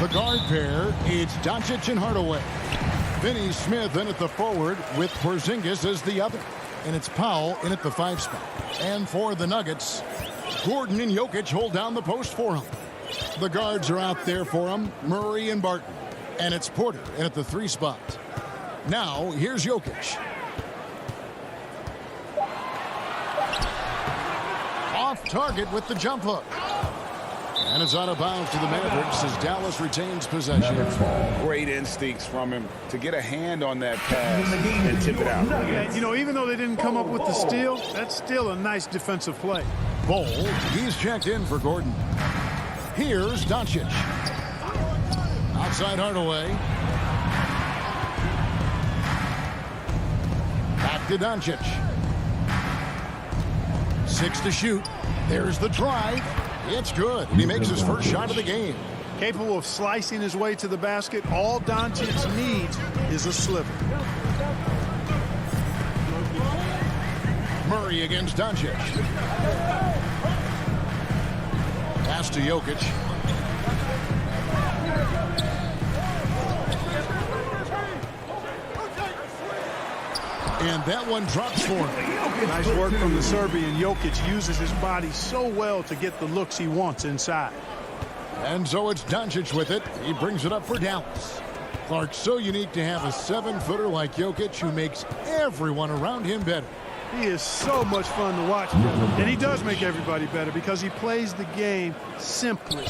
The guard pair, it's Doncic and Hardaway. Finney-Smith in at the forward with Porzingis as the other. And it's Powell in at the 5 spot. And for the Nuggets, Gordon and Jokic hold down the post for him. The guards are out there for him, Murray and Barton. And it's Porter in at the 3 spot. Now, here's Jokic. Off target with the jump hook. And it's out of bounds to the Mavericks as Dallas retains possession. Great instincts from him to get a hand on that pass and tip it out. You know, even though they didn't come up with the steal, that's still a nice defensive play. Bol, he's checked in for Gordon. Here's Doncic. Outside Hardaway. Back to Doncic. 6 to shoot. There's the drive. It's good. And he makes his first shot of the game. Capable of slicing his way to the basket. All Doncic needs is a sliver. Murray against Doncic. Pass to Jokic. And that one drops for him. Nice work from the Serbian. Jokic uses his body so well to get the looks he wants inside. And so it's Doncic with it. He brings it up for Dallas. Clark, so unique to have a 7-footer like Jokic who makes everyone around him better. He is so much fun to watch, and he does make everybody better because he plays the game simply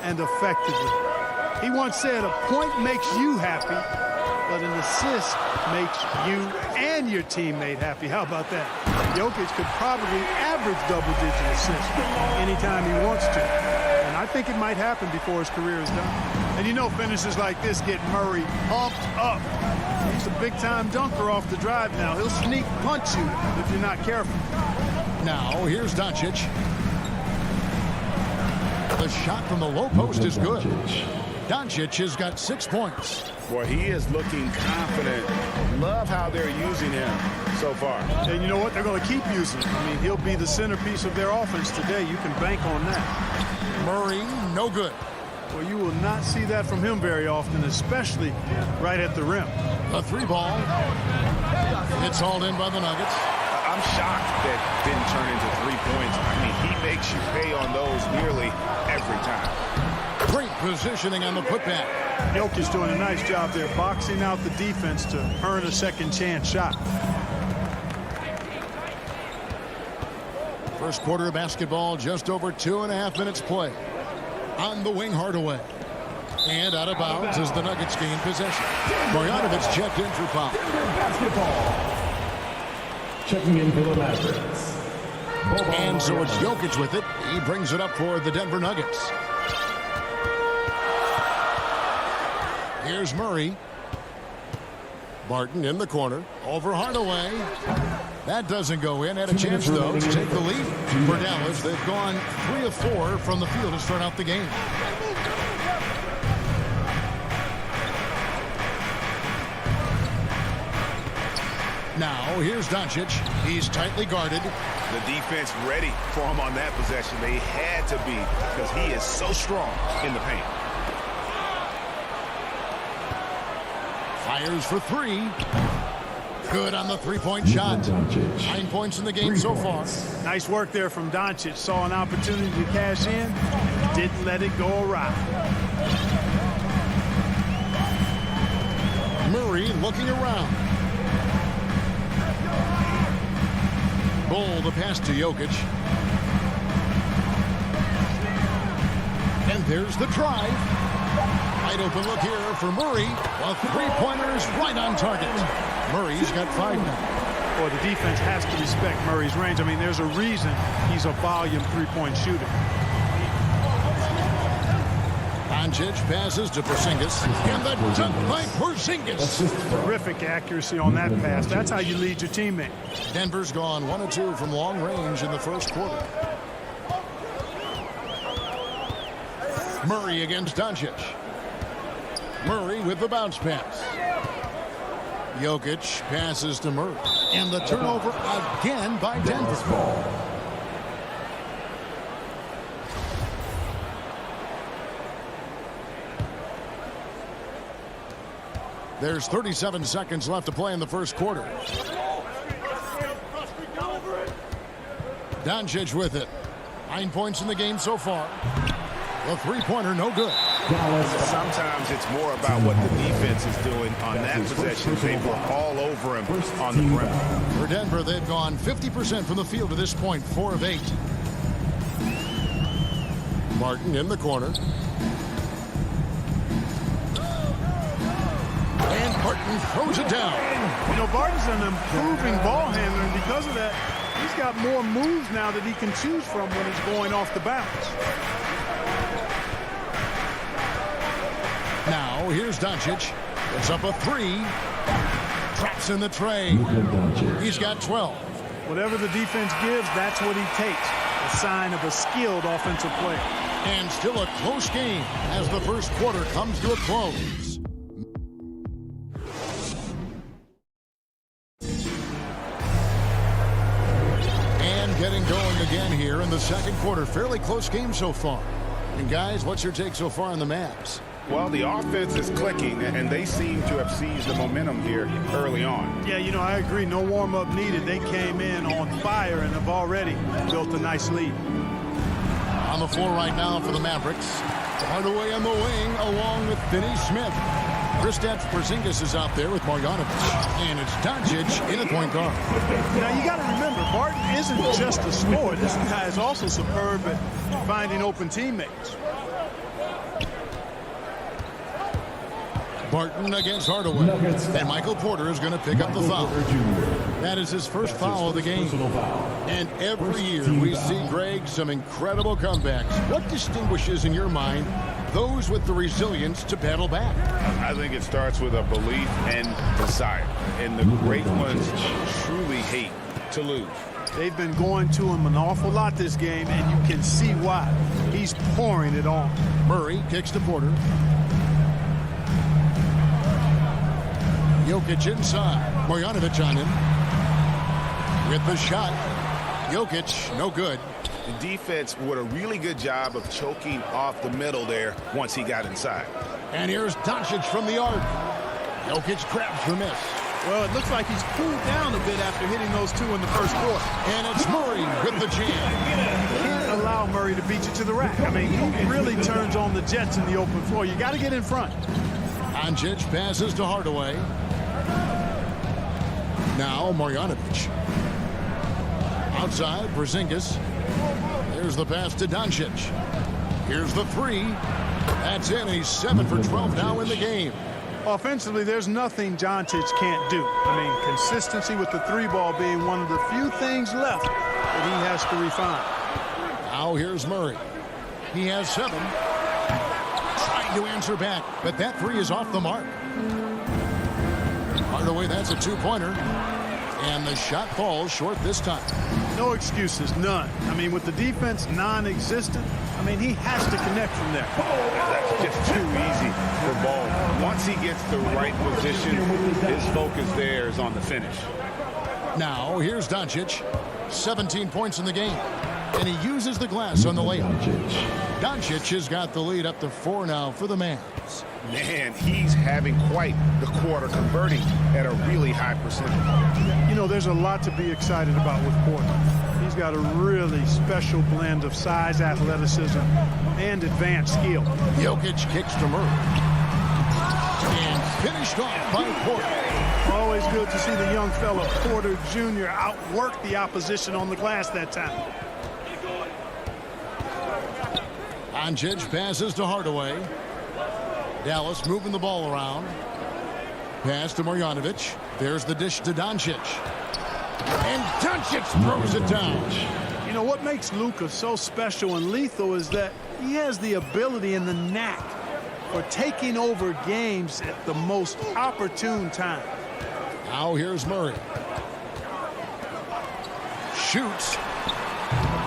and effectively. He once said, a point makes you happy, but an assist makes you and your teammate happy. How about that? Jokic could probably average double-digit assists anytime he wants to. And I think it might happen before his career is done. And you know finishes like this get Murray pumped up. He's a big-time dunker off the drive now. He'll sneak punch you if you're not careful. Now, here's Doncic. The shot from the low post is good. Doncic has got 6 points. Boy, he is looking confident. Love how they're using him so far. And you know what? They're going to keep using him. I mean, he'll be the centerpiece of their offense today. You can bank on that. Murray, no good. Well, you will not see that from him very often, especially right at the rim. A 3 ball. It's hauled in by the Nuggets. I'm shocked that didn't turn into 3 points. I mean, he makes you pay on those nearly every time. Great positioning on the putback. Jokic doing a nice job there, boxing out the defense to earn a second chance shot. First quarter of basketball, just over 2.5 minutes play. On the wing, Hardaway. And out of bounds as the Nuggets gain possession. Bogdanovic checked in for foul. Basketball. Checking in for the Mavericks. And so it's Jokic with it. He brings it up for the Denver Nuggets. Here's Murray. Barton in the corner. Over Hardaway. That doesn't go in. Had a chance, though, to take the lead for Dallas. They've gone 3 of 4 from the field to start out the game. Now, here's Doncic. He's tightly guarded. The defense ready for him on that possession. They had to be because he is so strong in the paint. Fires for 3. Good on the 3-point shot. 9 points in the game so far. Nice work there from Doncic. Saw an opportunity to cash in. Didn't let it go awry. Murray looking around. Bol, the pass to Jokic. And there's the drive. Wide open look here for Murray. A 3-pointer is right on target. Murray's got 5 now. Boy, the defense has to respect Murray's range. I mean, there's a reason he's a volume 3-point shooter. Doncic passes to Porzingis. And the dunk by Porzingis. Terrific accuracy on that pass. That's how you lead your teammate. Denver's gone 1 of 2 from long range in the first quarter. Murray against Doncic. Murray with the bounce pass. Jokic passes to Murray. And the turnover again by Denver. There's 37 seconds left to play in the first quarter. Doncic with it. 9 points in the game so far. The three-pointer, no good. Sometimes it's more about what the defense is doing on that possession. They were all over him on the perimeter. For Denver, they've gone 50% from the field to this point, 4 of 8. Martin in the corner. And Martin throws it down. You know, Barton's an improving ball handler, and because of that, he's got more moves now that he can choose from when he's going off the bounce. Now, here's Doncic. It's up a 3. Traps in the tray. He's got 12. Whatever the defense gives, that's what he takes. A sign of a skilled offensive player. And still a close game as the first quarter comes to a close. And getting going again here in the second quarter. Fairly close game so far. And guys, what's your take so far on the Mavs? Well, the offense is clicking, and they seem to have seized the momentum here early on. Yeah, you know, I agree. No warm-up needed. They came in on fire and have already built a nice lead. On the floor right now for the Mavericks. Hardaway on the wing along with Finney Smith. Kristaps Porzingis is out there with Marjanovic. And it's Doncic in the point guard. Now, you got to remember, Barton isn't just a scorer. This guy is also superb at finding open teammates. Barton against Hardaway. And Michael Porter is going to pick up the foul. That is his first foul of the game. And every year we see, Greg, some incredible comebacks. What distinguishes, in your mind, those with the resilience to battle back? I think it starts with a belief and desire. And the great ones truly hate to lose. They've been going to him an awful lot this game, and you can see why. He's pouring it on. Murray kicks to Porter. Jokic inside. Marjanovic on him. With the shot. Jokic, no good. The defense did a really good job of choking off the middle there once he got inside. And here's Doncic from the arc. Jokic grabs for miss. Well, it looks like he's cooled down a bit after hitting those two in the first quarter. And it's Murray with the jam. You can't allow Murray to beat you to the rack. I mean, he really turns on the Jets in the open floor. You got to get in front. Doncic passes to Hardaway. Now Marjanovic. Outside, Porzingis. There's the pass to Doncic. Here's the three. That's in. He's 7 for 12 now in the game. Offensively, there's nothing Doncic can't do. I mean, consistency with the three ball being one of the few things left that he has to refine. Now here's Murray. He has 7. Trying to answer back, but that three is off the mark. Hardaway, that's a two-pointer. And the shot falls short this time. No excuses, none. I mean, with the defense non-existent, I mean, he has to connect from there. That's just too easy for Ball. Once he gets the right position, his focus there is on the finish. Now, here's Doncic. 17 points in the game. And he uses the glass on the layup. Doncic has got the lead up to 4 now for the Mavs. Man, he's having quite the quarter, converting at a really high percentage. You know, there's a lot to be excited about with Porter. He's got a really special blend of size, athleticism, and advanced skill. Jokic kicks to Murray. And finished off by Porter. Always good to see the young fella, Porter Jr., outwork the opposition on the glass that time. Doncic passes to Hardaway. Dallas moving the ball around. Pass to Marjanovic. There's the dish to Doncic. And Doncic throws it down. You know, what makes Luka so special and lethal is that he has the ability and the knack for taking over games at the most opportune time. Now here's Murray. Shoots.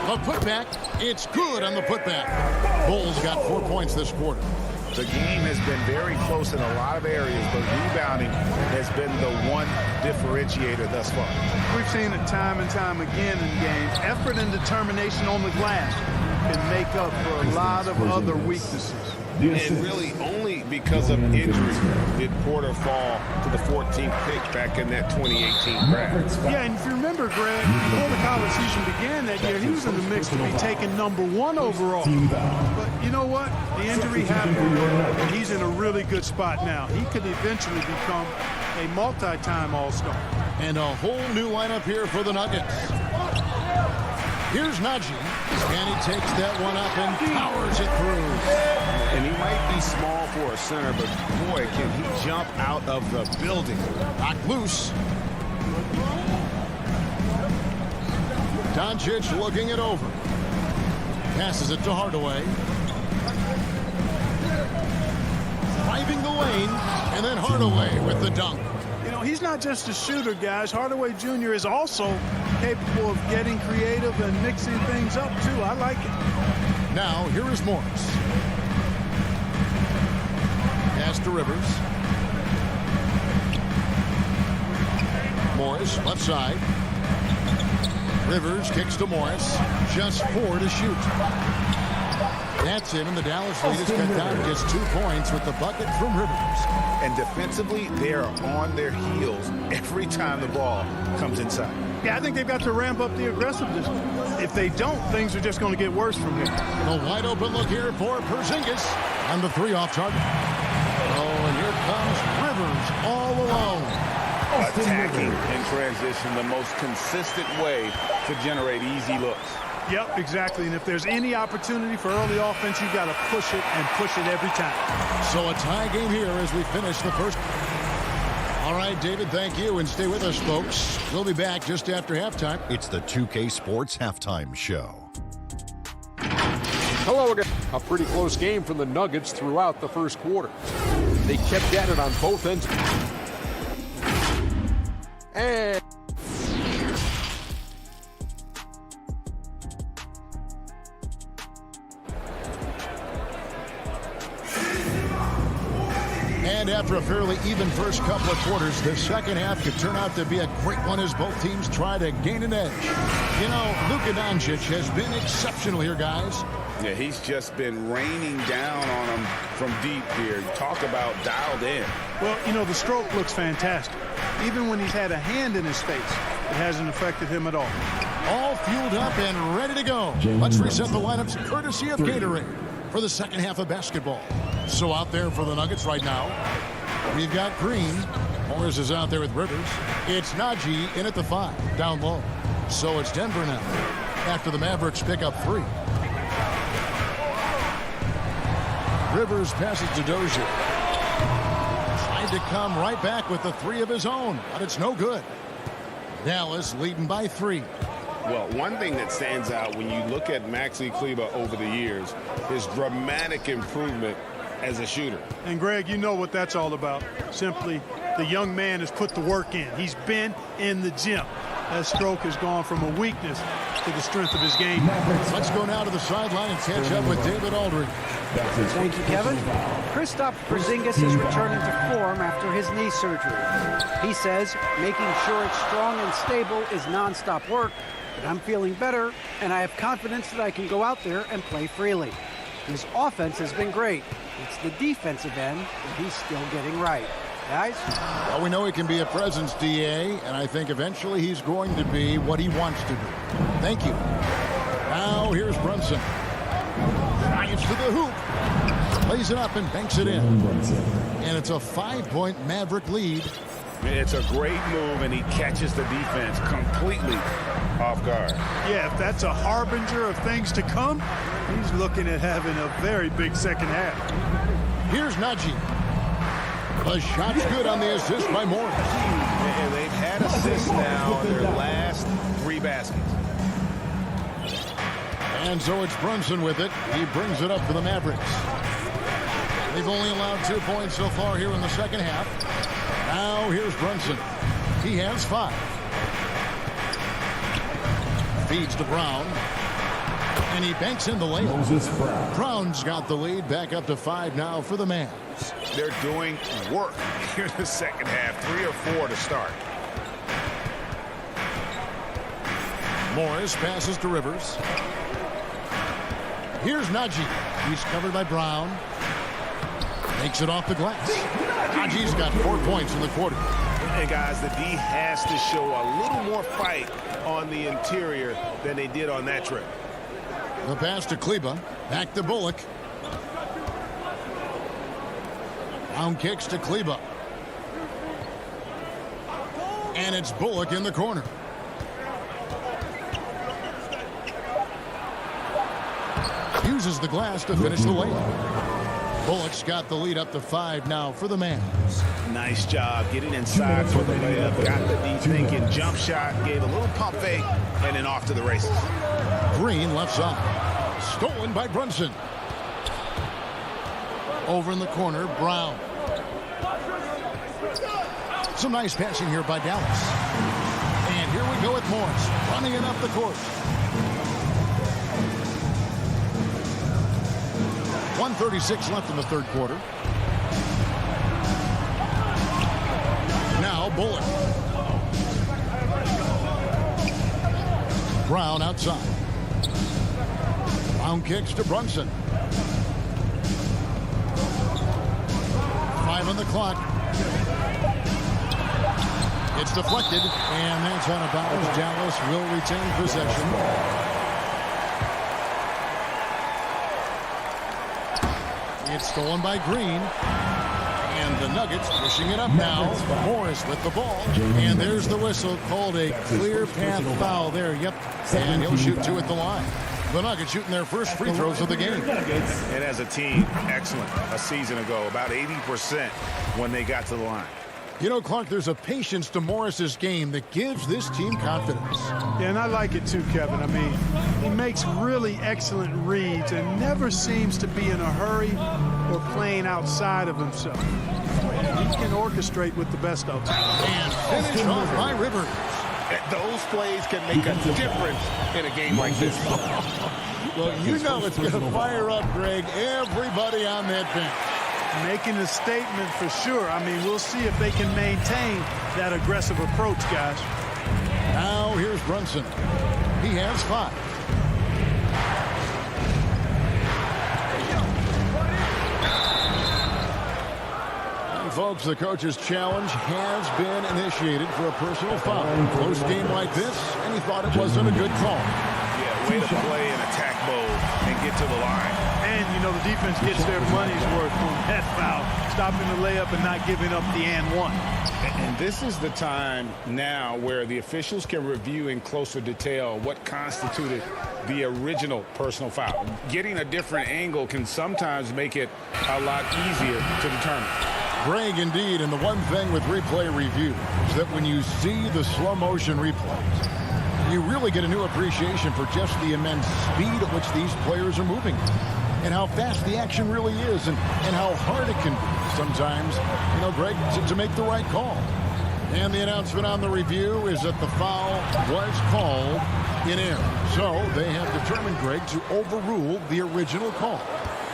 A putback. It's good on the putback. Bulls got 4 points this quarter. The game has been very close in a lot of areas, but rebounding has been the one differentiator thus far. We've seen it time and time again in games. Effort and determination on the glass. can make up for a lot of other weaknesses. And really only because of injury did Porter fall to the 14th pick back in that 2018 draft. Yeah, and if you remember, Greg, before the college season began that year, he was in the mix to be taken #1 overall. But you know what? The injury happened, and he's in a really good spot now. He could eventually become a multi-time All-Star. And a whole new lineup here for the Nuggets. Here's Najee, and he takes that one up and powers it through. And he might be small for a center, but boy, can he jump out of the building. Knocked loose. Doncic looking it over. Passes it to Hardaway. Driving the lane, and then Hardaway with the dunk. You know, he's not just a shooter, guys. Hardaway Jr. is also capable of getting creative and mixing things up, too. I like it. Now, here is Morris. Pass to Rivers. Morris, left side. Rivers kicks to Morris. Just 4 to shoot. That's in, and the Dallas lead is cut down. Gets 2 points with the bucket from Rivers. And defensively, they are on their heels every time the ball comes inside. Yeah, I think they've got to ramp up the aggressiveness. If they don't, things are just going to get worse from here. A wide open look here for Porzingis. And the 3 off target. Oh, and here comes Rivers all alone. Attacking in transition, the most consistent way to generate easy looks. Yep, exactly. And if there's any opportunity for early offense, you've got to push it and push it every time. So a tie game here as we finish the first. All right, David, thank you. And stay with us, folks. We'll be back just after halftime. It's the 2K Sports Halftime Show. Hello again. A pretty close game from the Nuggets throughout the first quarter. They kept at it on both ends. And after a fairly even first couple of quarters, the second half could turn out to be a great one as both teams try to gain an edge. You know, Luka Doncic has been exceptional here, guys. Yeah, he's just been raining down on them from deep here. Talk about dialed in. Well, you know, the stroke looks fantastic. Even when he's had a hand in his face, it hasn't affected him at all. All fueled up and ready to go. Let's reset the lineups courtesy of Gatorade for the second half of basketball. So out there for the Nuggets right now, we've got Green. Morris is out there with Rivers. It's Najee in at the 5, down low. So it's Denver now after the Mavericks pick up 3. Rivers passes to Dozier. Tried to come right back with the 3 of his own, but it's no good. Dallas leading by 3. Well, one thing that stands out when you look at Maxi Kleber over the years is dramatic improvement as a shooter. And, Greg, you know what that's all about. Simply, the young man has put the work in. He's been in the gym. That stroke has gone from a weakness to the strength of his game. Let's go now to the sideline and catch up with David Aldridge. Thank you, Kevin. Kristaps Porzingis is returning to form after his knee surgery. He says making sure it's strong and stable is nonstop work, but I'm feeling better, and I have confidence that I can go out there and play freely. His offense has been great. It's the defensive end that he's still getting right. Guys? Well, we know he can be a presence, DA, and I think eventually he's going to be what he wants to be. Thank you. Now here's Brunson. Drives to the hoop. Lays it up and banks it in. And it's a 5-point Maverick lead. It's a great move, and he catches the defense completely off guard. Yeah, if that's a harbinger of things to come, he's looking at having a very big second half. Here's Najee. The shot's good on the assist by Morris. And they've had assists now on their last 3 baskets. And so it's Brunson with it. He brings it up for the Mavericks. They've only allowed 2 points so far here in the second half. Now here's Brunson. He has 5. Feeds to Brown. And he banks in the layup. Brown's got the lead back up to 5 now for the Mavs. They're doing work here in the second half. 3 or 4 to start. Morris passes to Rivers. Here's Najee. He's covered by Brown. Makes it off the glass. Najee's got 4 points in the quarter. And guys, the D has to show a little more fight on the interior than they did on that trip. The pass to Kleba. Back to Bullock. Brown kicks to Kleba. And it's Bullock in the corner. Uses the glass to finish the layup. Bullock's got the lead up to 5 now for the Mavs. Nice job getting inside for the layup. Got the D thinking jump shot, gave a little pump fake, and then off to the races. Green left side. Stolen by Brunson. Over in the corner, Brown. Some nice passing here by Dallas. And here we go with Morris running it up the court. 1:36 left in the third quarter. Now Bullock. Brown outside. Brown kicks to Brunson. 5 on the clock. It's deflected, and that's out of bounds. Dallas will retain possession. It's stolen by Green. And the Nuggets pushing it up now. Morris with the ball. And there's the whistle. Called a clear path foul there. Yep. And he'll shoot 2 at the line. The Nuggets shooting their first free throws of the game. And as a team, excellent. A season ago, about 80% when they got to the line. You know, Clark, there's a patience to Morris's game that gives this team confidence. Yeah, and I like it too, Kevin. I mean, he makes really excellent reads and never seems to be in a hurry or playing outside of himself. He can orchestrate with the best of them. And finish off by Rivers. Those plays can make a difference in a game like this. Well, you know it's going to fire up, Greg, everybody on that bench. Making a statement for sure. I mean, we'll see if they can maintain that aggressive approach, guys. Now here's Brunson. He has 5. And folks, the coach's challenge has been initiated for a personal foul. Close game like this, and he thought it wasn't a good call. Yeah, way to play in attack mode and get to the line. And, you know, the defense gets their money's worth on that foul, stopping the layup and not giving up the and one. And this is the time now where the officials can review in closer detail what constituted the original personal foul. Getting a different angle can sometimes make it a lot easier to determine. Greg, indeed, and the one thing with replay review is that when you see the slow motion replays, you really get a new appreciation for just the immense speed at which these players are moving and how fast the action really is and how hard it can be sometimes, you know, Greg, to make the right call. And the announcement on the review is that the foul was called in error. So they have determined, Greg, to overrule the original call.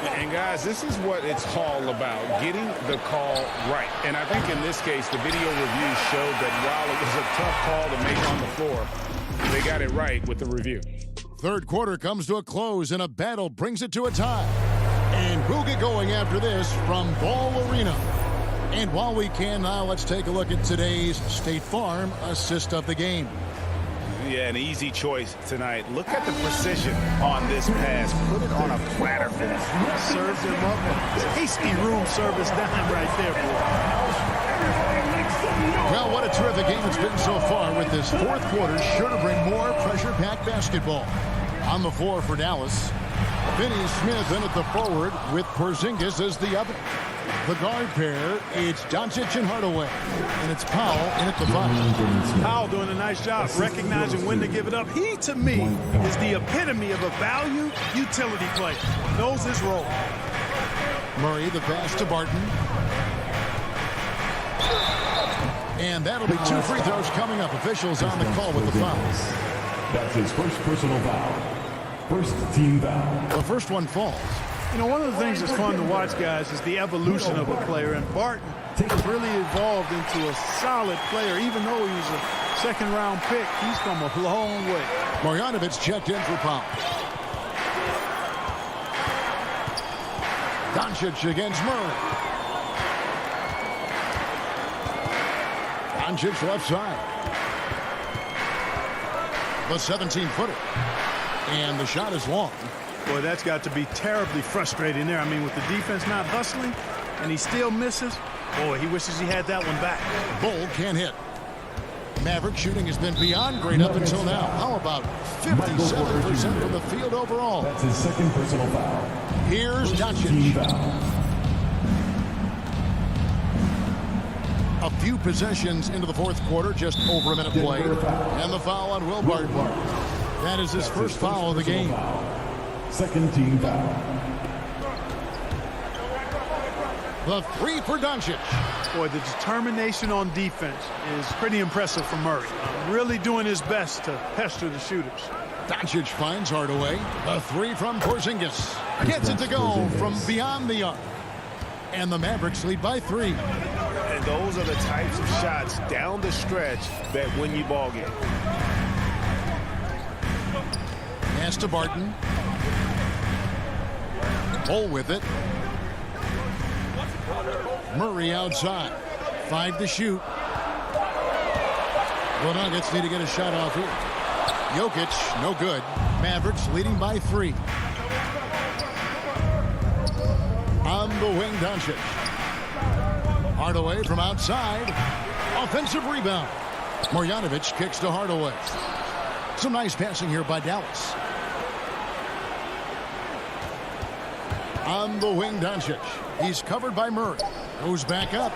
And, guys, this is what it's all about, getting the call right. And I think in this case, the video review showed that while it was a tough call to make on the floor, they got it right with the review. Third quarter comes to a close, and a battle brings it to a tie. And we'll get going after this from Ball Arena. And while we can now, let's take a look at today's State Farm assist of the game. Yeah, an easy choice tonight. Look at the precision on this pass. Put it on a platter for him. Serves him up. Tasty room service dime right there, boy. Well, what a terrific game it's been so far with this fourth quarter. Sure to bring more pressure-packed basketball. On the floor for Dallas, Finney Smith in at the forward with Porzingis as the other. The guard pair, it's Doncic and Hardaway. And it's Powell in at the 5. Powell doing a nice job recognizing when to give it up. He, to me, is the epitome of a value utility player. Knows his role. Murray, the pass to Barton. And that'll be 2 free throws coming up. Officials on the call with the fouls. That's his first personal foul. First team foul. The first one falls. You know, one of the things that's fun to watch, guys, is the evolution of a player. And Barton has really evolved into a solid player. Even though he was a second-round pick, he's come a long way. Marjanovic checked in for Powell. Doncic against Murray. Doncic left side. The 17-footer. And the shot is long. Boy, that's got to be terribly frustrating there. I mean, with the defense not hustling and he still misses, boy, he wishes he had that one back. Bull can't hit. Maverick shooting has been beyond great up until now. How about 57% from the field overall? That's his second personal foul. Here's Team Doncic. foul. A few possessions into the fourth quarter, just over a minute played. And the foul on Will Barton. That is his first foul of the game. Second team foul. The three for Doncic. Boy, the determination on defense is pretty impressive from Murray. Really doing his best to pester the shooters. Doncic finds Hardaway. The three from Porzingis. Gets it to go from beyond the arc. And the Mavericks lead by 3. And those are the types of shots down the stretch that win you ball game. Pass to Barton. Bull with it. Murray outside. 5 to shoot. The Nuggets need to get a shot off here. Jokic, no good. Mavericks leading by 3. On the wing, Doncic. Hardaway from outside. Offensive rebound. Marjanovic kicks to Hardaway. Some nice passing here by Dallas. On the wing, Doncic. He's covered by Murray. Goes back up.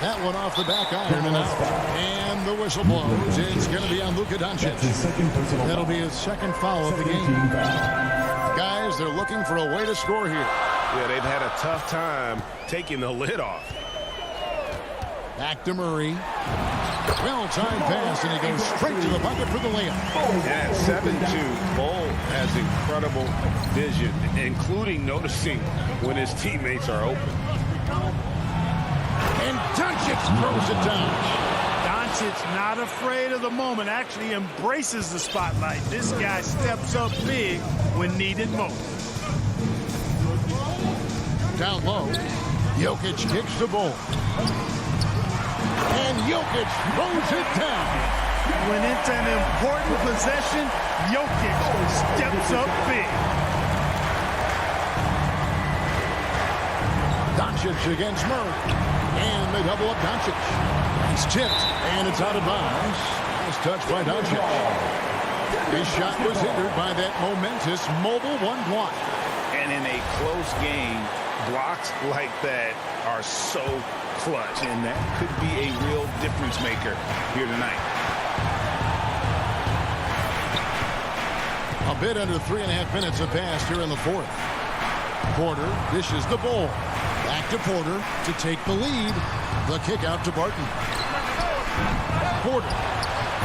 That one off the back iron and out. And the whistle blows. It's going to be on Luka Doncic. That's his second personal That'll foul. be his second foul of the game. Team foul. Guys, they're looking for a way to score here. Yeah, they've had a tough time taking the lid off. Back to Murray. Well-timed pass, and he goes straight to the bucket for the layup. At 7'2", Bull has incredible vision, including noticing when his teammates are open. And Doncic throws it down. Doncic not afraid of the moment, actually embraces the spotlight. This guy steps up big when needed most. Down low. Jokic kicks the ball. And Jokic throws it down. When it's an important possession, Jokic steps up big. Doncic against Murray. And they double up Doncic. It's tipped, and it's out of bounds. Nice touch by Doncic. His shot was hindered by that momentous mobile one block. And in a close game, blocks like that are so clutch, and that could be a real difference maker here tonight. A bit under 3.5 minutes have passed here in the fourth. Porter dishes the ball. Back to Porter to take the lead. The kick out to Barton. Porter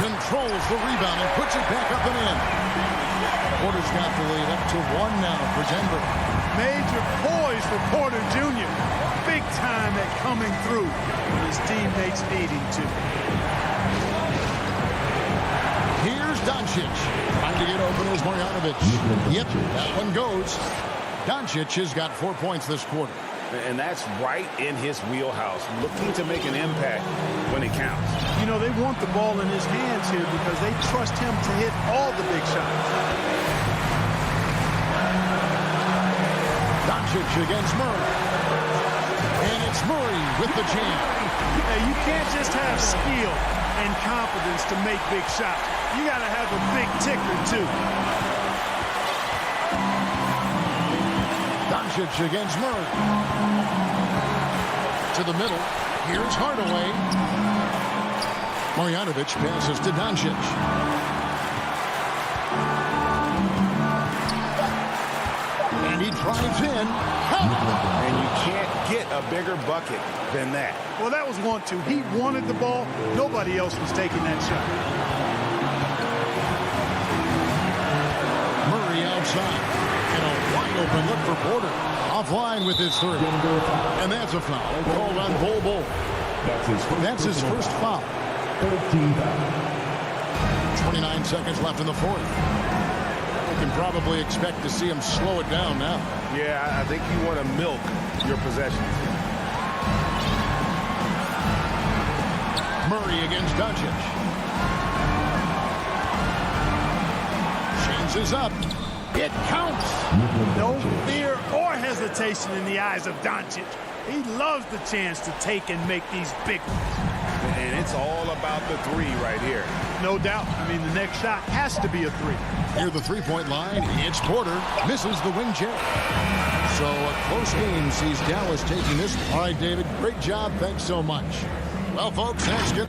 controls the rebound and puts it back up and in. Porter's got the lead up to 1 now for Denver. Major poise for Porter Jr. Big time at coming through when his teammates need him to. Here's Doncic. Trying to get open is Marjanovic. Yep, that one goes. Doncic has got 4 points this quarter. And that's right in his wheelhouse, looking to make an impact when it counts. You know, they want the ball in his hands here because they trust him to hit all the big shots. Doncic against Murray. And it's Murray with the jam. Hey, you can't just have skill and confidence to make big shots. You got to have a big ticker, too. Doncic against Murray. To the middle. Here's Hardaway. Marjanovic passes to Doncic. And he drives in. And you can't get a bigger bucket than that. Well, that was 1-2. He wanted the ball. Nobody else was taking that shot. Murray outside. And a wide open look for Porter. Offline with his third. And that's a foul. Called on Bull. That's his first foul. 13 foul. 29 seconds left in the fourth. can probably expect to see him slow it down now. Yeah, I think you want to milk your possessions. Murray against Doncic. Changes up. It counts. No fear or hesitation in the eyes of Doncic. He loves the chance to take and make these big ones. And it's all about the three right here. No doubt. I mean, the next shot has to be a three. Near the three-point line, it's Porter. Misses the wing check. So a close game sees Dallas taking this. All right, David, great job. Thanks so much. Well, folks, that's good.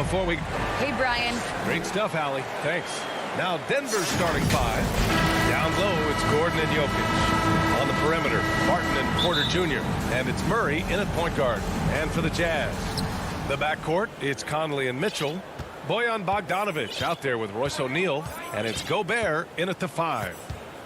Before we... Hey, Brian. Great stuff, Allie. Thanks. Now Denver's starting five. Down low, it's Gordon and Jokic. On the perimeter, Martin and Porter Jr. And it's Murray in at point guard. And for the Jazz, the backcourt, it's Conley and Mitchell. Bojan Bogdanovic out there with Royce O'Neal. And it's Gobert in at the five.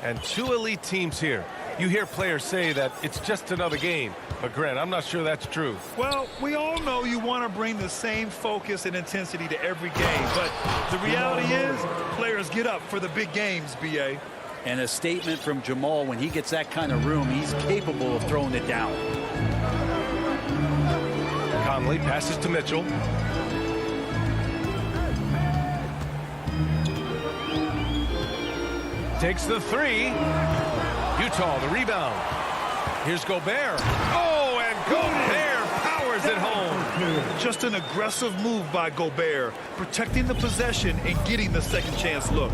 And two elite teams here. You hear players say that it's just another game. But, Grant, I'm not sure that's true. Well, we all know you want to bring the same focus and intensity to every game. But the reality is players get up for the big games, B.A. And a statement from Jamal, when he gets that kind of room, he's capable of throwing it down. Conley passes to Mitchell. Takes the three. Utah, the rebound. Here's Gobert. Oh, and Gobert powers it home. Just an aggressive move by Gobert, protecting the possession and getting the second chance look.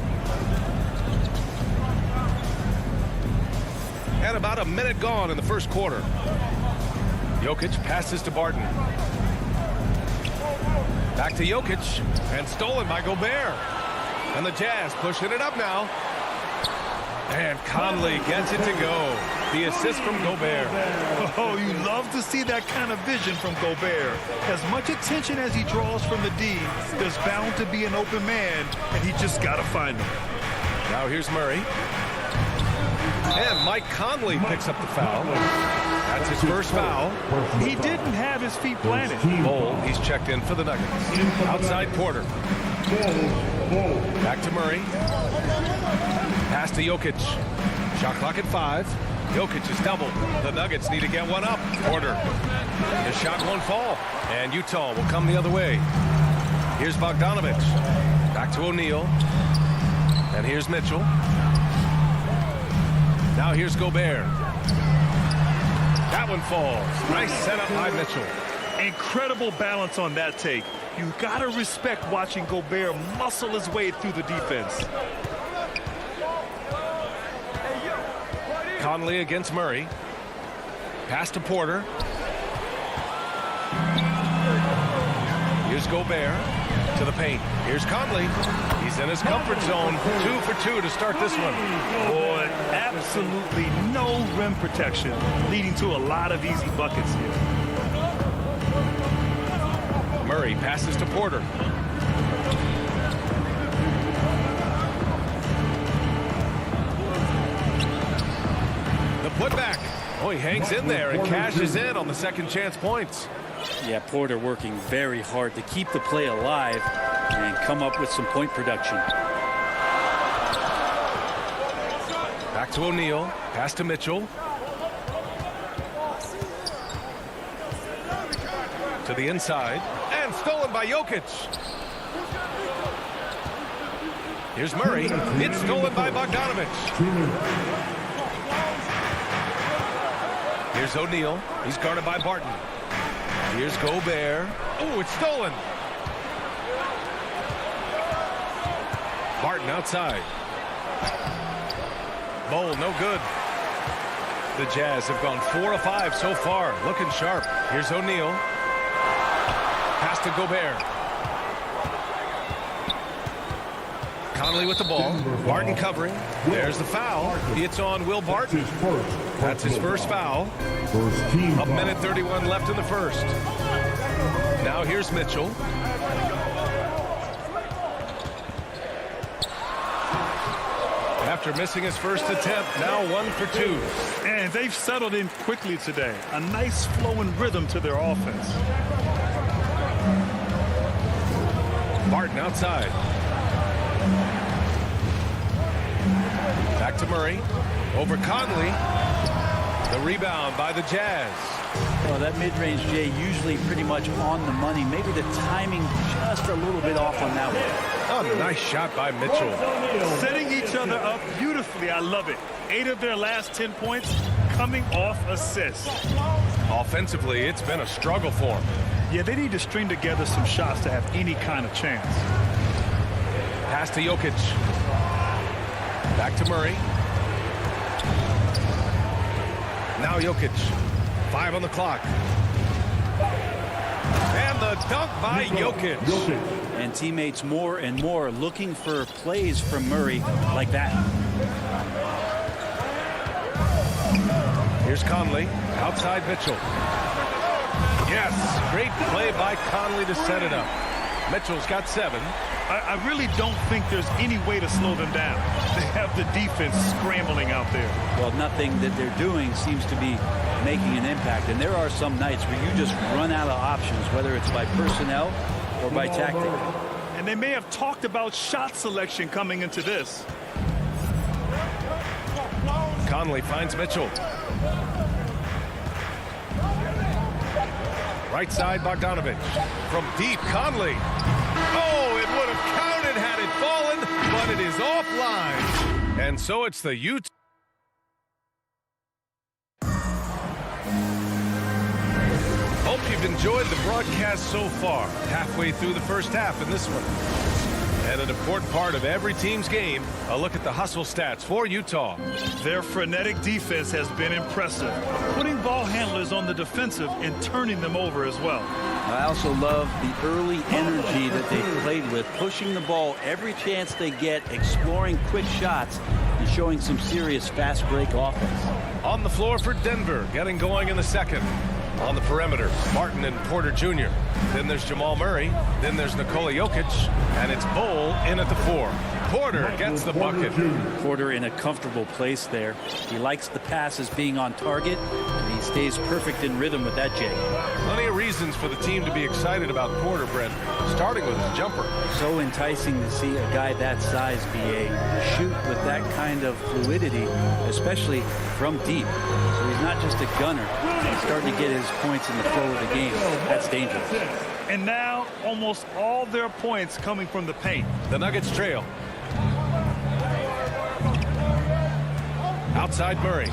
And about a minute gone in the first quarter. Jokic passes to Barton. Back to Jokic, and stolen by Gobert. And the Jazz pushing it up now. And Conley gets it to go. The assist from Gobert. Oh, you love to see that kind of vision from Gobert. As much attention as he draws from the D, there's bound to be an open man, and he just got to find him. Now here's Murray. And Mike Conley picks up the foul. That's his first foul. He didn't have his feet planted. Bol, he's checked in for the Nuggets. Outside Porter. Back to Murray. Pass to Jokic. Shot clock at 5. Jokic is doubled. The Nuggets need to get one up. Porter. The shot won't fall. And Utah will come the other way. Here's Bogdanovich. Back to O'Neal. And here's Mitchell. Now here's Gobert. That one falls. Nice setup by Mitchell. Incredible balance on that take. You got to respect watching Gobert muscle his way through the defense. Conley against Murray. Pass to Porter. Here's Gobert to the paint. Here's Conley. He's in his comfort zone. 2 for 2 to start this one. Boy, absolutely no rim protection, leading to a lot of easy buckets here. Murray passes to Porter. The putback. Oh, he hangs in there and cashes in on the second chance points. Yeah, Porter working very hard to keep the play alive and come up with some point production. Back to O'Neal. Pass to Mitchell. To the inside. And stolen by Jokic. Here's Murray. It's stolen by Bogdanovich. Here's O'Neal. He's guarded by Barton. Here's Gobert. Oh, it's stolen. Barton outside. Bol, no good. The Jazz have gone 4 of 5 so far. Looking sharp. Here's O'Neal. Pass to Gobert. Conley with the ball. Barton covering. There's the foul. It's on Will Barton. That's his first foul. A minute 31 left in the first. Now here's Mitchell. After missing his first attempt, now 1 for 2. And they've settled in quickly today. A nice flowing rhythm to their offense. Barton outside. Back to Murray. Over Conley. The rebound by the Jazz. Well, that mid-range, Jay, usually pretty much on the money. Maybe the timing just a little bit off on that one. Oh, nice shot by Mitchell. Setting each other up beautifully. I love it. 8 of their last 10 points coming off assists. Offensively, it's been a struggle for them. Yeah, they need to string together some shots to have any kind of chance. Pass to Jokic. Back to Murray. Now Jokic. 5 on the clock. And the dunk by Jokic. And teammates more and more looking for plays from Murray like that. Here's Conley. Outside Mitchell. Yes, great play by Conley to set it up. Mitchell's got 7. I really don't think there's any way to slow them down. They have the defense scrambling out there. Well, nothing that they're doing seems to be making an impact. And there are some nights where you just run out of options, whether it's by personnel or by tactic. And they may have talked about shot selection coming into this. Conley finds Mitchell. Right side, Bogdanovich. From deep, Conley. Oh, it would have counted had it fallen, but it is offline. And so it's the Utah. you've enjoyed the broadcast so far. Halfway through the first half in this one. And an important part of every team's game, a look at the hustle stats for Utah. Their frenetic defense has been impressive, putting ball handlers on the defensive and turning them over as well. I also love the early energy that they played with, pushing the ball every chance they get, exploring quick shots, and showing some serious fast break offense. On the floor for Denver, getting going in the second. On the perimeter, Martin and Porter Jr. Then there's Jamal Murray. Then there's Nikola Jokic. And it's Bol in at the 4. Porter gets the bucket. Porter in a comfortable place there. He likes the passes being on target, and he stays perfect in rhythm with that, Jay. Plenty of reasons for the team to be excited about Porter, Brent, starting with his jumper. So enticing to see a guy that size be shoot with that kind of fluidity, especially from deep. So he's not just a gunner. He's starting to get his points in the flow of the game. That's dangerous. And now almost all their points coming from the paint. The Nuggets trail. Outside Murray.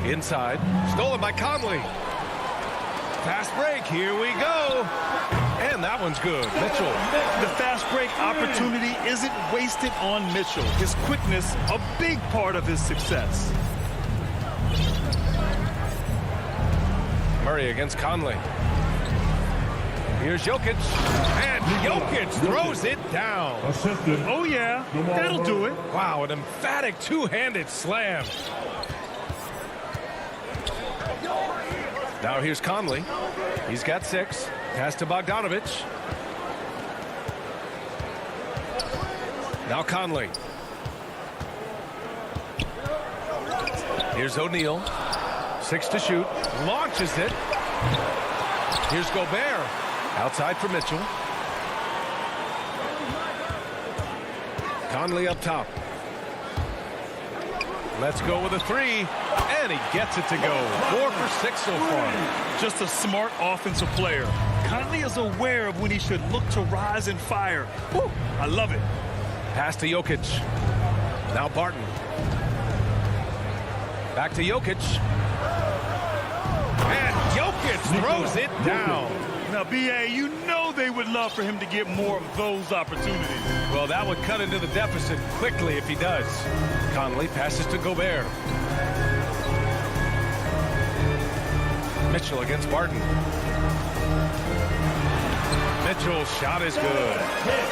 Inside. Stolen by Conley. Fast break. Here we go. And that one's good. Mitchell. The fast break opportunity isn't wasted on Mitchell. His quickness, a big part of his success. Murray against Conley. Here's Jokic. And Jokic throws it down. Oh, yeah. That'll do it. Wow, an emphatic two-handed slam. Now here's Conley. He's got 6. Pass to Bogdanovich. Now Conley. Here's O'Neal. 6 to shoot. Launches it. Here's Gobert. Outside for Mitchell. Conley up top. Let's go with a 3. And he gets it to go. 4 for 6 so far. Just a smart offensive player. Conley is aware of when he should look to rise and fire. Whew, I love it. Pass to Jokic. Now Barton. Back to Jokic. And Jokic throws it down. Now, B.A., you know they would love for him to get more of those opportunities. Well, that would cut into the deficit quickly if he does. Conley passes to Gobert. Mitchell against Barton. Mitchell's shot is good.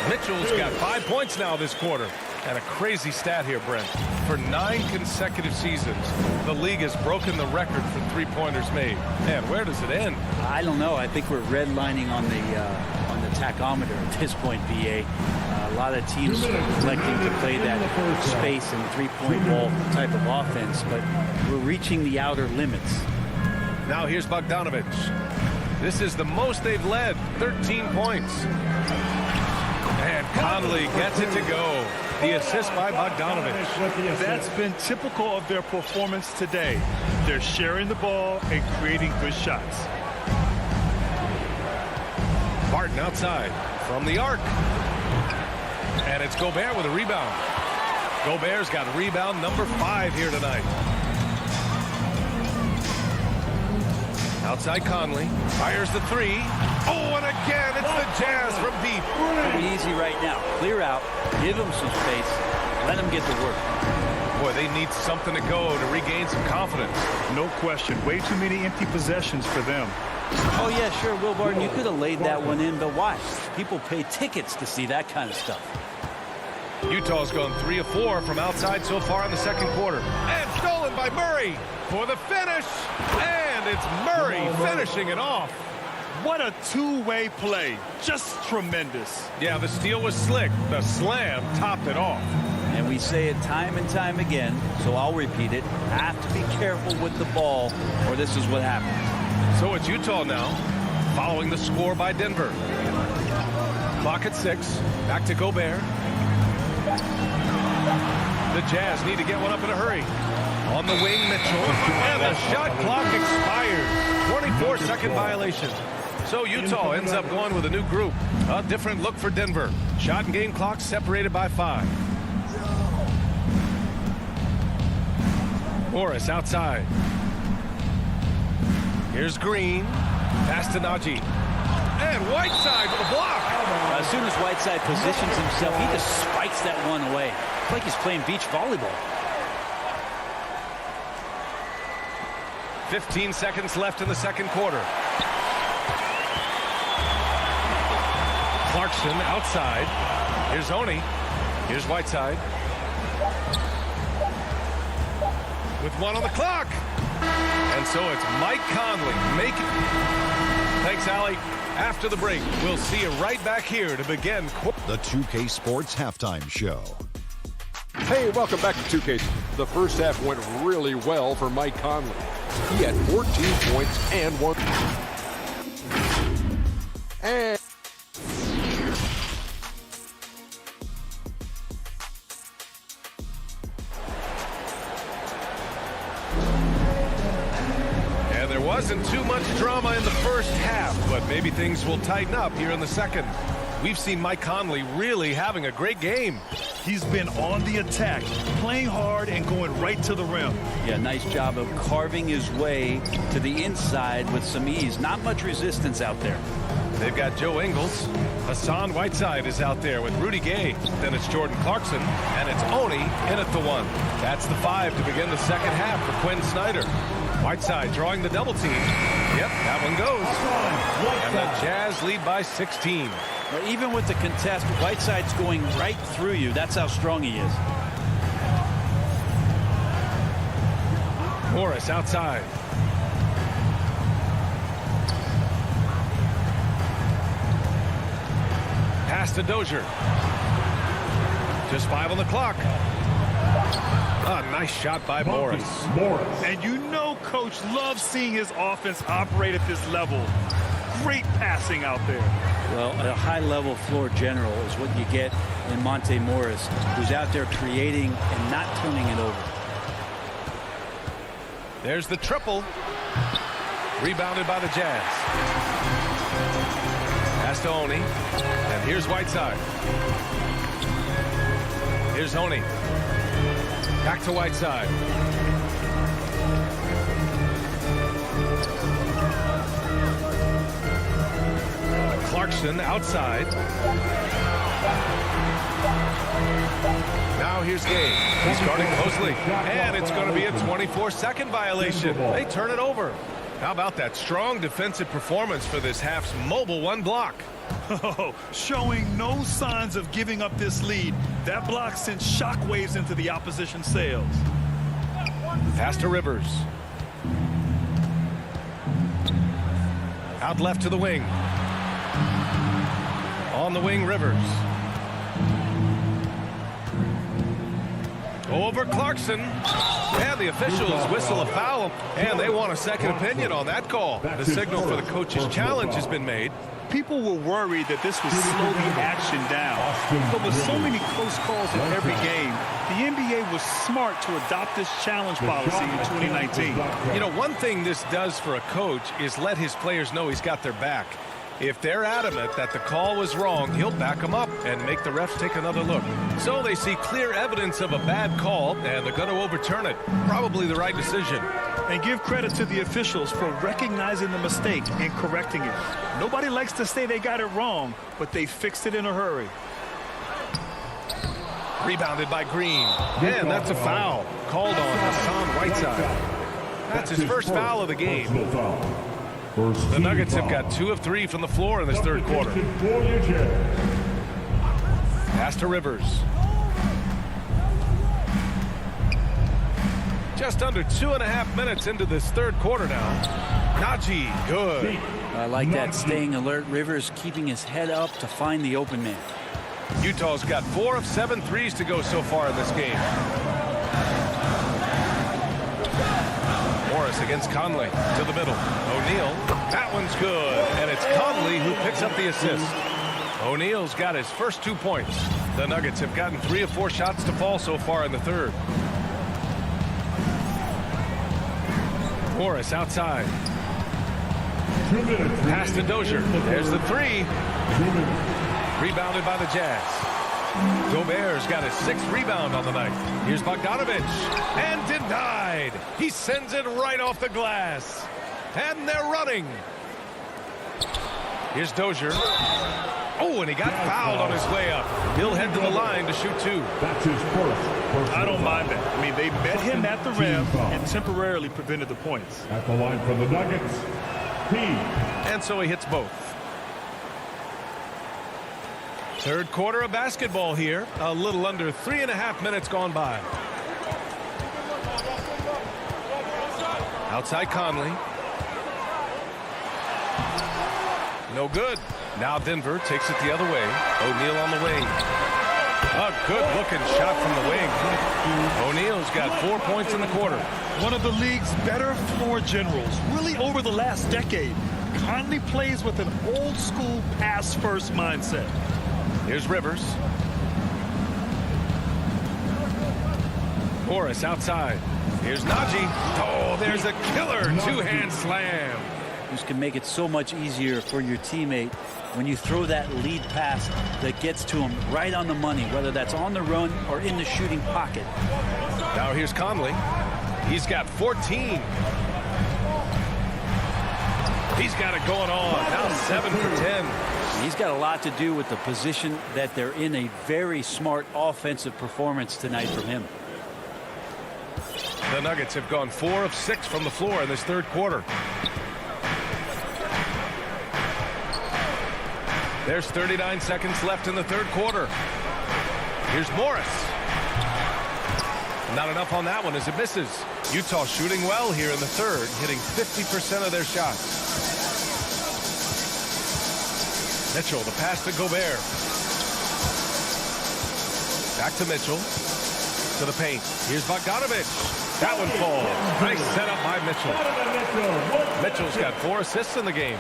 Mitchell's got 5 points now this quarter. And a crazy stat here, Brent. For 9 consecutive seasons, the league has broken the record for three-pointers made. Man, where does it end? I don't know. I think we're redlining on the tachometer at this point, BA. A lot of teams are electing to play that space and three-point ball type of offense, but we're reaching the outer limits. Now here's Bogdanovich. This is the most they've led, 13 points. And Conley gets it to go. The assist by Bogdanovich. That's been typical of their performance today. They're sharing the ball and creating good shots. Barton outside from the arc. And it's Gobert with a rebound. Gobert's got rebound number 5 here tonight. Outside Conley. Fires the 3. Oh, and again, it's the Jazz from deep. Pretty easy right now. Clear out. Give them some space. Let them get to work. Boy, they need something to go to regain some confidence. No question. Way too many empty possessions for them. Oh, yeah, sure, Will Barton, you could have laid that one in, but why? People pay tickets to see that kind of stuff. Utah's gone 3 of 4 from outside so far in the second quarter. And stolen by Murray for the finish. And it's Murray finishing it off. What a two-way play. Just tremendous. Yeah, the steal was slick. The slam topped it off. And we say it time and time again, so I'll repeat it. Have to be careful with the ball, or this is what happens. So it's Utah now, following the score by Denver. Clock at 6. Back to Gobert. The Jazz need to get one up in a hurry. On the wing, Mitchell. And the shot clock expires. 24-second violation. So Utah ends up going with a new group. A different look for Denver. Shot and game clock separated by 5. Morris outside. Here's Green. Pass to Najee. And Whiteside with a block. As soon as Whiteside positions himself, he just spikes that one away. It's like he's playing beach volleyball. 15 seconds left in the second quarter. Clarkson outside. Here's Oni. Here's Whiteside. With one on the clock. And so it's Mike Conley making. Thanks, Allie. After the break, we'll see you right back here to begin the 2K Sports Halftime Show. Hey, welcome back to 2K. The first half went really well for Mike Conley. He had 14 points and one. And there wasn't too much drama in the first half, but maybe things will tighten up here in the second. We've seen Mike Conley really having a great game. He's been on the attack, playing hard and going right to the rim. Yeah, nice job of carving his way to the inside with some ease. Not much resistance out there. They've got Joe Ingles. Hassan Whiteside is out there with Rudy Gay. Then it's Jordan Clarkson, and it's Oni in at the one. That's the 5 to begin the second half for Quinn Snyder. Whiteside drawing the double team. Yep, that one goes. And the Jazz lead by 16. Well, even with the contest, Whiteside's going right through you. That's how strong he is. Morris outside. Pass to Dozier. Just 5 on the clock. A nice shot by Morris. And you know Coach loves seeing his offense operate at this level. Great passing out there. Well, a high-level floor general is what you get in Monte Morris, who's out there creating and not turning it over. There's the triple. Rebounded by the Jazz. Pass to Oni. And here's Whiteside. Here's Oni. Back to Whiteside. Clarkson outside. Now here's Gay. He's guarding Mosley. And it's going to be a 24-second violation. They turn it over. How about that strong defensive performance for this half's mobile one block? Oh, showing no signs of giving up this lead. That block sent shockwaves into the opposition sails. Pass to Rivers. Out left to the wing. On the wing, Rivers. Over Clarkson. And the officials whistle a foul. And they want a second opinion on that call. The signal for the coach's challenge has been made. People were worried that this would slow the action down. But with so many close calls in every game, the NBA was smart to adopt this challenge policy in 2019. You know, one thing this does for a coach is let his players know he's got their back. If they're adamant that the call was wrong, he'll back them up and make the refs take another look. So they see clear evidence of a bad call, and they're going to overturn it. Probably the right decision. And give credit to the officials for recognizing the mistake and correcting it. Nobody likes to say they got it wrong, but they fixed it in a hurry. Rebounded by Green. And that's a foul called on Hassan Whiteside. That's his first foul of the game. The Nuggets have got 2 of 3 from the floor in this third quarter. Pass to Rivers. Just under 2.5 minutes into this third quarter now. Najee, good. I like that, staying alert. Rivers keeping his head up to find the open man. Utah's got 4 of 7 threes to go so far in this game. Morris against Conley to the middle. O'Neal, that one's good. And it's Conley who picks up the assist. O'Neal's got his first 2 points. The Nuggets have gotten 3 of 4 shots to fall so far in the third. Morris outside. Pass to Dozier. There's the 3. Rebounded by the Jazz. Gobert's got his 6th rebound on the night. Here's Bogdanović. And denied. He sends it right off the glass. And they're running. Here's Dozier. Oh, and he got fouled on his way up. He'll head to the line to shoot 2. That's his first. I don't mind that. I mean, they met him at the rim and temporarily prevented the points. At the line for the Nuggets, and so he hits both. Third quarter of basketball here. A little under 3.5 minutes gone by. Outside Conley. No good. Now Denver takes it the other way. O'Neal on the wing. A good-looking shot from the wing. O'Neal's got 4 points in the quarter. One of the league's better floor generals, really over the last decade. Conley plays with an old-school pass-first mindset. Here's Rivers. Morris outside. Here's Najee. Oh, there's a killer two-hand slam. This can make it so much easier for your teammate when you throw that lead pass that gets to him right on the money, whether that's on the run or in the shooting pocket. Now here's Conley. He's got 14. He's got it going on. Now 7 for 10. He's got a lot to do with the position that they're in. A very smart offensive performance tonight from him. The Nuggets have gone 4 of 6 from the floor in this third quarter. There's 39 seconds left in the third quarter. Here's Morris. Not enough on that one as it misses. Utah shooting well here in the third, hitting 50% of their shots. Mitchell, the pass to Gobert. Back to Mitchell. To the paint. Here's Bogdanović. That one falls. Nice setup by Mitchell. Mitchell's got 4 assists in the game.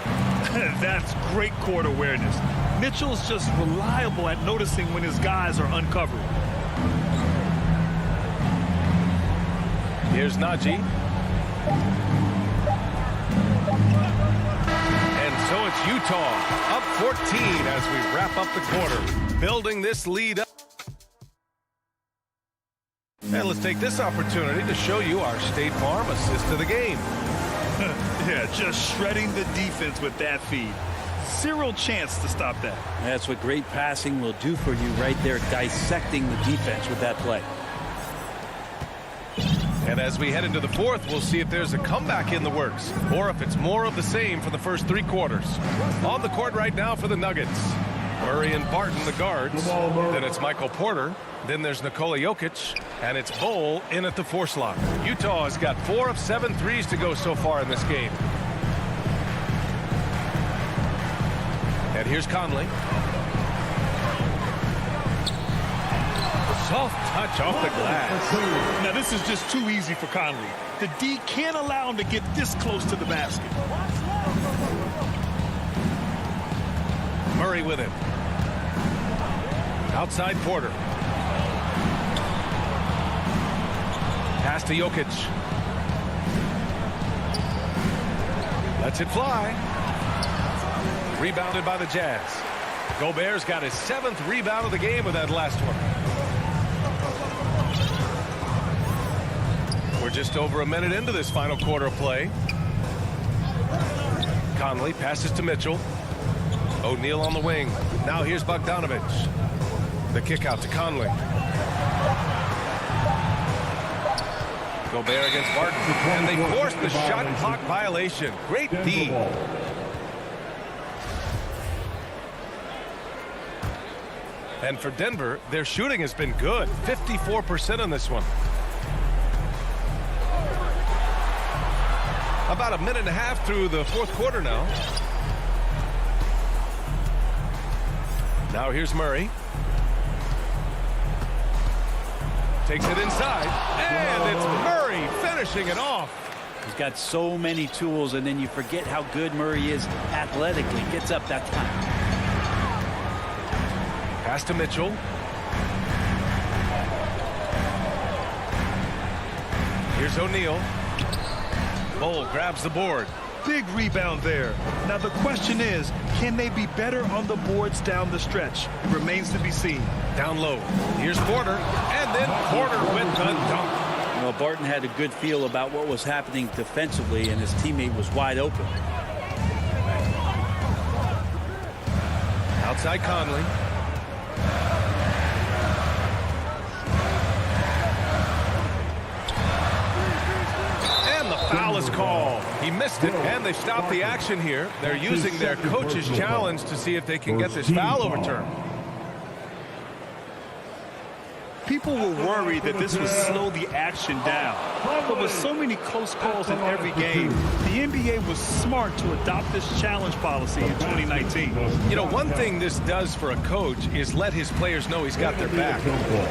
That's great court awareness. Mitchell's just reliable at noticing when his guys are uncovered. Here's Najee. And so it's Utah up 14 as we wrap up the quarter, building this lead up. And let's take this opportunity to show you our State Farm assist to the game. Yeah, just shredding the defense with that feed. Zero chance to stop that. That's what great passing will do for you right there, dissecting the defense with that play. And as we head into the fourth, we'll see if there's a comeback in the works or if it's more of the same for the first 3 quarters. On the court right now for the Nuggets, Murray and Barton, the guards. Then it's Michael Porter. Then there's Nikola Jokic, and it's Bol in at the 4 slot. Utah has got 4 of 7 threes to go so far in this game. And here's Conley. Soft touch off the glass. Now this is just too easy for Conley. The D can't allow him to get this close to the basket. Murray with it. Outside Porter. Pass to Jokic. Lets it fly. Rebounded by the Jazz. Gobert's got his 7th rebound of the game with that last one. We're just over a minute into this final quarter of play. Conley passes to Mitchell. O'Neal on the wing. Now here's Bogdanović. The kick out to Conley. Gobert against Barton. And they force the shot clock violation. Great D. And for Denver, their shooting has been good. 54% on this one. About a minute and a half through the fourth quarter now. Now here's Murray. Takes it inside. And it's Murray finishing it off. He's got so many tools, and then you forget how good Murray is athletically. Gets up that time. Pass to Mitchell. Here's O'Neal. Bol grabs the board. Big rebound there. Now the question is, can they be better on the boards down the stretch? It remains to be seen. Down low. Here's Porter. And then Porter with the dunk. Well, Barton had a good feel about what was happening defensively, and his teammate was wide open. Outside Conley. And the foul is called. He missed it, and they've stopped the action here. They're using their coach's challenge to see if they can get this foul overturned. People were worried that this would slow the action down. But with so many close calls in every game, the NBA was smart to adopt this challenge policy in 2019. You know, one thing this does for a coach is let his players know he's got their back.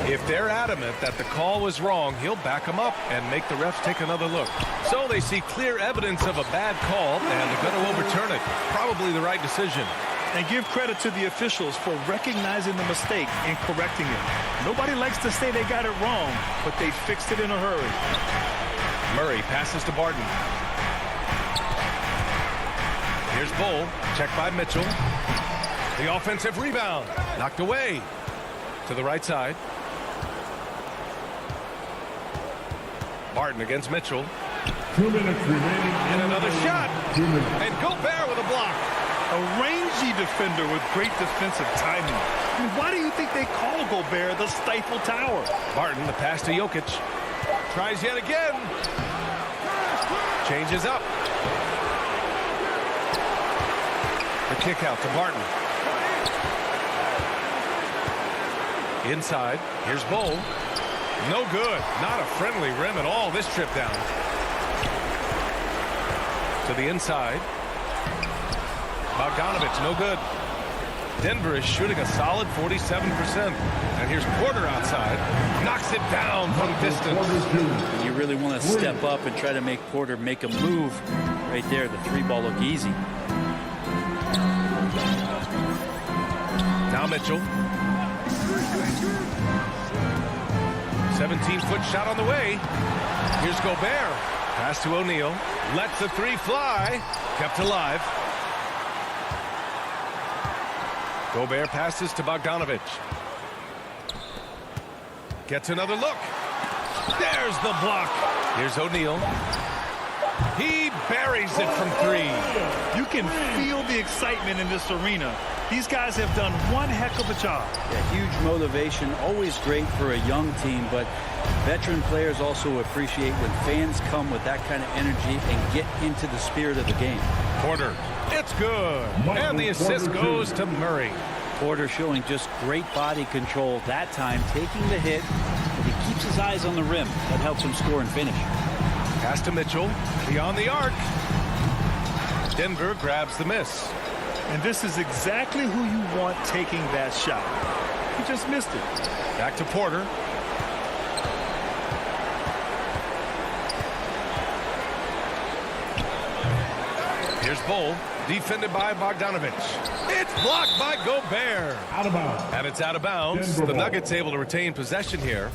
If they're adamant that the call was wrong, he'll back them up and make the refs take another look. So they see clear evidence of a bad call, and they're going to overturn it. Probably the right decision. And give credit to the officials for recognizing the mistake and correcting it. Nobody likes to say they got it wrong, but they fixed it in a hurry. Murray passes to Barton. Here's Bull. Check by Mitchell. The offensive rebound. Knocked away. To the right side. Barton against Mitchell. 2 minutes remaining. And another shot. 2 minutes. And Gobert with a block. A rangy defender with great defensive timing. I mean, why do you think they call Gobert the Stifle Tower? Barton, the pass to Jokic. Tries yet again. Changes up. The kick out to Barton. Inside. Here's Bull. No good. Not a friendly rim at all this trip down. To the inside. Bogdanovich, no good. Denver is shooting a solid 47%. And here's Porter outside. Knocks it down from distance. You really want to step up and try to make Porter make a move right there. The three ball look easy. Now Mitchell. 17-foot shot on the way. Here's Gobert. Pass to O'Neal. Lets the three fly. Kept alive. Gobert passes to Bogdanovich. Gets another look. There's the block. Here's O'Neal. He buries it from three. You can feel the excitement in this arena. These guys have done one heck of a job. Yeah, huge motivation, always great for a young team, but veteran players also appreciate when fans come with that kind of energy and get into the spirit of the game. Porter. It's good. And the assist goes to Murray. Porter showing just great body control that time, taking the hit. He keeps his eyes on the rim. That helps him score and finish. Pass to Mitchell. Beyond the arc. Denver grabs the miss. And this is exactly who you want taking that shot. He just missed it. Back to Porter. Here's Bull. Defended by Bogdanovich. It's blocked by Gobert. Out of bounds. And it's out of bounds. The Nuggets able to retain possession here.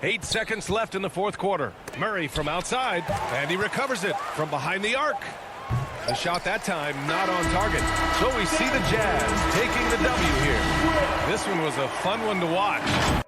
Eight seconds left in the fourth quarter. Murray from outside, and he recovers it from behind the arc. The shot that time not on target. So we see the Jazz taking the W here. This one was a fun one to watch.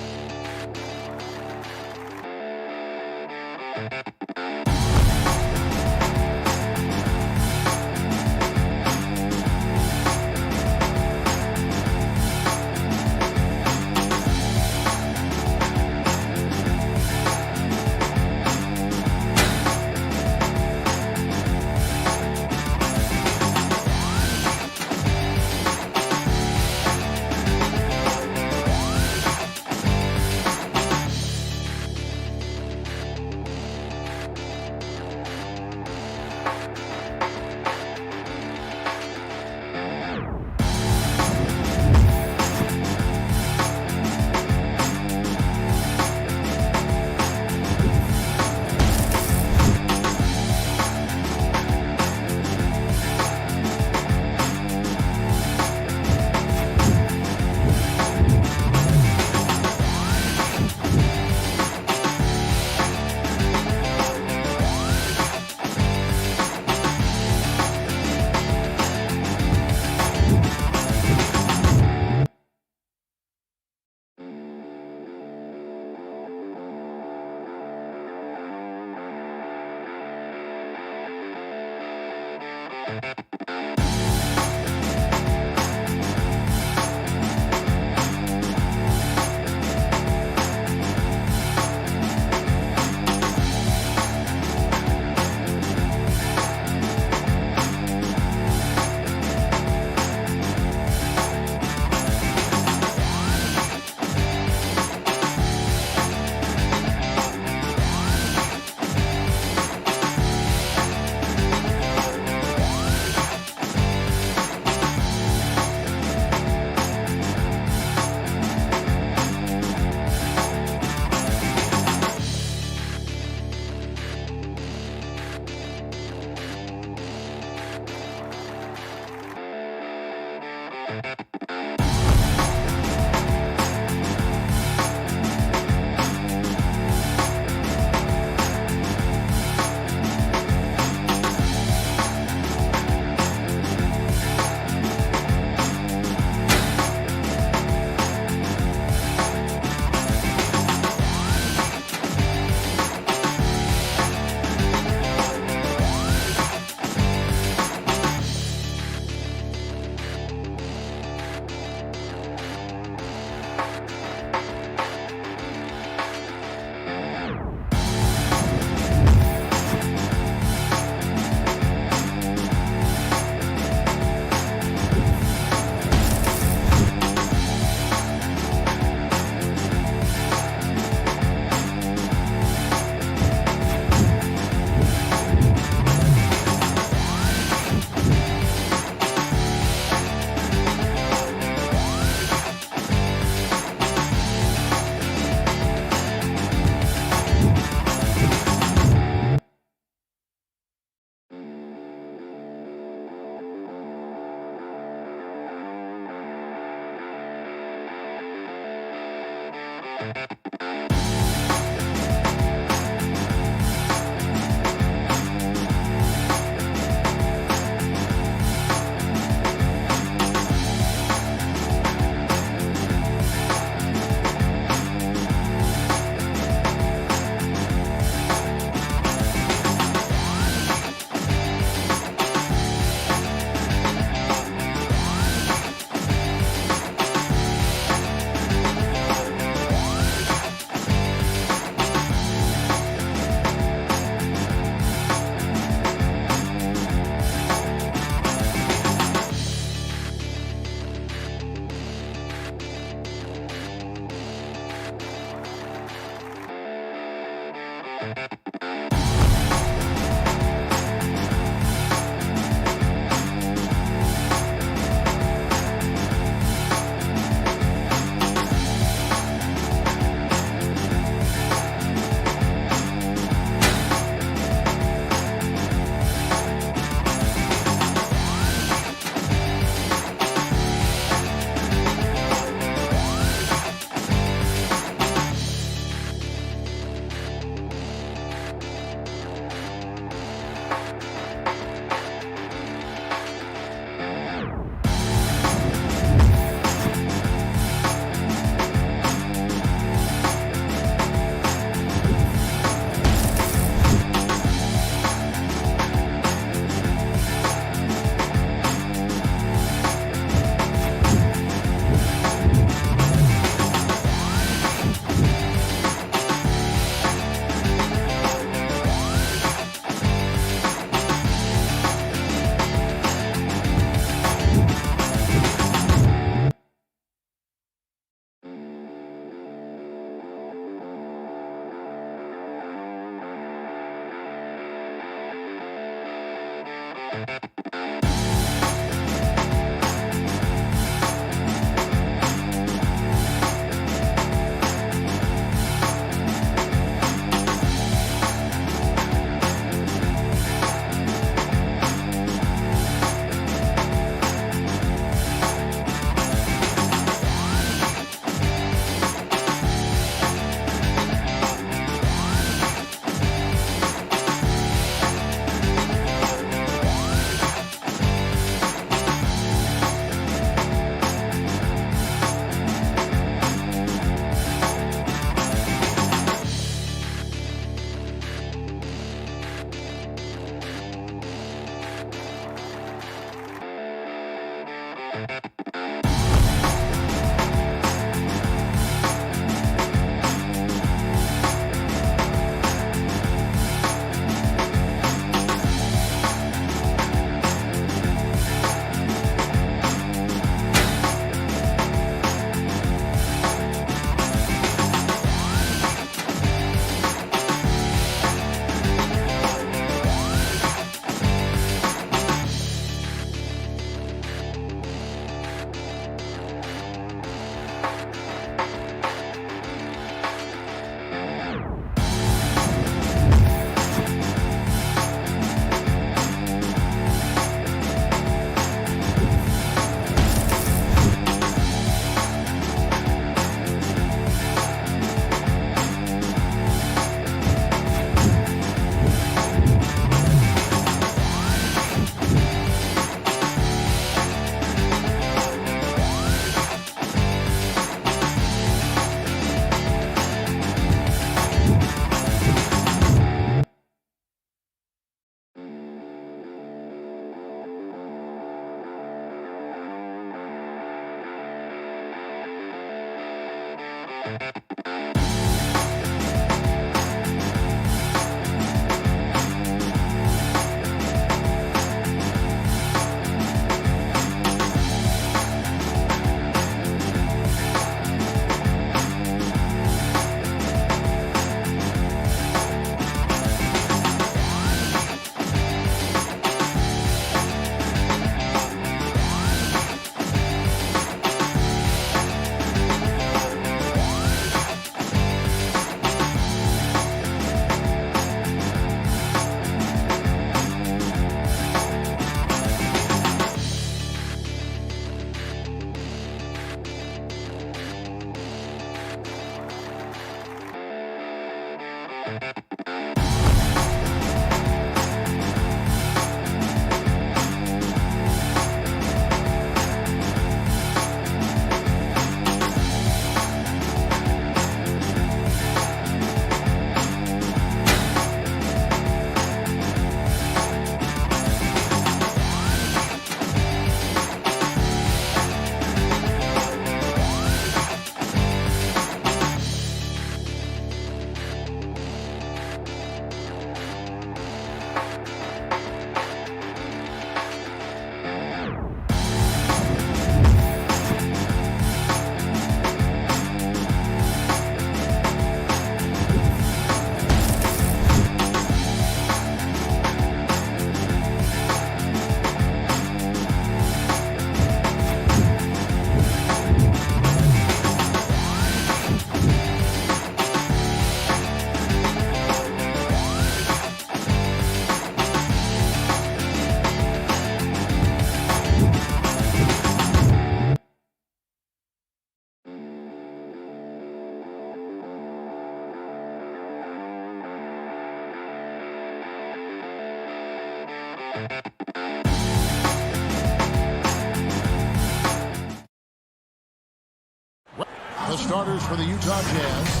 The starters for the Utah Jazz.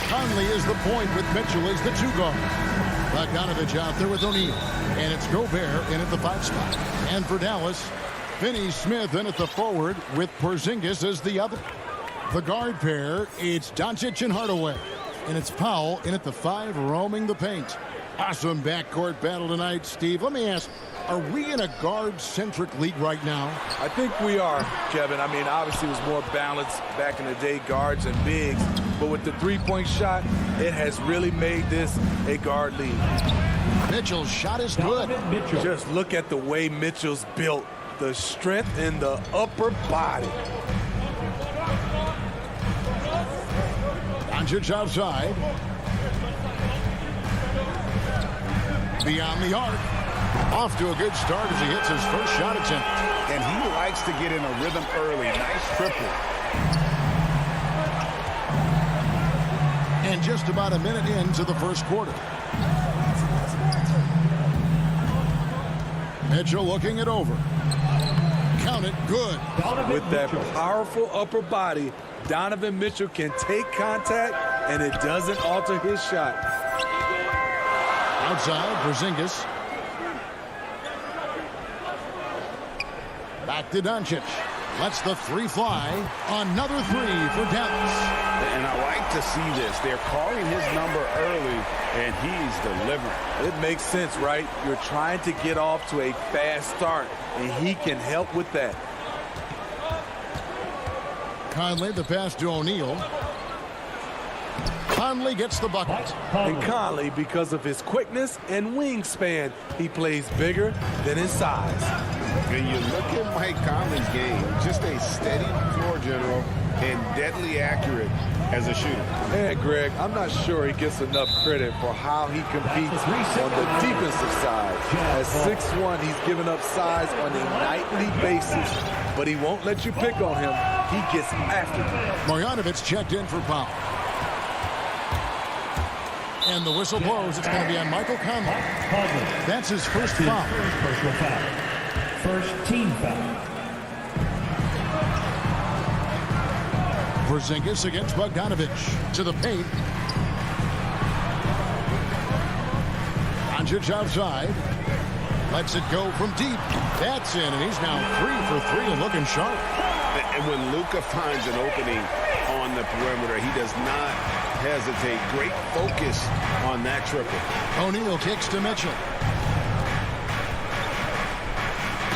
Conley is the point with Mitchell as the 2 guard. Bogdanovich out there with O'Neal. And it's Gobert in at the 5 spot. And for Dallas, Finney-Smith in at the forward with Porzingis as the other. The guard pair, it's Doncic and Hardaway. And it's Powell in at the 5 roaming the paint. Awesome backcourt battle tonight, Steve. Let me ask, are we in a guard-centric league right now? I think we are, Kevin. I mean, obviously it was more balanced back in the day, guards and bigs. But with the three-point shot, it has really made this a guard league. Mitchell's shot is good. Just look at the way Mitchell's built. The strength in the upper body. Doncic outside. Beyond the arc. Off to a good start as he hits his first shot attempt. And he likes to get in a rhythm early. Nice triple. And just about a minute into the first quarter. Mitchell looking it over. Count it, good. With that powerful upper body, Donovan Mitchell can take contact, and it doesn't alter his shot. Outside, Porzingis. Back to Doncic. Lets the 3 fly. Another 3 for Dallas. And I like to see this. They're calling his number early, and he's delivering. It makes sense, right? You're trying to get off to a fast start, and he can help with that. Conley, the pass to O'Neal. Conley gets the bucket. And Conley, because of his quickness and wingspan, he plays bigger than his size. And you look at Mike Conley's game, just a steady floor general and deadly accurate as a shooter. And Greg, I'm not sure he gets enough credit for how he competes on the defensive side. At 6'1", he's given up size on a nightly basis, but he won't let you pick on him. He gets after him. Marjanovic checked in for Powell. And the whistle blows. It's going to be on Michael Conley. That's his first foul. Personal foul. First team foul. Porzingis against Bogdanovich. To the paint. Doncic outside. Lets it go from deep. That's in, and he's now 3 for 3 and looking sharp. And when Luka finds an opening on the perimeter. He does not hesitate. Great focus on that triple. O'Neal kicks to Mitchell.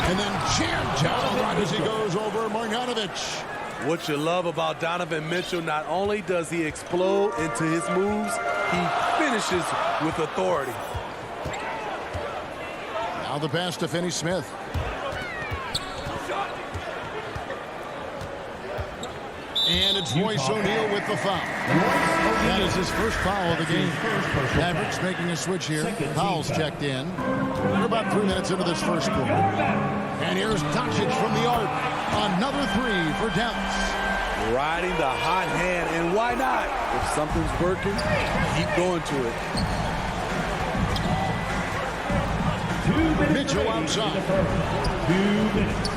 And then jammed down right as he goes over Marjanovic. What you love about Donovan Mitchell, not only does he explode into his moves, he finishes with authority. Now the pass to Finney Smith. And it's Royce O'Neal with the foul. That is his first foul of the game. Mavericks making a switch here. Powell's checked in. We're about 3 minutes into this first quarter. And here's Doncic from the arc. Another three for Dallas. Riding the hot hand, and why not? If something's working, keep going to it. Mitchell outside. 2 minutes.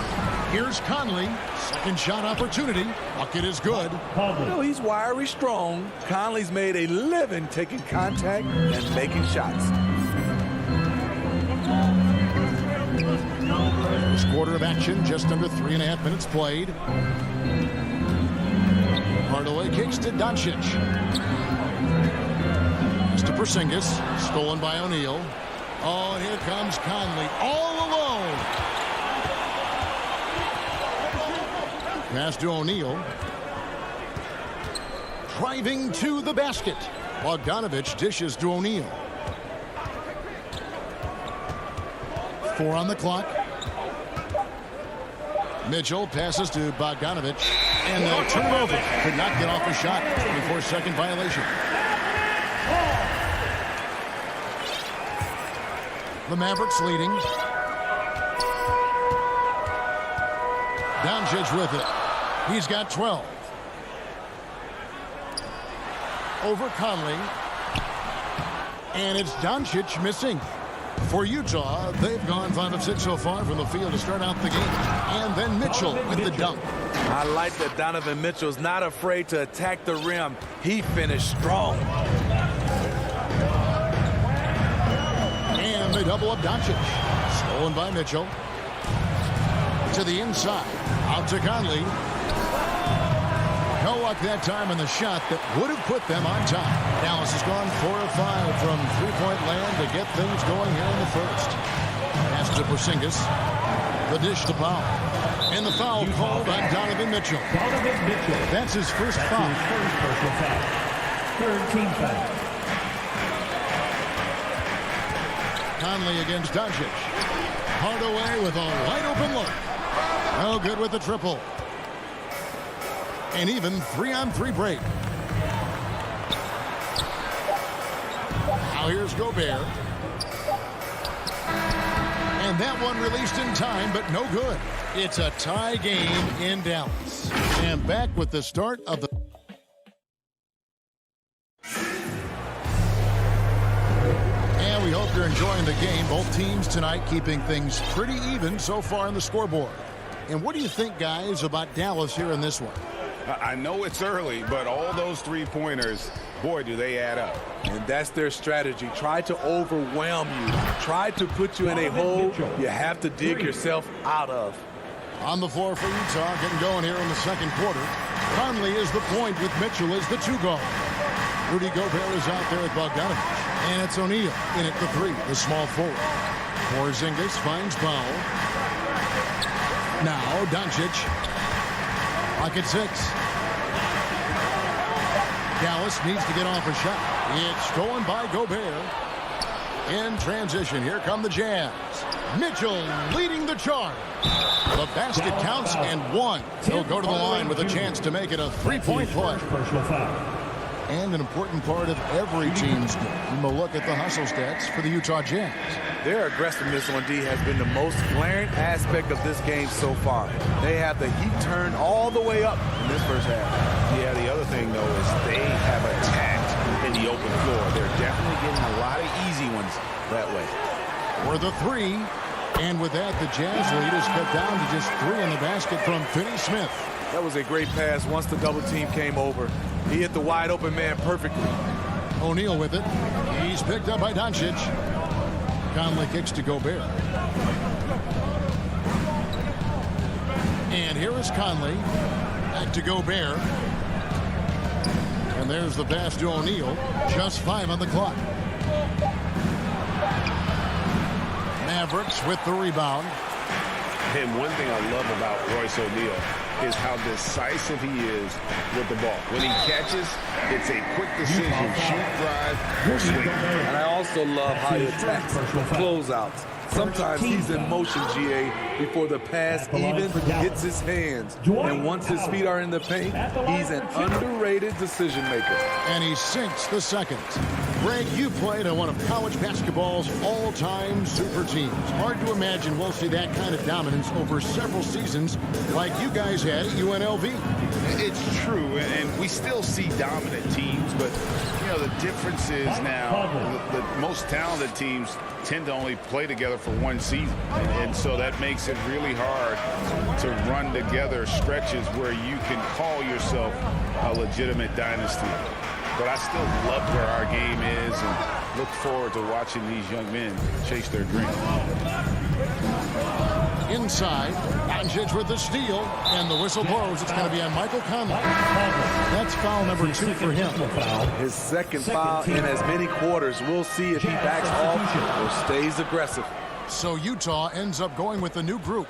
Here's Conley. Second shot opportunity. Bucket is good. You know, he's wiry strong. Conley's made a living taking contact and making shots. First quarter of action, just under 3.5 minutes played. Hardaway kicks to Doncic. It's to Porzingis. Stolen by O'Neal. Oh, and here comes Conley all alone. Pass to O'Neal. Driving to the basket. Bogdanovic dishes to O'Neal. 4 on the clock. Mitchell passes to Bogdanovic. And they'll turn it over. Could not get off a shot. 24-second violation. The Mavericks leading. Doncic with it. He's got 12. Over Conley. And it's Doncic missing. For Utah, they've gone 5 of 6 so far from the field to start out the game. And then Mitchell with the dunk. I like that Donovan Mitchell's not afraid to attack the rim. He finished strong. And they double up Doncic. Stolen by Mitchell. To the inside. Out to Conley. No luck that time on the shot that would have put them on top. Dallas has gone 4 of 5 from three-point land to get things going here in the first. Pass to Porzingis. The dish to Powell. And the foul called on Donovan Mitchell. That's his first foul. Third team foul. Conley against Doncic. Hardaway with a wide-open look. No good with the triple. And even 3-on-3 break. Now here's Gobert. And that one released in time, but no good. It's a tie game in Dallas. And back with the start of the... And we hope you're enjoying the game. Both teams tonight keeping things pretty even so far on the scoreboard. And what do you think, guys, about Dallas here in this one? I know it's early, but all those three-pointers, boy, do they add up. And that's their strategy. Try to overwhelm you. Try to put you in a hole you have to dig yourself out of. On the floor for Utah, getting going here in the second quarter. Conley is the point with Mitchell as the 2-guard. Rudy Gobert is out there at Bogdanovic. And it's O'Neal in at the 3, the small forward. Porzingis finds Powell. Now Doncic. Pocket 6. Dallas needs to get off a shot. It's stolen by Gobert. In transition, here come the Jazz. Mitchell leading the charge. The basket counts and 1. He'll go to the line with a chance to make it a 3-point play. And an important part of every team's game. A look at the hustle stats for the Utah Jazz. Their aggressiveness on D has been the most glaring aspect of this game so far. They have the heat turned all the way up in this first half. Yeah, the other thing, though, is they have attacked in the open floor. They're definitely getting a lot of easy ones that way. For the 3. And with that, the Jazz lead is cut down to just 3 in the basket from Finney Smith. That was a great pass once the double team came over. He hit the wide open man perfectly. O'Neal with it. He's picked up by Doncic. Conley kicks to Gobert. And here is Conley. Back to Gobert. And there's the pass to O'Neal. Just 5 on the clock. Mavericks with the rebound. And one thing I love about Royce O'Neal is how decisive he is with the ball. When he catches, it's a quick decision. Shoot, drive, or swing. And I also love how he attacks closeouts. Sometimes he's in motion, GA, before the pass even hits his hands. And once his feet are in the paint, he's an underrated decision maker. And he sinks the second. Greg, you played on one of college basketball's all-time super teams. Hard to imagine we'll see that kind of dominance over several seasons like you guys had at UNLV. It's true, and we still see dominant teams, but, you know, the difference is now the most talented teams tend to only play together for one season. And so that makes it really hard to run together stretches where you can call yourself a legitimate dynasty. But I still love where our game is and look forward to watching these young men chase their dream. Inside, Doncic with the steal, and the whistle blows. It's going to be on Michael Conley. That's foul number 2 for him. His second foul in as many quarters. We'll see if he backs off or stays aggressive. So Utah ends up going with the new group.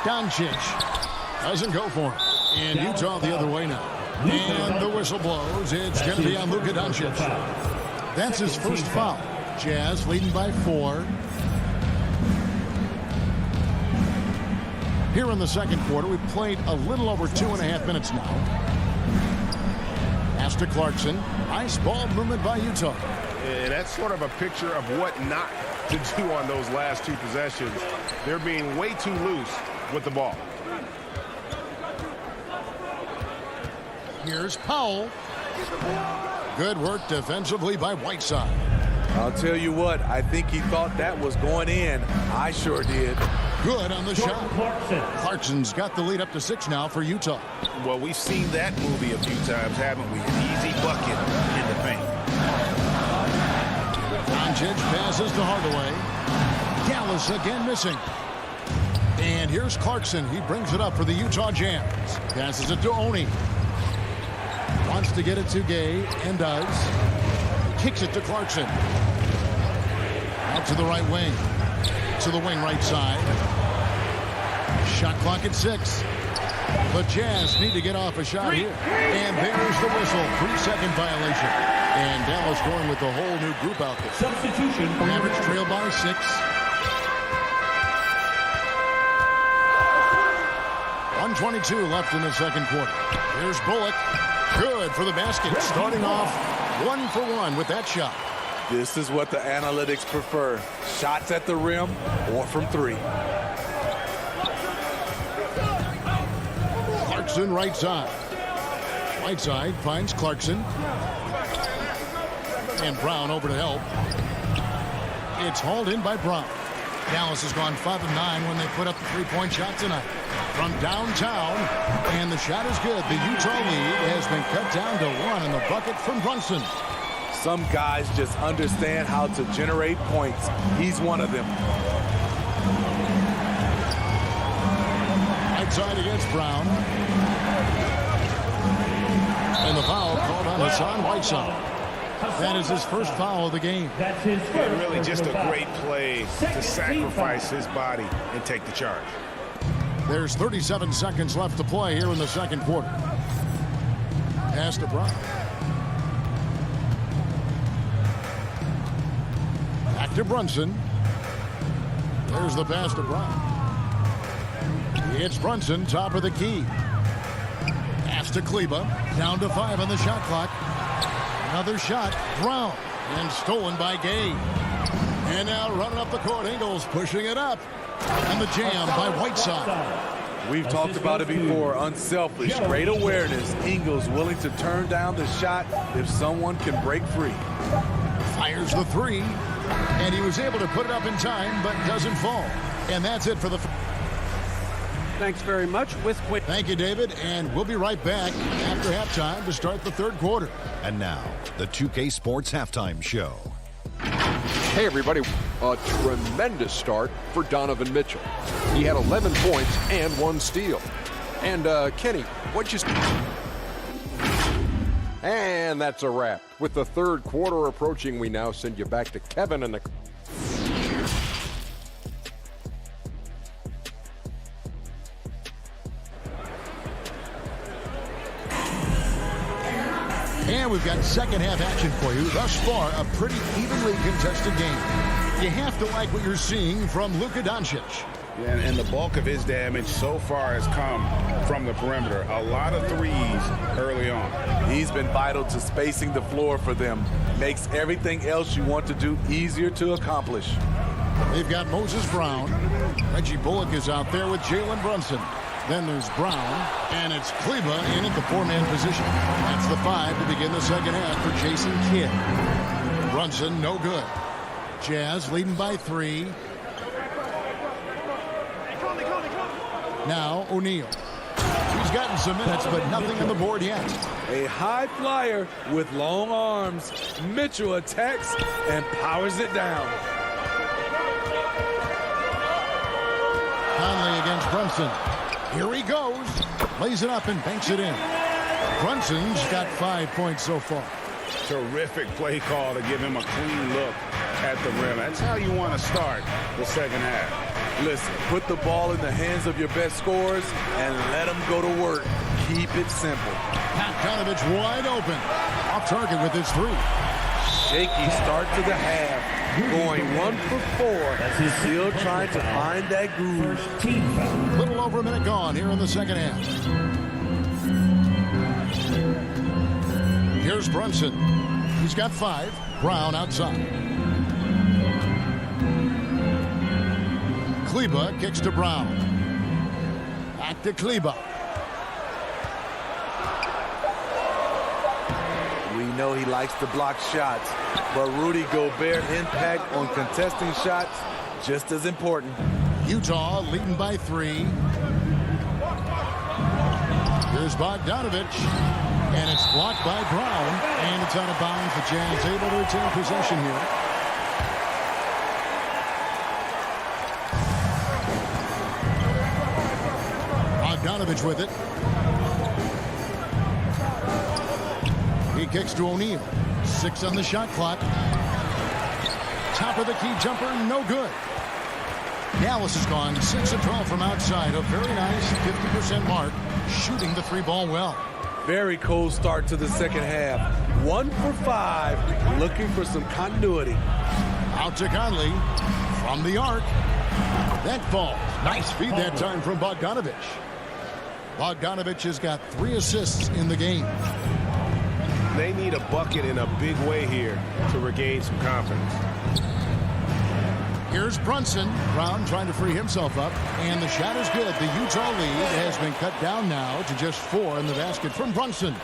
Doncic doesn't go for it. And Utah the other way now. And the whistle blows. It's going to be on Luka Doncic. That's his first foul. Jazz leading by 4. Here in the second quarter, we've played a little over 2.5 minutes now. Pass to Clarkson. Nice ball movement by Utah. And that's sort of a picture of what not to do on those last 2 possessions. They're being way too loose with the ball. Here's Powell. Good work defensively by Whiteside. I'll tell you what, I think he thought that was going in. I sure did. Good on the shot. Clarkson's got the lead up to 6 now for Utah. Well, we've seen that movie a few times, haven't we? Easy bucket in the paint. Doncic passes to Hardaway. Dallas again missing. And here's Clarkson. He brings it up for the Utah Jazz. Passes it to Oni. Wants to get it to Gay, and does. Kicks it to Clarkson. Out to the right wing. To the wing right side. Shot clock at 6. The Jazz need to get off a shot here. And there's the whistle. 3-second violation. And Dallas going with the whole new group out there. Substitution. Mavericks trail by 6. 1:22 left in the second quarter. Here's Bullock. Good for the basket. Starting off 1 for 1 with that shot. This is what the analytics prefer. Shots at the rim or from 3. Clarkson right side. Whiteside finds Clarkson. And Brown over to help. It's hauled in by Brown. Dallas has gone 5 of 9 when they put up the 3-point shot tonight. From downtown, and the shot is good. The Utah lead has been cut down to 1 in the bucket from Brunson. Some guys just understand how to generate points. He's one of them. Outside against Brown. And the foul called on Hassan Whiteside. That is his first foul of the game. And really just a great play to sacrifice his body and take the charge. There's 37 seconds left to play here in the second quarter. Pass to Brown. Back to Brunson. There's the pass to Brown. It's Brunson, top of the key. Pass to Kleba. Down to 5 on the shot clock. Another shot. Brown. And stolen by Gay. And now running up the court. Ingles pushing it up. And the jam by Whiteside. We've talked about it before. Unselfish, great awareness. Ingles willing to turn down the shot if someone can break free. Fires the 3. And he was able to put it up in time, but doesn't fall. And that's it for the... Thanks very much. Thank you, David. And we'll be right back after halftime to start the third quarter. And now, the 2K Sports Halftime Show. Hey, everybody. A tremendous start for Donovan Mitchell. He had 11 points and 1 steal. And, Kenny, what'd you... And that's a wrap. With the third quarter approaching, we now send you back to Kevin and the... And we've got second half action for you. Thus far, a pretty evenly contested game. You have to like what you're seeing from Luka Doncic. Yeah, and the bulk of his damage so far has come from the perimeter. A lot of threes early on. He's been vital to spacing the floor for them. Makes everything else you want to do easier to accomplish. They've got Moses Brown. Reggie Bullock is out there with Jalen Brunson. Then there's Brown, and it's Kleber in at the four-man position. That's the 5 to begin the second half for Jason Kidd. Brunson, no good. Jazz leading by 3. Now O'Neal. He's gotten some minutes, but nothing on the board yet. A high flyer with long arms. Mitchell attacks and powers it down. Conley against Brunson. Here he goes. Lays it up and banks it in. Brunson's got 5 points so far. Terrific play call to give him a clean look at the rim. That's how you want to start the second half. Listen, put the ball in the hands of your best scorers and let them go to work. Keep it simple. Bogdanovich wide open. Off target with his 3. Shaky start to the half. Going 1 for 4. Still trying to find that groove. Little over a minute gone here in the second half. Here's Brunson. He's got 5. Brown outside. Kleber kicks to Brown. Back to Kleber. We know he likes to block shots, but Rudy Gobert impact on contesting shots just as important. Utah leading by 3. Here's Bogdanovich, and it's blocked by Brown, and it's out of bounds. The Jazz able to retain possession here. Bogdanovich with it. He kicks to O'Neal. 6 on the shot clock. Top of the key jumper, no good. Dallas has gone 6 of 12 from outside. A very nice 50% mark. Shooting the 3-ball well. Very cold start to the second half. 1 for 5. Looking for some continuity. Out to Conley. From the arc. That falls. Nice feed that time from Bogdanovich. Bogdanovich has got 3 assists in the game. They need a bucket in a big way here to regain some confidence. Here's Brunson. Brown trying to free himself up. And the shot is good. The Utah lead has been cut down now to just 4 in the basket from Brunson.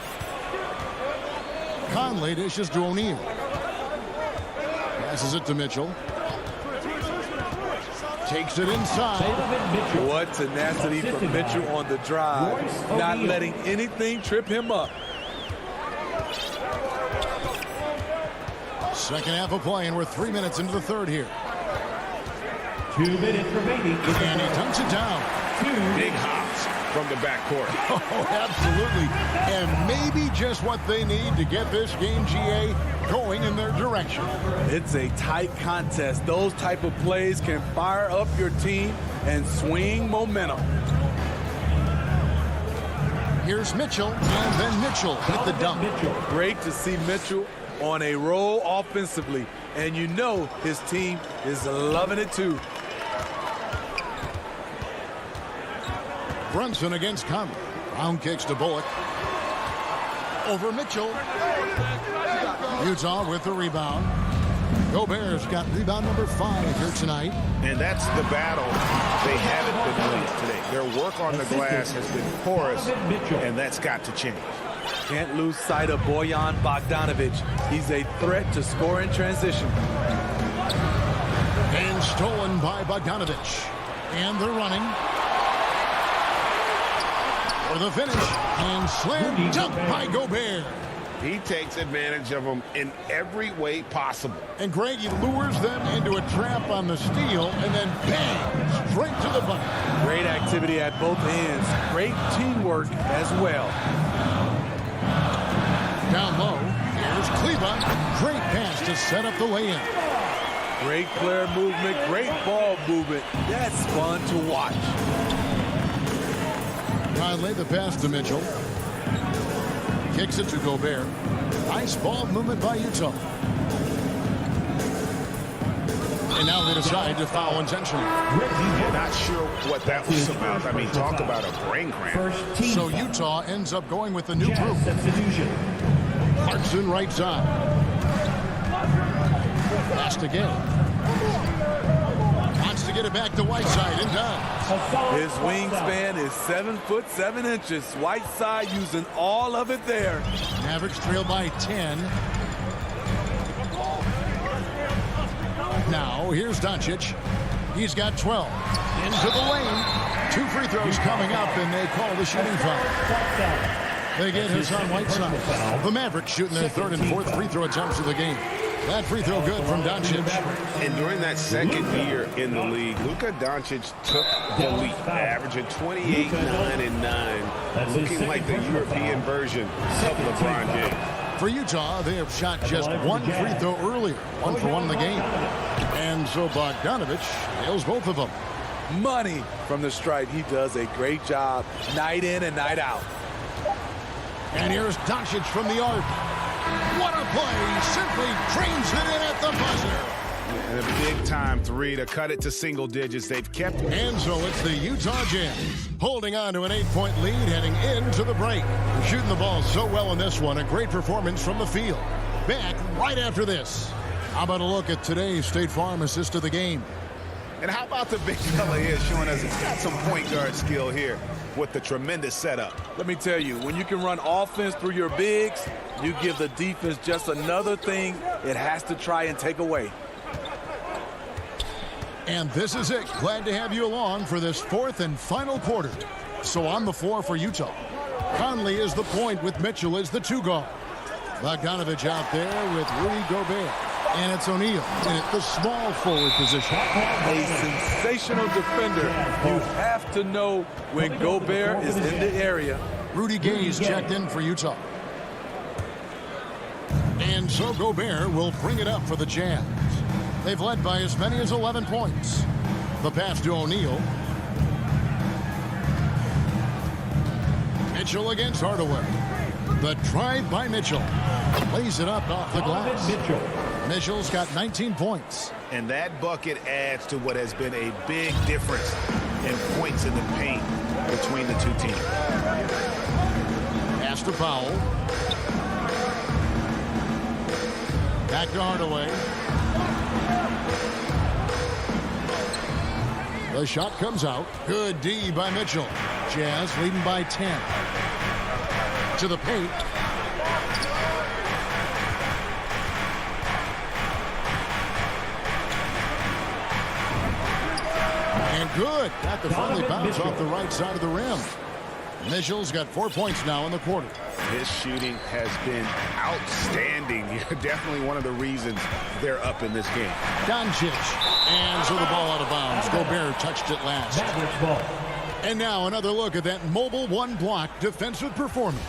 Conley dishes to O'Neal. Passes it to Mitchell. Takes it inside. What tenacity from Mitchell on the drive. Not letting anything trip him up. Second half of play, and we're 3 minutes into the third here. 2 minutes remaining. And he dunks it down. Big hops from the backcourt. Oh, absolutely. And maybe just what they need to get this game, GA, going in their direction. It's a tight contest. Those type of plays can fire up your team and swing momentum. Here's Mitchell, and then Mitchell with the dunk. Great to see Mitchell on a roll offensively, and you know his team is loving it too. Brunson against Conley. Brown kicks to Bullock. Over Mitchell. Utah with the rebound. Gobert's got rebound number 5 here tonight. And that's the battle they haven't been winning today. Their work on the glass has been porous, and that's got to change. Can't lose sight of Bojan Bogdanovich. He's a threat to score in transition. And stolen by Bogdanovich. And they're running. For the finish. And slam dunk by Gobert. He takes advantage of them in every way possible. And Greg, he lures them into a trap on the steal, and then bang, straight to the bucket. Great activity at both ends. Great teamwork as well. Down low, here's Kleba. Great pass to set up the lay-in. Great player movement, great ball movement. That's fun to watch. Conley, the pass to Mitchell. Kicks it to Gobert. Nice ball movement by Utah. And now they decide to foul intentionally. Not sure what that was about. I mean, talk about a brain cramp. So Utah ends up going with the new group. Clarkson right side. Last again. Wants to get it back to Whiteside and does. His wingspan is 7'7". Whiteside using all of it there. Mavericks trail by 10. Now here's Doncic. He's got 12. Into the lane. 2 free throws coming up, and they call the shooting foul. They get Hassan Whiteside. The Mavericks shooting their 3rd and 4th free throw attempts of the game. That free throw good from Doncic. And during that second year in the league, Luka Doncic took the lead, averaging 28, 9, and 9, looking like the European version of LeBron James. For Utah, they have shot just 1 free throw earlier, 1 for 1 in the game. And so Bogdanovic nails both of them. Money from the stripe. He does a great job night in and night out. And here's Doncic from the arc. What a play! Simply trains it in at the buzzer. And a big-time 3 to cut it to single digits. They've kept. And so it's the Utah Jazz holding on to an 8-point lead heading into the break. Shooting the ball so well in this one. A great performance from the field. Back right after this. How about a look at today's State Farm assist of the game? And how about the big fella here showing us he's got some point guard skill here with the tremendous setup. Let me tell you, when you can run offense through your bigs, you give the defense just another thing it has to try and take away. And this is it. Glad to have you along for this 4th and final quarter. So on the floor for Utah. Conley is the point with Mitchell as the 2 guard. Bogdanovic out there with Rudy Gobert. And it's O'Neal in the small forward position. A sensational defender. You have to know when Gobert is in the area. Rudy Gay's checked in for Utah. And so Gobert will bring it up for the Jazz. They've led by as many as 11 points. The pass to O'Neal. Mitchell against Hardaway. The drive by Mitchell. Lays it up off the glass. Mitchell's got 19 points. And that bucket adds to what has been a big difference in points in the paint between the two teams. Pass to Powell. Back to Hardaway. The shot comes out. Good D by Mitchell. Jazz leading by 10. To the paint. And good. Got the friendly bounce off the right side of the rim. Mitchell's got 4 points now in the quarter. His shooting has been outstanding. Definitely one of the reasons they're up in this game. Doncic. And so the ball out of bounds. Gobert touched it last. And now another look at that mobile 1-block defensive performance.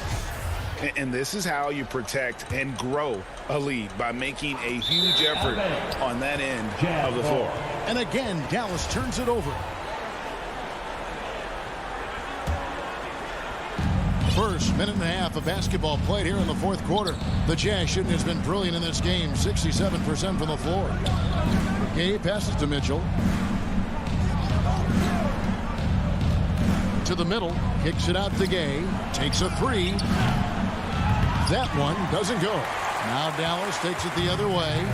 And this is how you protect and grow a lead, by making a huge effort on that end of the floor. And again, Dallas turns it over. First minute and a half of basketball played here in the 4th quarter. The Jazz shooting has been brilliant in this game, 67% from the floor. Gay passes to Mitchell. To the middle, kicks it out to Gay, takes a 3. That one doesn't go. Now Dallas takes it the other way.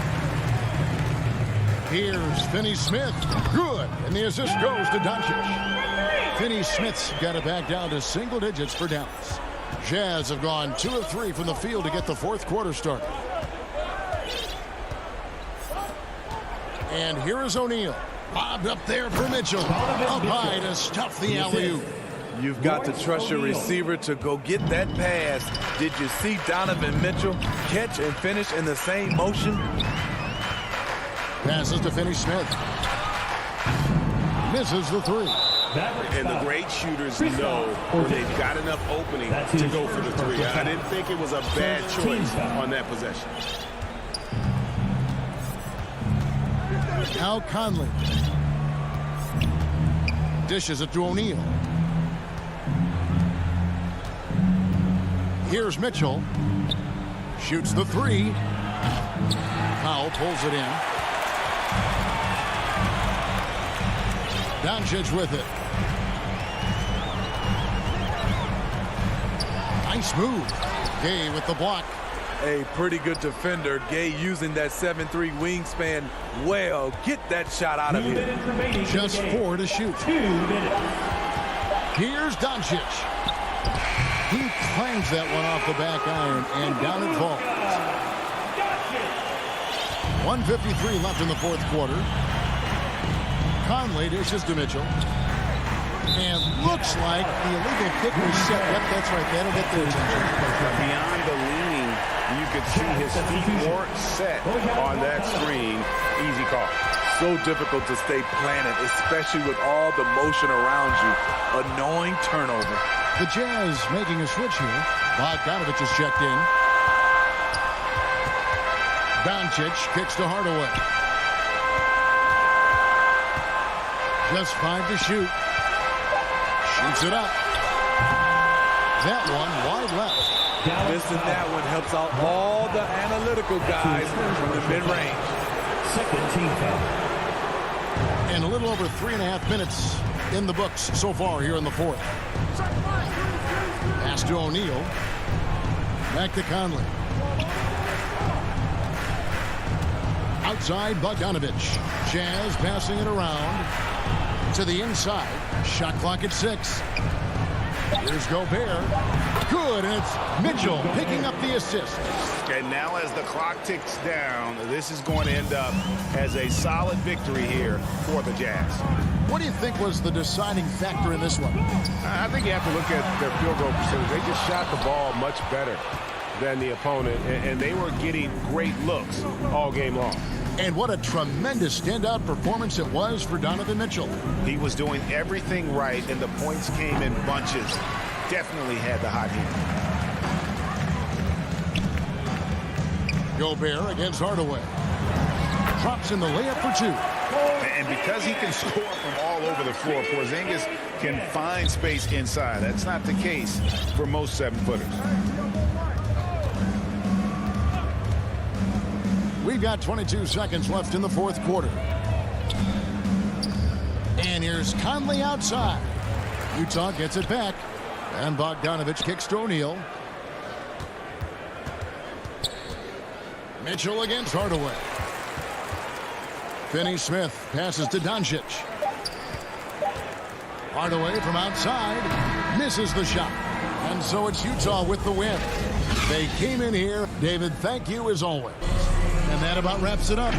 Here's Finney-Smith. Good. And the assist goes to Doncic. Finney-Smith's got it back down to single digits for Dallas. Jazz have gone 2 of 3 from the field to get the 4th quarter started. And here is O'Neal. Bobbed up there for Mitchell. Up high to stuff the alley-oop. You've got to trust your receiver to go get that pass. Did you see Donovan Mitchell catch and finish in the same motion? Passes to Finney-Smith. Misses the 3. And the great shooters know when they've got enough opening to go for the three. I didn't think it was a bad choice on that possession. Now Conley. Dishes it to O'Neal. Here's Mitchell. Shoots the three. Powell pulls it in. Doncic with it. Nice move. Gay with the block. A pretty good defender. Gay using that 7'3" wingspan well. Get that shot out of here. Just 4 to shoot. 2 minutes. Here's Doncic. He clangs that one off the back iron, and down it falls. 1:53 left in the fourth quarter. Conley dishes to Mitchell. And looks like the illegal kick was set. Yep, that's right. That'll get their attention. Beyond the leaning, you could see his feet weren't set on that screen. Easy call. So difficult to stay planted, especially with all the motion around you. Annoying turnover. The Jazz making a switch here. Bogdanovich is checked in. Doncic kicks to Hardaway. Just 5 to shoot. Shoots it up. That one wide left. Missing that one helps out all the analytical guys from the mid-range. Second team foul. And a little over 3.5 minutes in the books so far here in the fourth. Pass to O'Neal. Back to Conley. Outside Bogdanovich. Jazz passing it around to the inside. Shot clock at 6. Here's Gobert. Good, and it's Mitchell picking up the assist. And now as the clock ticks down, this is going to end up as a solid victory here for the Jazz. What do you think was the deciding factor in this one? I think you have to look at their field goal percentage. They just shot the ball much better than the opponent, and they were getting great looks all game long. And what a tremendous standout performance it was for Donovan Mitchell. He was doing everything right, and the points came in bunches. Definitely had the hot hand. Gobert against Hardaway. Drops in the layup for 2. And because he can score from all over the floor, Porzingis can find space inside. That's not the case for most 7-footers. We've got 22 seconds left in the fourth quarter. And here's Conley outside. Utah gets it back. And Bogdanovich kicks to O'Neal. Mitchell against Hardaway. Finney-Smith passes to Doncic. Hardaway from outside misses the shot. And so it's Utah with the win. They came in here. David, thank you as always. And that about wraps it up.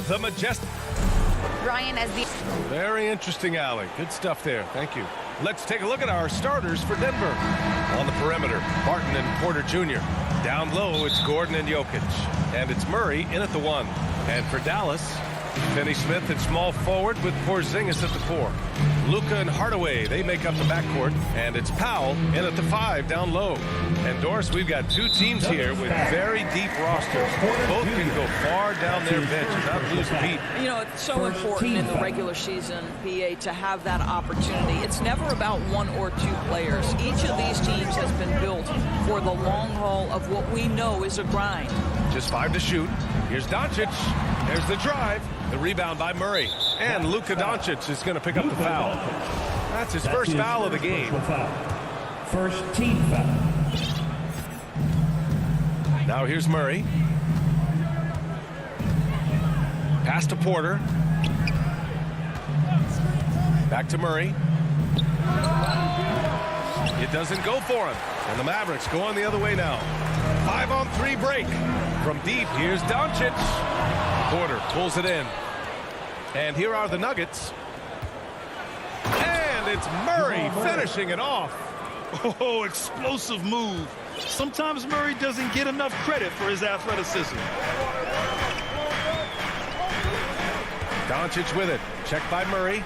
The majestic. Ryan as the... Very interesting, Allie. Good stuff there. Thank you. Let's take a look at our starters for Denver. On the perimeter, Barton and Porter Jr. Down low, it's Gordon and Jokic. And it's Murray in at the 1. And for Dallas, Finney Smith at small forward with Porzingis at the 4. Luka and Hardaway, they make up the backcourt. And it's Powell in at the 5 down low. And Doris, we've got two teams here with very deep rosters. Both can go far down their bench and not lose a beat. You know, it's so important in the regular season, PA, to have that opportunity. It's never about one or two players. Each of these teams has been built for the long haul of what we know is a grind. Just 5 to shoot. Here's Doncic. There's the drive. The rebound by Murray. And Luka Doncic is going to pick up the foul. That's his first foul of the game. First team foul. Now here's Murray. Pass to Porter. Back to Murray. It doesn't go for him. And the Mavericks going the other way now. 5-on-3 break. From deep, here's Doncic. Porter pulls it in. And here are the Nuggets. And it's Murray finishing it off. Oh, explosive move. Sometimes Murray doesn't get enough credit for his athleticism. Doncic with it. Checked by Murray.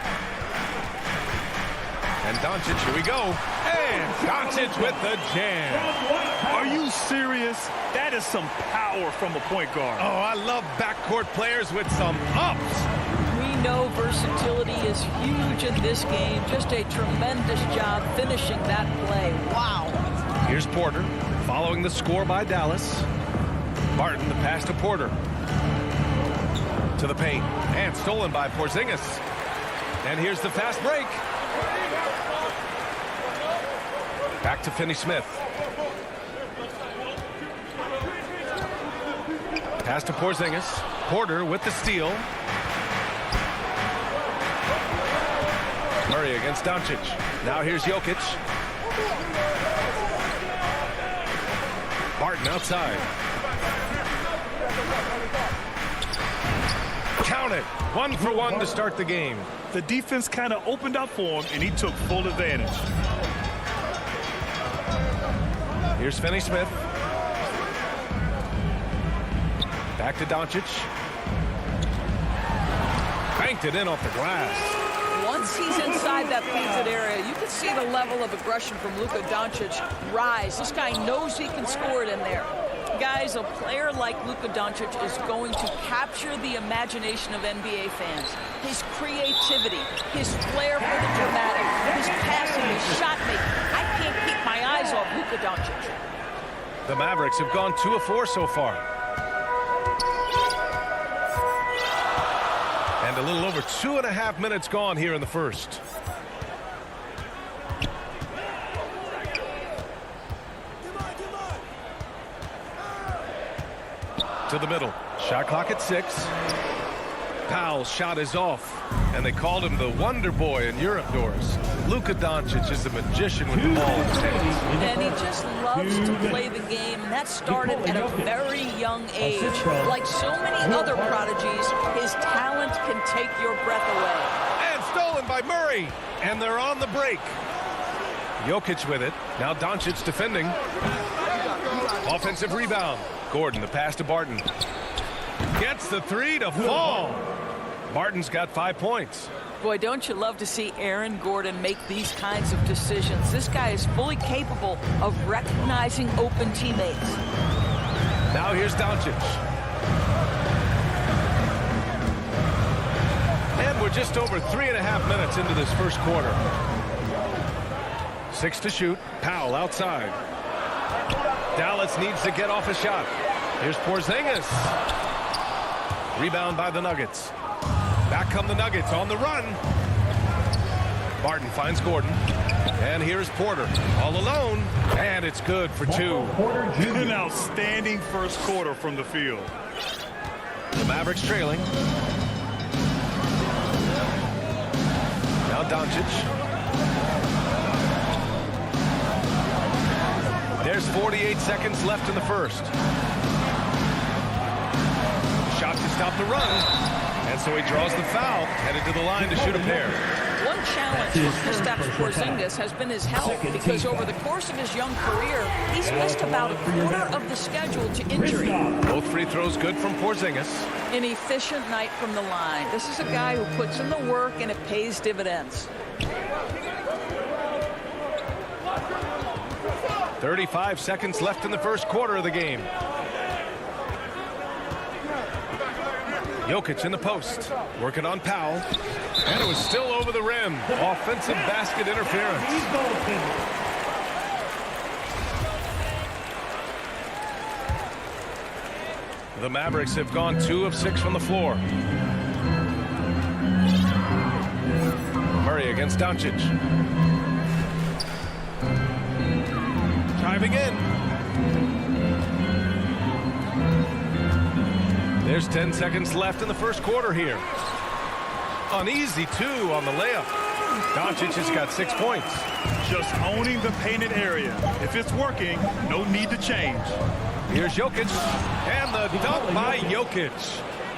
And Doncic, here we go. And Doncic with the jam. Are you serious? That is some power from a point guard. Oh, I love backcourt players with some ups. We know versatility is huge in this game. Just a tremendous job finishing that play. Wow. Here's Porter, following the score by Dallas. Barton, the pass to Porter. To the paint, and stolen by Porzingis. And here's the fast break. Back to Finney Smith. Pass to Porzingis. Porter with the steal. Murray against Doncic. Now here's Jokic. Barton outside. Count it. 1 for 1 to start the game. The defense kind of opened up for him, and he took full advantage. Here's Finney Smith. Back to Doncic. Banked it in off the glass. Once he's inside that painted area, you can see the level of aggression from Luka Doncic rise. This guy knows he can score it in there. Guys, a player like Luka Doncic is going to capture the imagination of NBA fans. His creativity, his flair for the dramatic, his passing, his shot making. I can't keep my eyes off Luka Doncic. The Mavericks have gone 2 of 4 so far. And a little over 2.5 minutes gone here in the first. To the middle. Shot clock at 6. Powell's shot is off. And they called him the Wonder Boy in Europe, Doris. Luka Doncic is a magician with the ball in his hands. And he just loves to play the game. And that started at a very young age. Like so many other prodigies, his talent can take your breath away. And stolen by Murray. And they're on the break. Jokic with it. Now Doncic defending. Offensive rebound. Gordon, the pass to Barton. Gets the three to fall. Barton's got 5 points. Boy, don't you love to see Aaron Gordon make these kinds of decisions. This guy is fully capable of recognizing open teammates. Now here's Doncic. And we're just over 3.5 minutes into this first quarter. 6 to shoot. Powell outside. Dallas needs to get off a shot. Here's Porzingis. Rebound by the Nuggets. Back come the Nuggets on the run. Barton finds Gordon. And here's Porter all alone. And it's good for 2. An outstanding first quarter from the field. The Mavericks trailing. Now Doncic. There's 48 seconds left in the first. Shot to stop the run. And so he draws the foul, headed to the line to shoot a pair. One challenge for Kristaps Porzingis has been his health, because over the course of his young career, he's missed about a quarter of the schedule to injury. Both free throws good from Porzingis. An efficient night from the line. This is a guy who puts in the work, and it pays dividends. 35 seconds left in the first quarter of the game. Jokic in the post, working on Powell, and it was still over the rim. Offensive basket interference. The Mavericks have gone 2 of 6 from the floor. Murray against Doncic. Driving in. There's 10 seconds left in the first quarter here. An easy 2 on the layup. Doncic has got 6 points. Just owning the painted area. If it's working, no need to change. Here's Jokic. And the dunk by Jokic.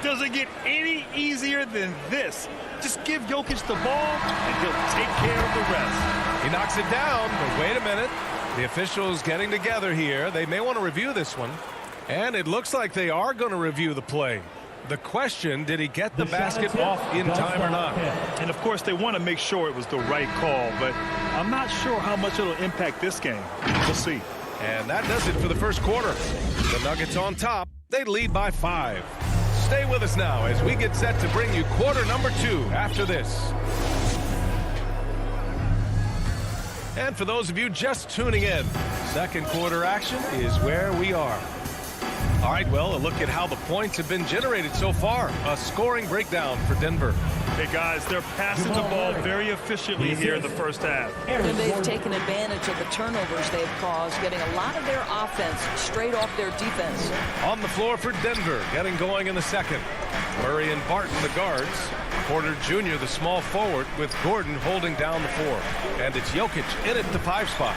Does it get any easier than this? Just give Jokic the ball, and he'll take care of the rest. He knocks it down, but wait a minute. The officials getting together here. They may want to review this one. And it looks like they are going to review the play. The question, did he get the basket off in time or not? And of course, they want to make sure it was the right call, but I'm not sure how much it'll impact this game. We'll see. And that does it for the first quarter. The Nuggets on top. They lead by 5. Stay with us now as we get set to bring you quarter number 2 after this. And for those of you just tuning in, second quarter action is where we are. All right, well, a look at how the points have been generated so far. A scoring breakdown for Denver. Hey, guys, they're passing the ball very efficiently here in the first half. And they've taken advantage of the turnovers they've caused, getting a lot of their offense straight off their defense. On the floor for Denver, getting going in the second. Murray and Barton, the guards. Porter Jr., the small forward, with Gordon holding down the 4. And it's Jokic in at the 5 spot.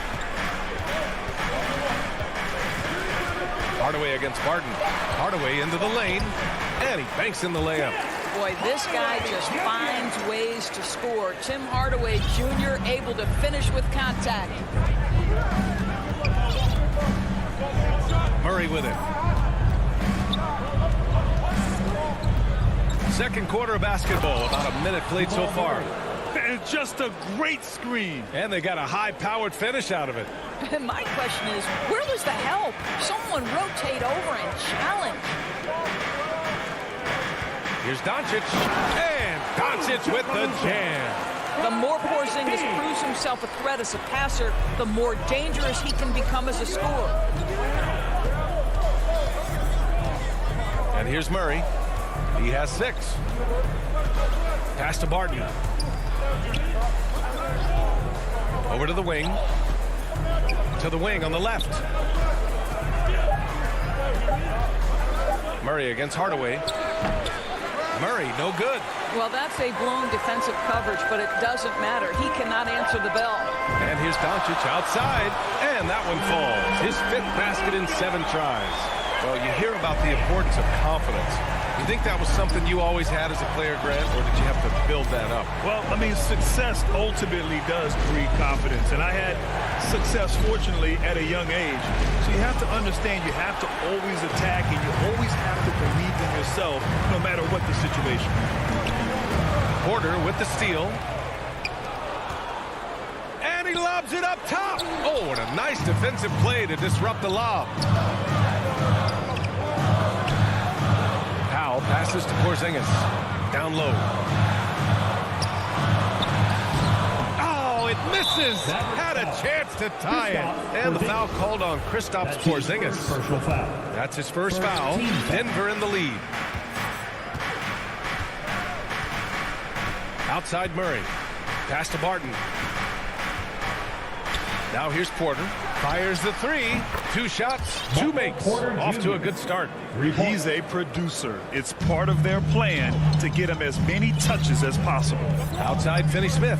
Hardaway against Barton. Hardaway into the lane, and he banks in the layup. Boy, this guy just finds ways to score. Tim Hardaway Jr. able to finish with contact. Murray with it. Second quarter of basketball, about a minute played so far. And just a great screen. And they got a high-powered finish out of it. And my question is, where was the help? Someone rotate over and challenge. Here's Doncic. And Doncic with the jam. The more Porzingis proves himself a threat as a passer, the more dangerous he can become as a scorer. And here's Murray. He has 6. Pass to Barton. Over to the wing. To the wing on the left. Murray against Hardaway. Murray, no good. Well, that's a blown defensive coverage, but it doesn't matter. He cannot answer the bell. And here's Doncic outside, and that one falls. His 5th basket in 7 tries. Well, you hear about the importance of confidence. You think that was something you always had as a player, Grant, or did you have to build that up? Well, I mean, success ultimately does breed confidence. And I had success, fortunately, at a young age. So you have to understand you have to always attack, and you always have to believe in yourself no matter what the situation. Porter with the steal. And he lobs it up top. Oh, and a nice defensive play to disrupt the lob. Powell passes to Porzingis. Down low. Oh, it misses. Had a chance to tie it. And the foul called on Kristaps Porzingis. That's his first foul. Denver in the lead. Outside Murray. Pass to Barton. Now here's Porter. Fires the three. 2 shots, 2 makes. Off to a good start. He's a producer. It's part of their plan to get him as many touches as possible. Outside Finney-Smith.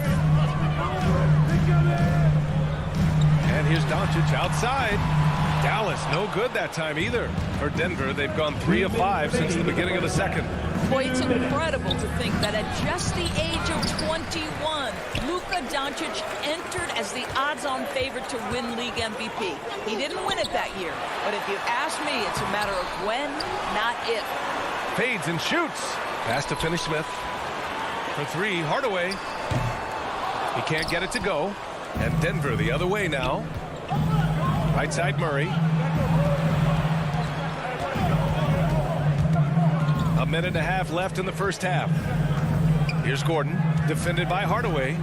And here's Doncic outside. Dallas, no good that time either. For Denver, they've gone 3 of 5 since the beginning of the second. Boy, it's incredible to think that at just the age of 21, Luka Doncic entered as the odds-on favorite to win league MVP. He didn't win it that year, but if you ask me, it's a matter of when, not if. Fades and shoots. Pass to Finney-Smith. For 3, Hardaway. He can't get it to go. And Denver the other way now. Right side Murray. A minute and a half left in the first half. Here's Gordon, defended by Hardaway.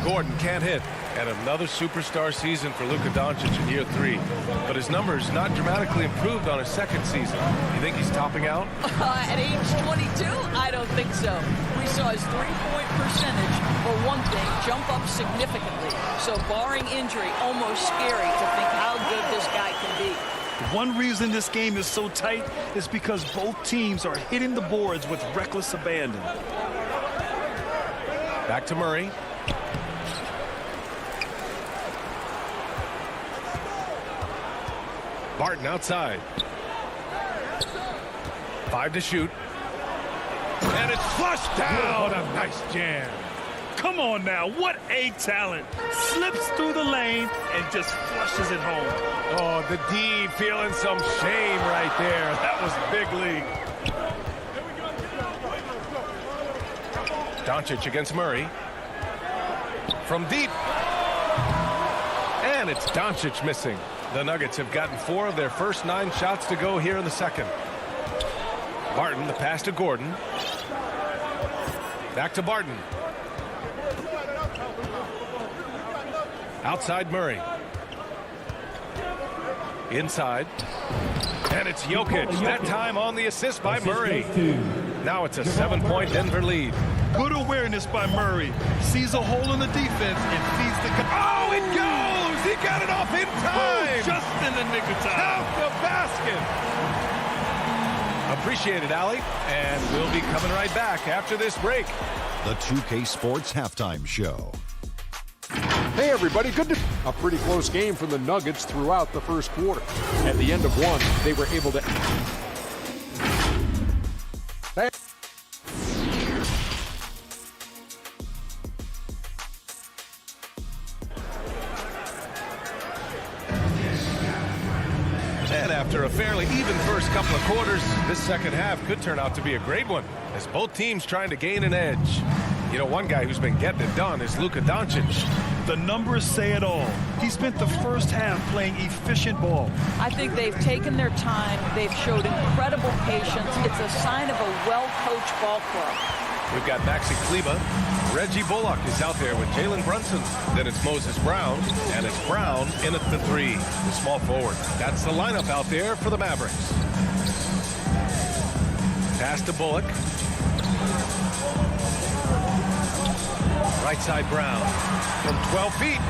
Gordon can't hit. And another superstar season for Luka Doncic in year 3. But his numbers not dramatically improved on his second season. You think he's topping out? At age 22? I don't think so. We saw his three-point percentage, for one thing, jump up significantly. So barring injury, almost scary to think how good this guy can be. One reason this game is so tight is because both teams are hitting the boards with reckless abandon. Back to Murray. Barton outside. 5 to shoot. And it's flushed down. What a nice jam. Come on now, what a talent. Slips through the lane and just flushes it home. Oh, the D feeling some shame right there. That was big league. Doncic against Murray. From deep. And it's Doncic missing. The Nuggets have gotten 4 of their first 9 shots to go here in the second. Barton, the pass to Gordon. Back to Barton. Outside Murray. Inside. And it's Jokic. That time on the assist by Murray. Now it's a 7-point Denver lead. Good awareness by Murray. Sees a hole in the defense and feeds the... Oh, it goes! He got it off in time! Just in the nick of time. Count the basket! Appreciate it, Allie. And we'll be coming right back after this break. The 2K Sports Halftime Show. Hey, everybody. A pretty close game from the Nuggets throughout the first quarter. At the end of one, they were able to... And after a fairly even first couple of quarters, this second half could turn out to be a great one, as both teams trying to gain an edge. You know, one guy who's been getting it done is Luka Doncic. The numbers say it all. He spent the first half playing efficient ball. I think they've taken their time. They've showed incredible patience. It's a sign of a well-coached ball club. We've got Maxi Kleber. Reggie Bullock is out there with Jalen Brunson. Then it's Moses Brown, and it's Brown in at the 3, the small forward. That's the lineup out there for the Mavericks. Pass to Bullock. Right side Brown from 12 feet.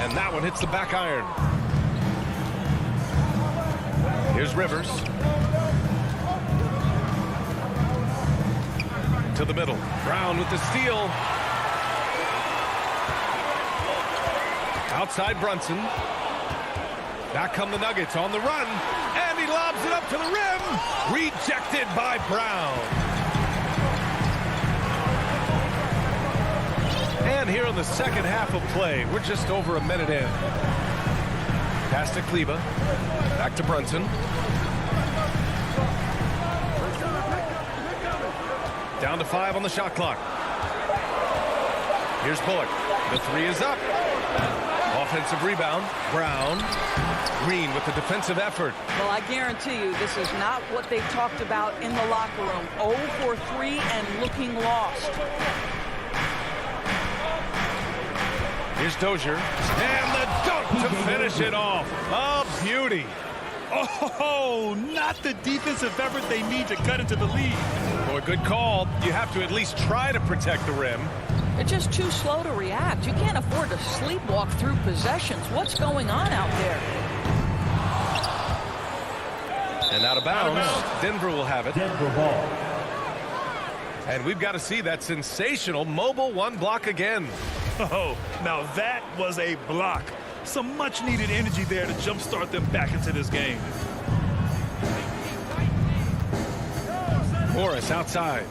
And that one hits the back iron. Here's Rivers. To the middle. Brown with the steal. Outside Brunson. Back come the Nuggets on the run. And he lobs it up to the rim. Rejected by Brown. And here in the second half of play, we're just over a minute in. Pass to Kleber. Back to Brunson. Down to 5 on the shot clock. Here's Bullock. The 3 is up. Offensive rebound. Brown. Green with the defensive effort. Well, I guarantee you this is not what they talked about in the locker room. 0 for 3 and looking lost. Here's Dozier. And the dunk to finish it off. A beauty. Oh, not the defensive effort they need to cut into the lead. Well, a good call. You have to at least try to protect the rim. They're just too slow to react. You can't afford to sleepwalk through possessions. What's going on out there? And out of bounds. Denver will have it. Denver ball. And we've got to see that sensational mobile 1 block again. Oh, now that was a block. Some much-needed energy there to jumpstart them back into this game. Morris outside.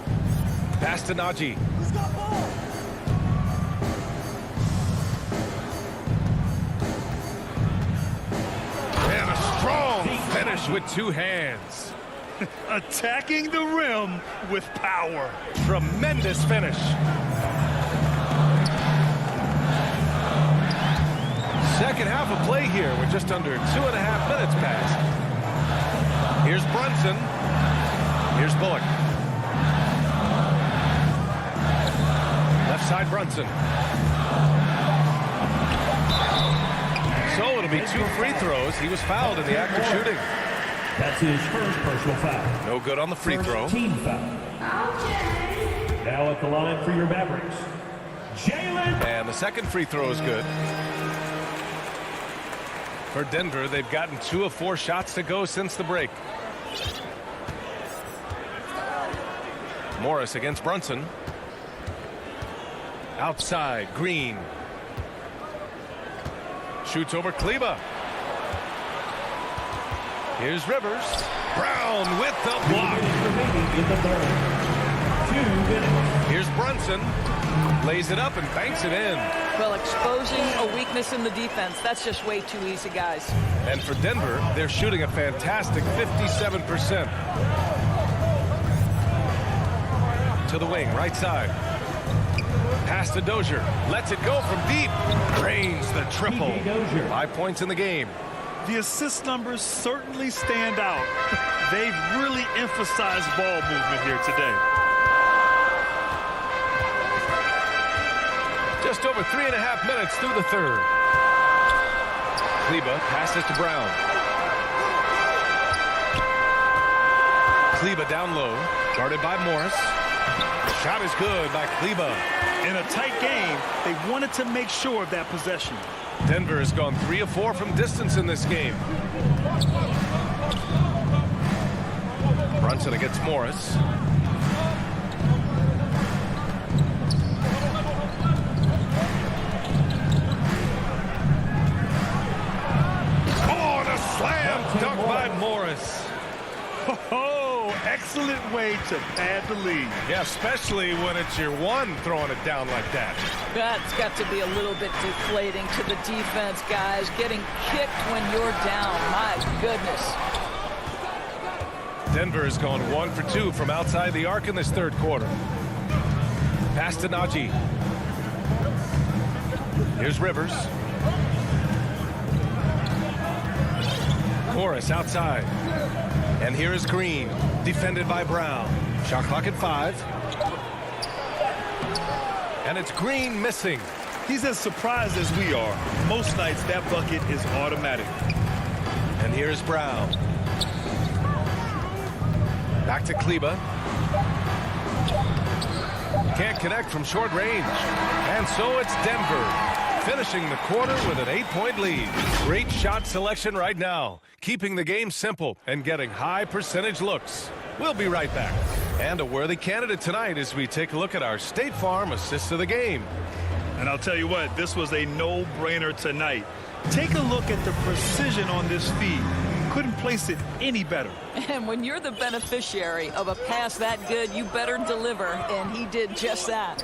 Pass to Najee. And a strong finish with 2 hands. Attacking the rim with power. Tremendous finish. Second half of play here. We're just under 2.5 minutes past. Here's Brunson. Here's Bullock. Left side Brunson. So it'll be 2 free throws. He was fouled in the act of shooting. That's his first personal foul. No good on the free throw. Team foul. Now at the line for your Mavericks, Jalen. And the second free throw is good. For Denver, they've gotten 2 of 4 shots to go since the break. Morris against Brunson. Outside, Green. Shoots over Kleber. Here's Rivers. Brown with the block. Here's Brunson. Lays it up and banks it in. Well, exposing a weakness in the defense, that's just way too easy, guys. And for Denver, they're shooting a fantastic 57%. To the wing, right side. Pass to Dozier. Lets it go from deep. Drains the triple. 5 points in the game. The assist numbers certainly stand out. They've really emphasized ball movement here today. Just over 3.5 minutes through the third. Kleber passes to Brown. Kleber down low, guarded by Morris. Shot is good by Kleber. In a tight game, they wanted to make sure of that possession. Denver has gone 3 of 4 from distance in this game. Brunson against Morris. Oh, and a slam dunk by Morris. Oh, excellent way to pad the lead. Yeah, especially when it's your one throwing it down like that. That's got to be a little bit deflating to the defense, guys. Getting kicked when you're down. My goodness. Denver has gone 1 for 2 from outside the arc in this third quarter. Pass to Najee. Here's Rivers. Morris outside. And here is Green, defended by Brown. Shot clock at 5. And it's Green missing. He's as surprised as we are. Most nights that bucket is automatic. And here's Brown. Back to Kleber. Can't connect from short range. And so it's Denver, finishing the quarter with an 8-point lead. Great shot selection right now, keeping the game simple and getting high percentage looks. We'll be right back. And a worthy candidate tonight as we take a look at our State Farm assists of the game. And I'll tell you what, this was a no-brainer tonight. Take a look at the precision on this feed. couldn't place it any better. And when you're the beneficiary of a pass that good, you better deliver, and he did just that.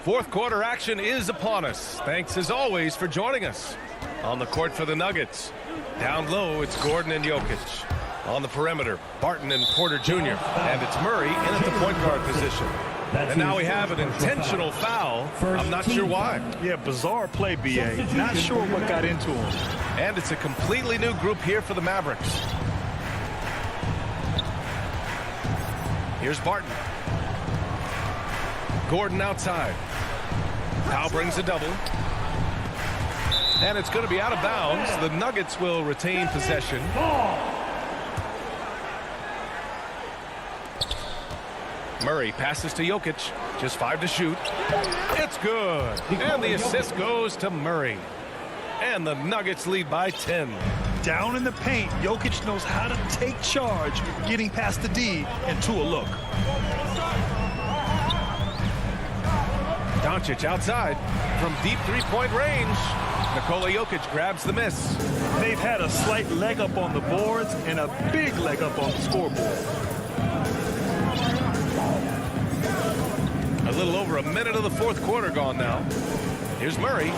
Fourth quarter action is upon us. Thanks as always for joining us. On the court for the Nuggets. Down low, it's Gordon and Jokic. On the perimeter, Barton and Porter Jr. And it's Murray in at the point guard position. And now we have an intentional foul. I'm not sure why. Yeah, bizarre play, B.A. Not sure what got into him. And it's a completely new group here for the Mavericks. Here's Barton. Gordon outside. Powell brings a double. And it's going to be out of bounds. The Nuggets will retain possession. Murray passes to Jokic. Just 5 to shoot. It's good. And the assist goes to Murray. And the Nuggets lead by 10. Down in the paint, Jokic knows how to take charge, getting past the D and to a look. Doncic outside from deep three-point range. Nikola Jokic grabs the miss. They've had a slight leg up on the boards and a big leg up on the scoreboard. A little over a minute of the fourth quarter gone now. Here's Murray.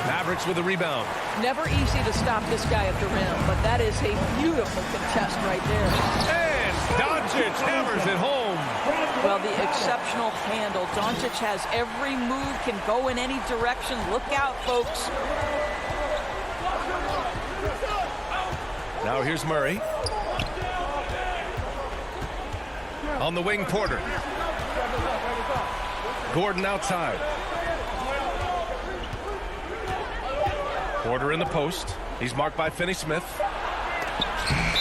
Mavericks with a rebound. Never easy to stop this guy at the rim, but that is a beautiful contest right there. And Doncic hammers it home. Well, the exceptional handle. Doncic has every move, can go in any direction. Look out, folks. Now here's Murray. On the wing, Porter. Gordon outside. Porter in the post. He's marked by Finney-Smith.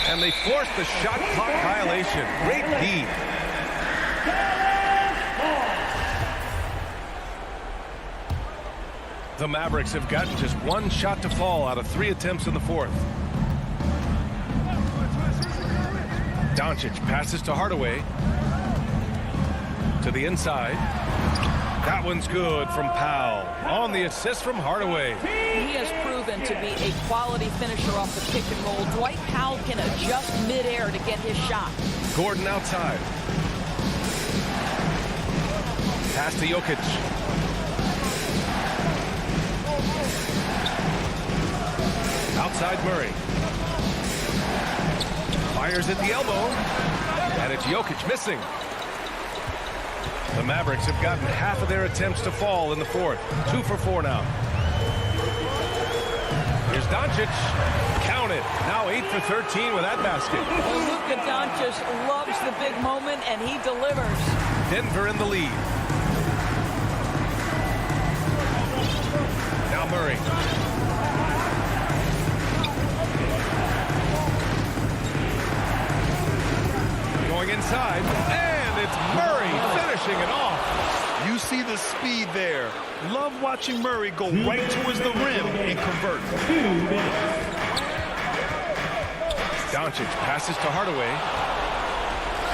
And they force the shot clock violation. Great D. The Mavericks have gotten just one shot to fall out of 3 attempts in the fourth. Doncic passes to Hardaway. To the inside. That one's good from Powell. On the assist from Hardaway. He has proven to be a quality finisher off the pick and roll. Dwight Powell can adjust midair to get his shot. Gordon outside. Pass to Jokic. Outside Murray. Fires at the elbow. And it's Jokic missing. The Mavericks have gotten half of their attempts to fall in the fourth. 2 for 4 now. Here's Doncic. Count it. Now 8 for 13 with that basket. Well, Luka Doncic loves the big moment, and he delivers. Denver in the lead. Now Murray. Going inside. And it's Murray finishing it off. You see the speed there. Love watching Murray go right towards the rim and convert. Doncic passes to Hardaway.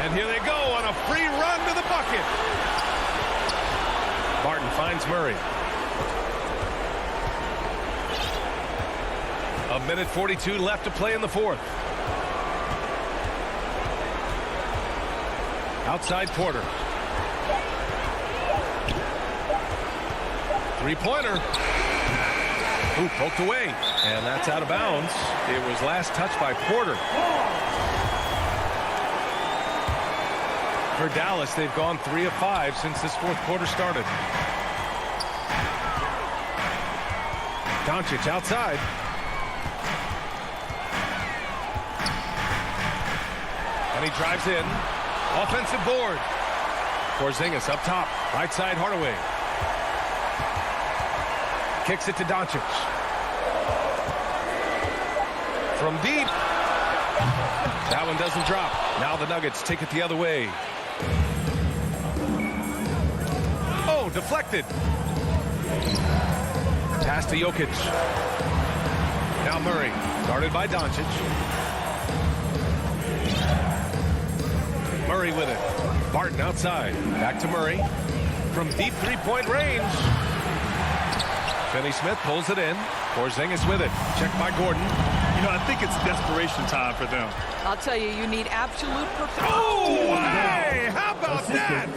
And here they go on a free run to the bucket. Barton finds Murray. 1:42 left to play in the fourth. Outside Porter. Three-pointer. Ooh, poked away. And that's out of bounds. It was last touched by Porter. For Dallas, they've gone 3 of 5 since this fourth quarter started. Doncic outside. And he drives in. Offensive board. Porzingis up top. Right side Hardaway. Kicks it to Doncic. From deep. That one doesn't drop. Now the Nuggets take it the other way. Oh, deflected. Pass to Jokic. Now Murray. Guarded by Doncic. Murray with it. Barton outside. Back to Murray. From deep three-point range. Finney-Smith pulls it in. Porzingis with it. Checked by Gordon. You know, I think it's desperation time for them. I'll tell you, you need absolute perfection. Oh, hey, how about that?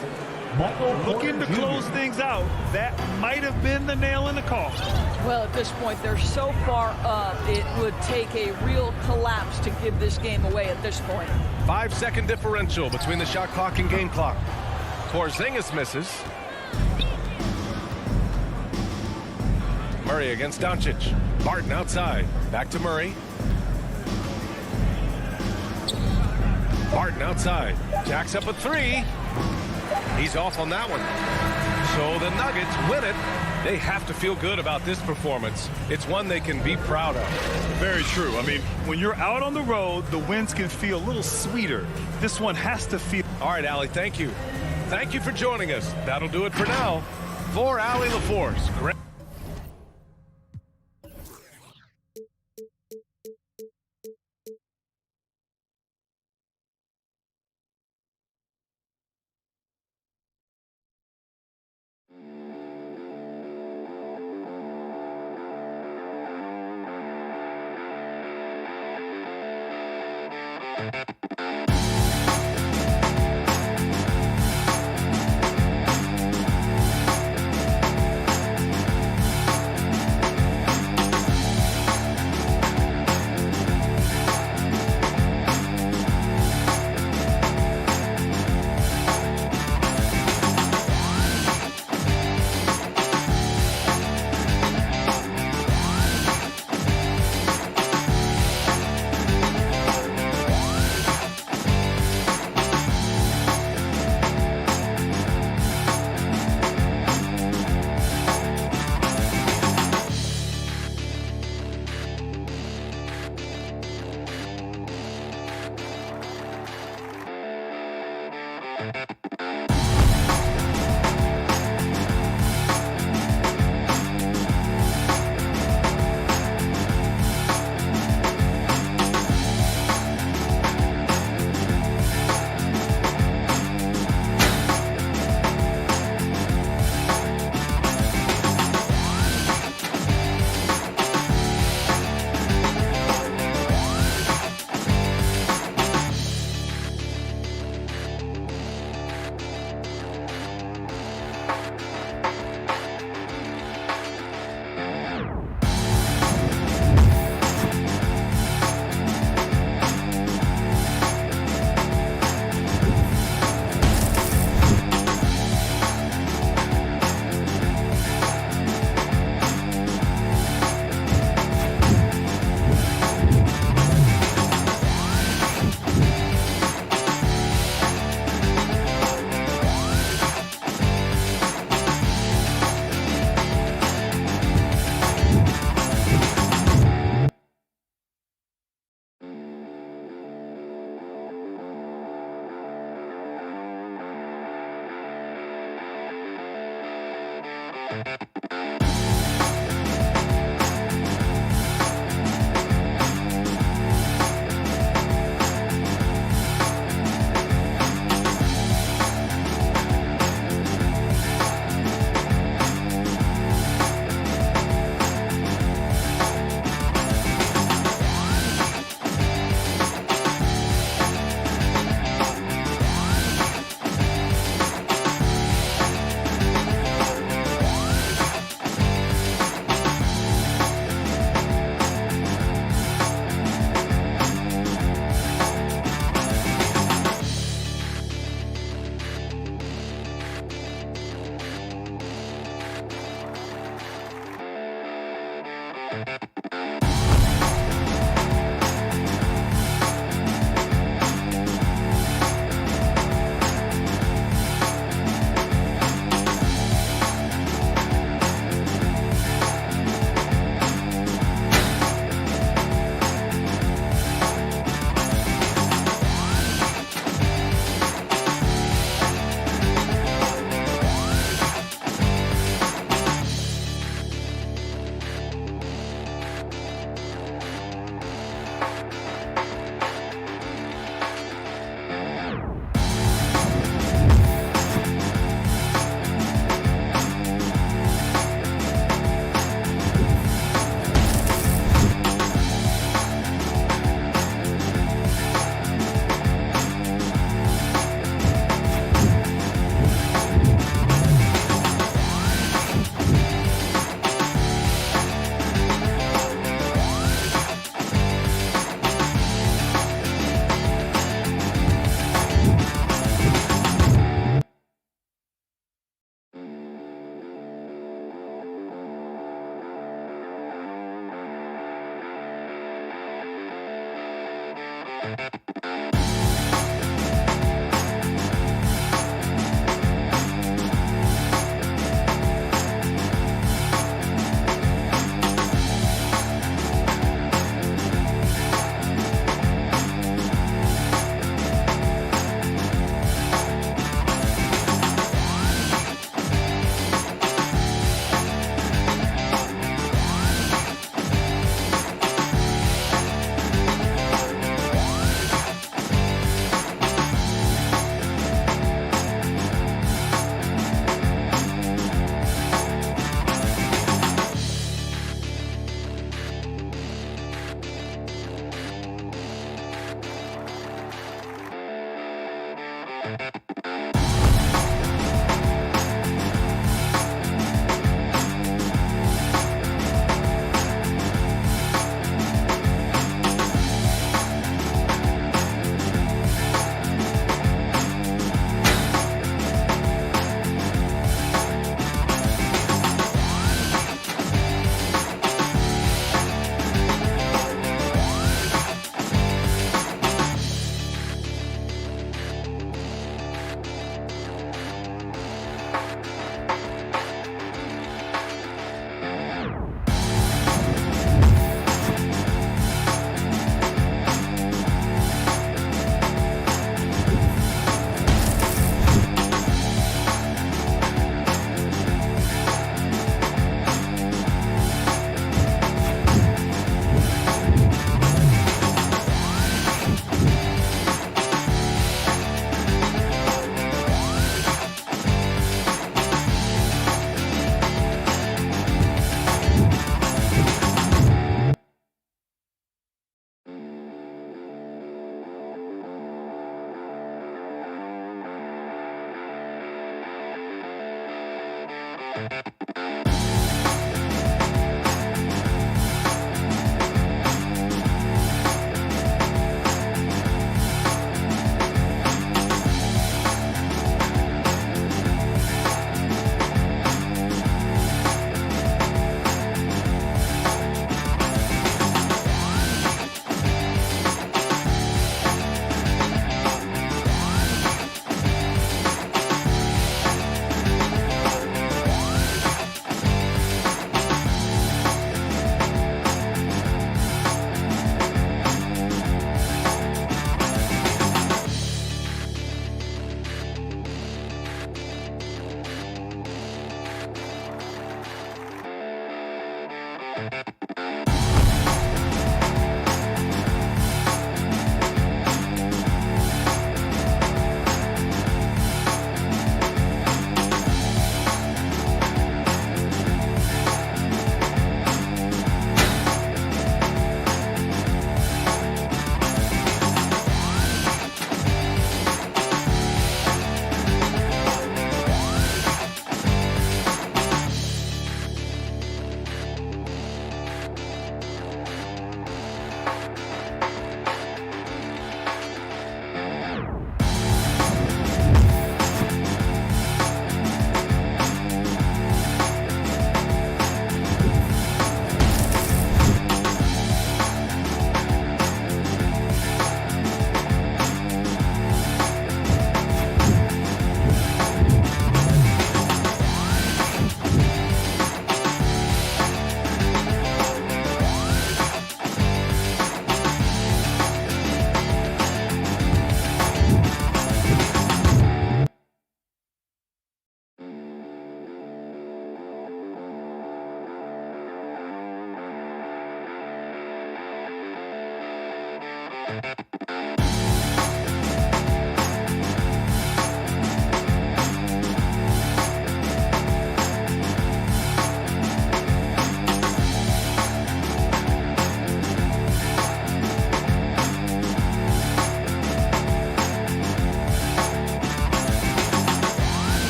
Looking to close things out. That might have been the nail in the coffin. Well, at this point, they're so far up, it would take a real collapse to give this game away at this point. 5-second differential between the shot clock and game clock. Porzingis misses. Murray against Doncic. Barton outside. Back to Murray. Barton outside. Jacks up a three. He's off on that one. So the Nuggets win it. They have to feel good about this performance. It's one they can be proud of. Very true. I mean, when you're out on the road, the wins can feel a little sweeter. This one has to feel... All right, Allie, thank you. Thank you for joining us. That'll do it for now. For Allie LaForce.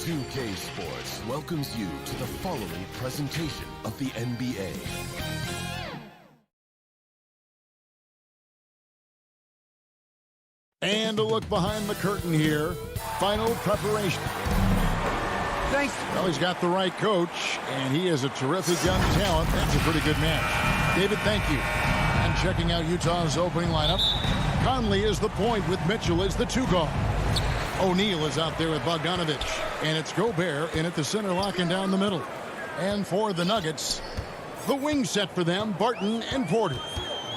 2K Sports welcomes you to the following presentation of the NBA. And a look behind the curtain here. Final preparation. Thanks. Well, he's got the right coach, and he is a terrific young talent. That's a pretty good match. David, thank you. And checking out Utah's opening lineup. Conley is the point with Mitchell as the 2 guard. O'Neal is out there with Bogdanovic. And it's Gobert in at the center, locking down the middle. And for the Nuggets, the wing set for them, Barton and Porter.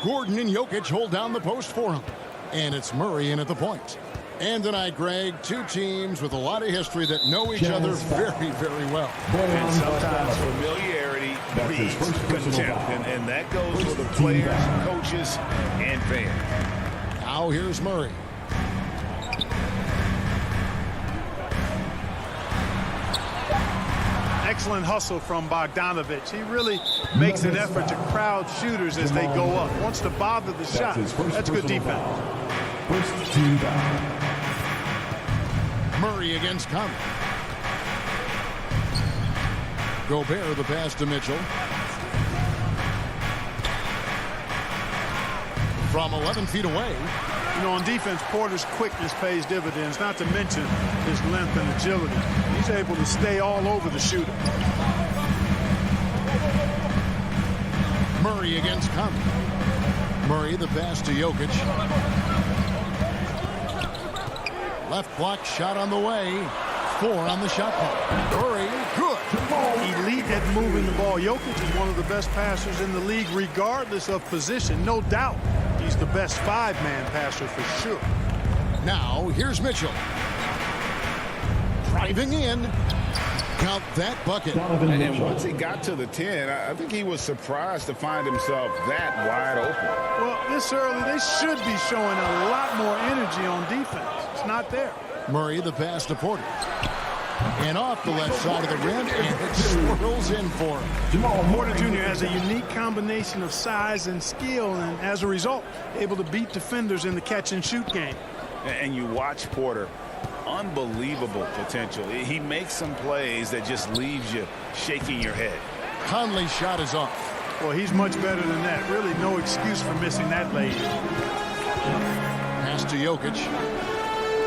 Gordon and Jokic hold down the post for him. And it's Murray in at the point. And tonight, Greg, 2 teams with a lot of history that know each other very, very well. And sometimes familiarity breeds contempt. And that goes for the players, coaches, and fans. Now here's Murray. Excellent hustle from Bogdanovic. He really makes an effort to crowd shooters as they go up. Wants to bother the shot. That's good defense. First team down. Murray against Conley. Gobert the pass to Mitchell. From 11 feet away. You know, on defense, Porter's quickness pays dividends, not to mention his length and agility. He's able to stay all over the shooter. Murray against Conley. Murray the pass to Jokic. Left block shot on the way. 4 on the shot clock. Murray, good. Elite at moving the ball. Jokic is one of the best passers in the league, regardless of position, no doubt. He's the best 5-man passer for sure. Now, here's Mitchell. Driving in. Count that bucket. And once he got to the 10, I think he was surprised to find himself that wide open. Well, this early, they should be showing a lot more energy on defense. It's not there. Murray the pass to Porter. And off the left side of the rim, and it swirls in for him. Porter Jr. has a unique combination of size and skill, and as a result, able to beat defenders in the catch-and-shoot game. And you watch Porter, unbelievable potential. He makes some plays that just leaves you shaking your head. Conley's shot is off. Well, he's much better than that. Really no excuse for missing that lay. Pass to Jokic.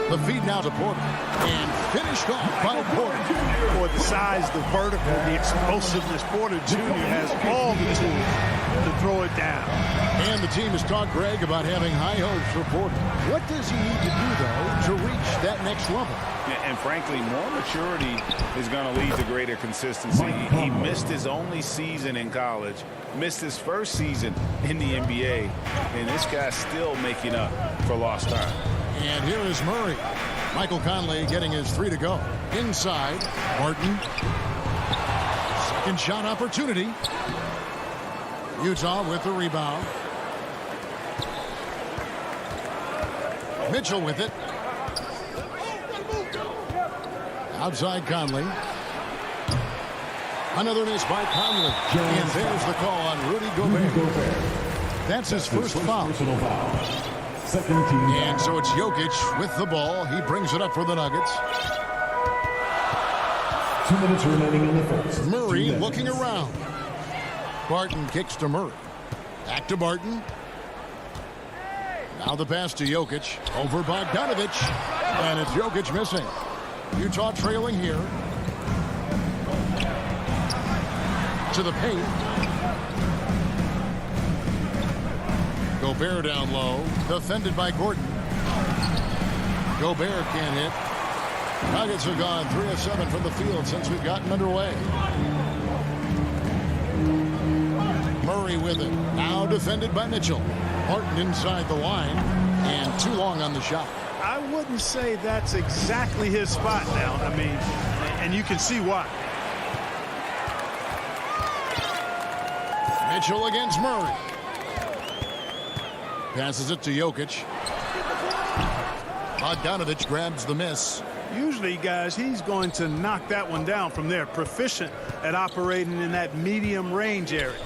The feed now to Porter. And finished off by Porter. For the size, the vertical, the explosiveness, Porter Jr. has all the tools to throw it down. And the team has talked, Greg, about having high hopes for Porter. What does he need to do, though, to reach that next level? And frankly, more maturity is going to lead to greater consistency. He missed his only season in college, missed his first season in the NBA, and this guy's still making up for lost time. And here is Murray. Michael Conley getting his 3 to go. Inside, Barton. Second shot opportunity. Utah with the rebound. Mitchell with it. Outside Conley. Another miss by Conley. And there's the call on Rudy Gobert. That's his first foul. Second team. And so it's Jokic with the ball. He brings it up for the Nuggets. 2 minutes remaining in the first. Murray looking around. Barton kicks to Murray. Back to Barton. Now the pass to Jokic. Over Bogdanovic. And it's Jokic missing. Utah trailing here. To the paint. Gobert down low. Defended by Gordon. Gobert can't hit. Nuggets have gone 3 of 7 from the field since we've gotten underway. Murray with it. Now defended by Mitchell. Barton inside the line, and too long on the shot. I wouldn't say that's exactly his spot now. I mean, and you can see why. Mitchell against Murray. Passes it to Jokic. Bogdanovich grabs the miss. Usually, guys, he's going to knock that one down from there. Proficient at operating in that medium range area.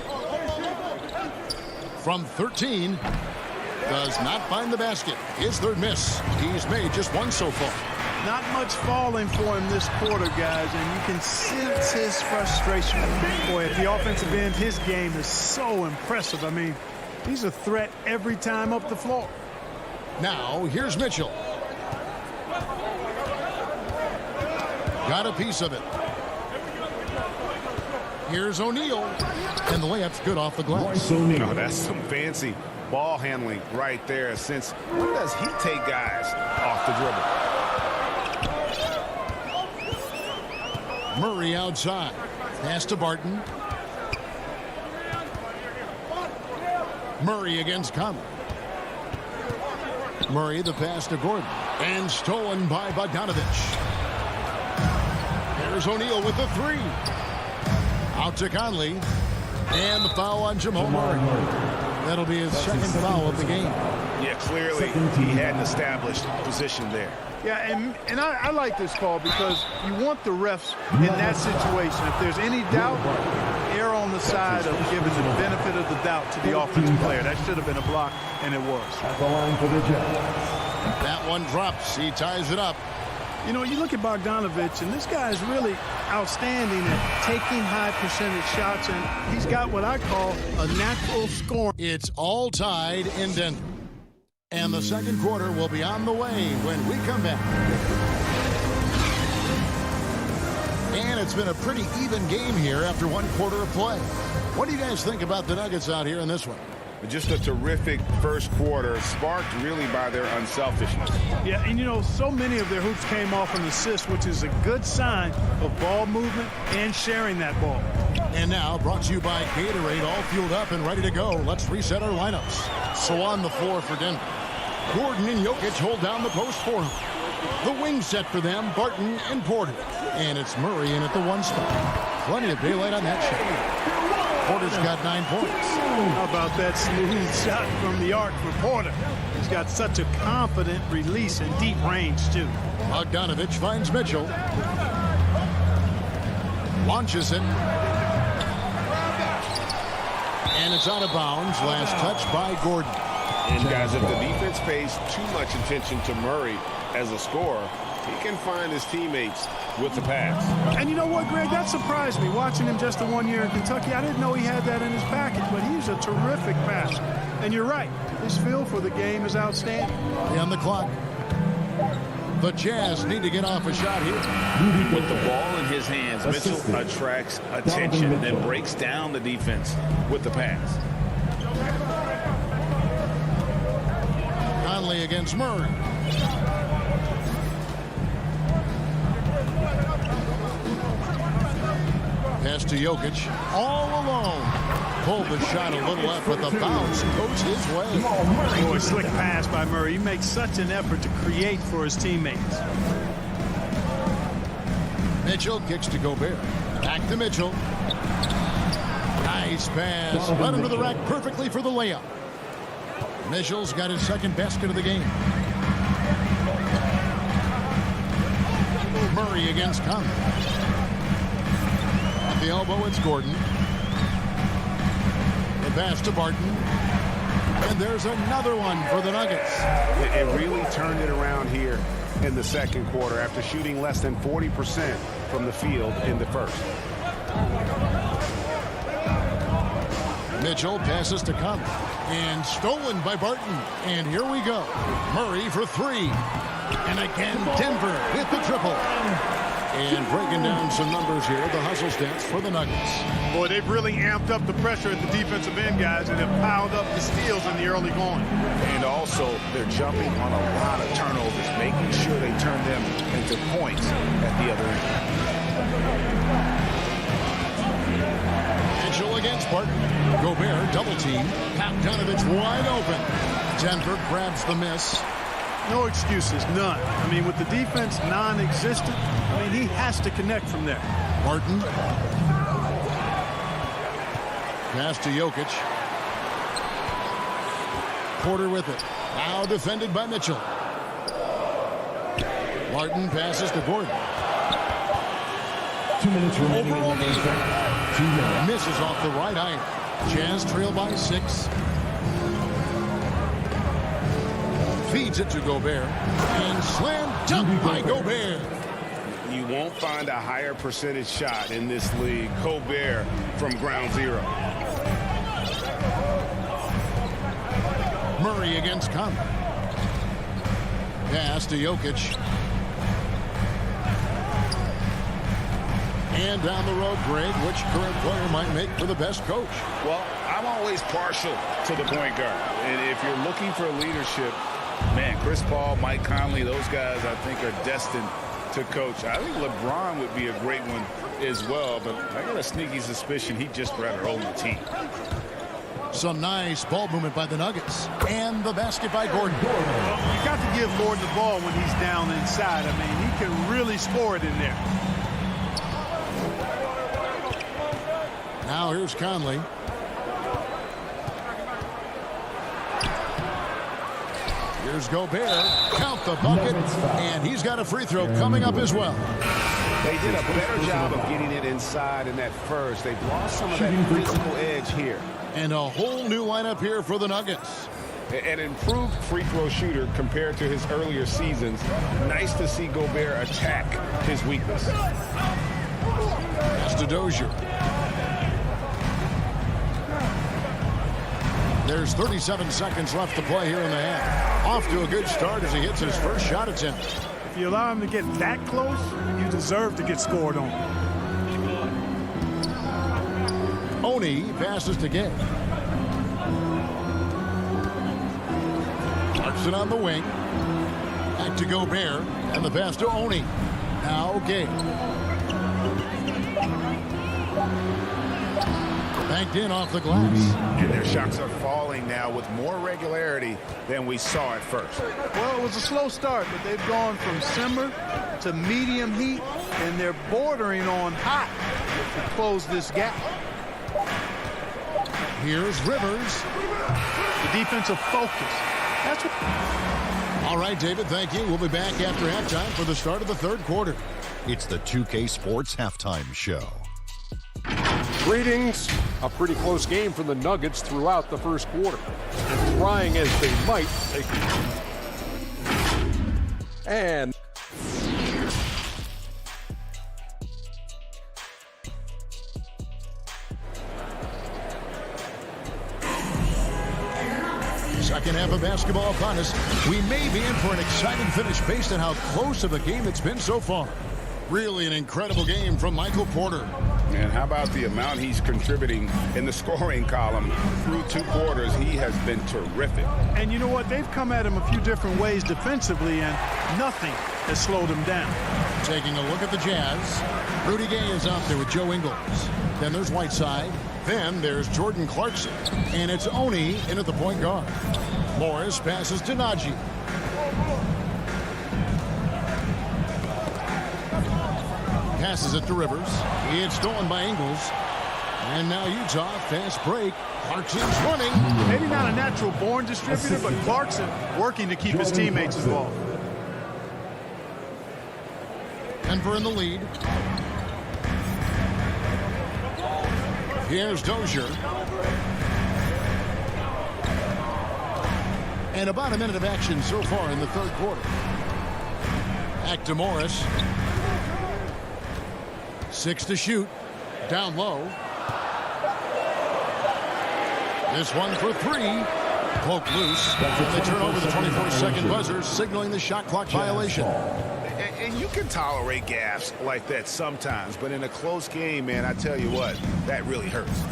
From 13, does not find the basket. His third miss. He's made just one so far. Not much falling for him this quarter, guys, and you can sense his frustration. Boy, at the offensive end, his game is so impressive. I mean, he's a threat every time up the floor. Now, here's Mitchell. Got a piece of it. Here's O'Neal. And the layup's good off the glass. Oh, that's some fancy ball handling right there. Since when does he take guys off the dribble? Murray outside. Pass to Barton. Murray against Conley. Murray the pass to Gordon. And stolen by Bogdanovich. There's O'Neal with the three. Out to Conley. And the foul on Jamal Murray. That'll be his second foul of the game. Yeah, clearly he had an established position there. Yeah, and I like this call because you want the refs in that situation. If there's any doubt, err on the side of giving the benefit of the doubt to the offensive player. That should have been a block, and it was. That one drops. He ties it up. You know, you look at Bogdanovich, and this guy is really outstanding at taking high percentage shots, and he's got what I call a natural scoring. It's all tied in Denver. And the second quarter will be on the way when we come back. And it's been a pretty even game here after one quarter of play. What do you guys think about the Nuggets out here in this one? Just a terrific first quarter, sparked really by their unselfishness. Yeah, and you know, so many of their hoops came off an assist, which is a good sign of ball movement and sharing that ball. And now, brought to you by Gatorade, all fueled up and ready to go. Let's reset our lineups. So on the floor for Denver, Gordon and Jokic hold down the post for him. The wing set for them, Barton and Porter. And it's Murray in at the one spot. Plenty of daylight on that shot. Porter's got 9 points. How about that smooth shot from the arc for Porter? He's got such a confident release and deep range, too. Bogdanovich finds Mitchell. Launches it. And it's out of bounds. Last touch by Gordon. And guys, if the defense pays too much attention to Murray as a scorer, he can find his teammates with the pass. And you know what, Greg? That surprised me. Watching him just the 1 year in Kentucky, I didn't know he had that in his package, but he's a terrific passer. And you're right. His feel for the game is outstanding. On the clock. The Jazz need to get off a shot here. With the ball in his hands, Mitchell attracts attention, then breaks down the defense with the pass. Conley against Murray. Pass to Jokic. All alone. Pulled the shot a little left, but the bounce goes his way. Boy, slick pass by Murray. He makes such an effort to create for his teammates. Mitchell kicks to Gobert. Back to Mitchell. Nice pass. Led him to the rack perfectly for the layup. Mitchell's got his second basket of the game. Murray against Conley. At the elbow, it's Gordon. The pass to Barton. And there's another one for the Nuggets. It really turned it around here in the second quarter after shooting less than 40% from the field in the first. Mitchell passes to Conley. And stolen by Barton. And here we go. Murray for three. And again, Denver with the triple. And breaking down some numbers here, the hustle stats for the Nuggets. Boy, they've really amped up the pressure at the defensive end, guys, and have piled up the steals in the early going. And also, they're jumping on a lot of turnovers, making sure they turn them into points at the other end. Mitchell against Barton. Gobert double team. Bogdanovich wide open. Denver grabs the miss. No excuses, none. I mean, with the defense non-existent, I mean, he has to connect from there. Barton. Pass to Jokic. Porter with it. Now defended by Mitchell. Martin passes to Gordon. 2 minutes remaining in the first half. 2 minutes. Misses off the right iron. Jazz trail by 6. Feeds it to Gobert. And slam dunk by Gobert. You won't find a higher percentage shot in this league. Gobert from ground zero. Murray against Conley. Pass to Jokic. And down the road, Greg, which current player might make for the best coach? Well, I'm always partial to the point guard. And if you're looking for leadership, man, Chris Paul, Mike Conley, those guys I think are destined to coach. I think LeBron would be a great one as well, but I got a sneaky suspicion he'd just rather own the team. Some nice ball movement by the Nuggets. And the basket by Gordon. Well, you got to give Gordon the ball when he's down inside. I mean, he can really score it in there. Now here's Conley. Here's Gobert. Count the bucket. And he's got a free throw coming up as well. They did a better job of getting it inside in that first. They've lost some of that physical edge here. And a whole new lineup here for the Nuggets. An improved free throw shooter compared to his earlier seasons. Nice to see Gobert attack his weakness. Pass to Dozier. There's 37 seconds left to play here in the half. Off to a good start as he hits his first shot attempt. If you allow him to get that close, you deserve to get scored on. Oni passes to Gay. Clarkson on the wing. Back to Gobert. And the pass to Oni. Now Gay. Banked in off the glass. And their shots are falling now with more regularity than we saw at first. Well, it was a slow start, but they've gone from simmer to medium heat, and they're bordering on hot to close this gap. Here's Rivers. The defensive focus. That's what... All right, David, thank you. We'll be back after halftime for the start of the third quarter. It's the 2K Sports Halftime Show. Greetings. A pretty close game for the Nuggets throughout the first quarter. And trying as they might, and second half of basketball upon us. We may be in for an exciting finish based on how close of a game it's been so far. Really an incredible game from Michael Porter. And how about the amount he's contributing in the scoring column through 2 quarters? He has been terrific. And you know what? They've come at him a few different ways defensively, and nothing has slowed him down. Taking a look at the Jazz. Rudy Gay is out there with Joe Ingles. Then there's Whiteside. Then there's Jordan Clarkson. And it's Oni in at the point guard. Morris passes to Najee. Passes it to Rivers. It's stolen by Ingles. And now Utah, fast break. Clarkson's running. Maybe not a natural born distributor, but Clarkson working to keep his teammates involved. Denver in the lead. Here's Dozier. And about a minute of action so far in the third quarter. Back to Morris. 6 to shoot. Down low. This one for 3. Poke loose. And they turn over the 24-second buzzer, signaling the shot clock violation. And you can tolerate gaffes like that sometimes, but in a close game, man, I tell you what, that really hurts.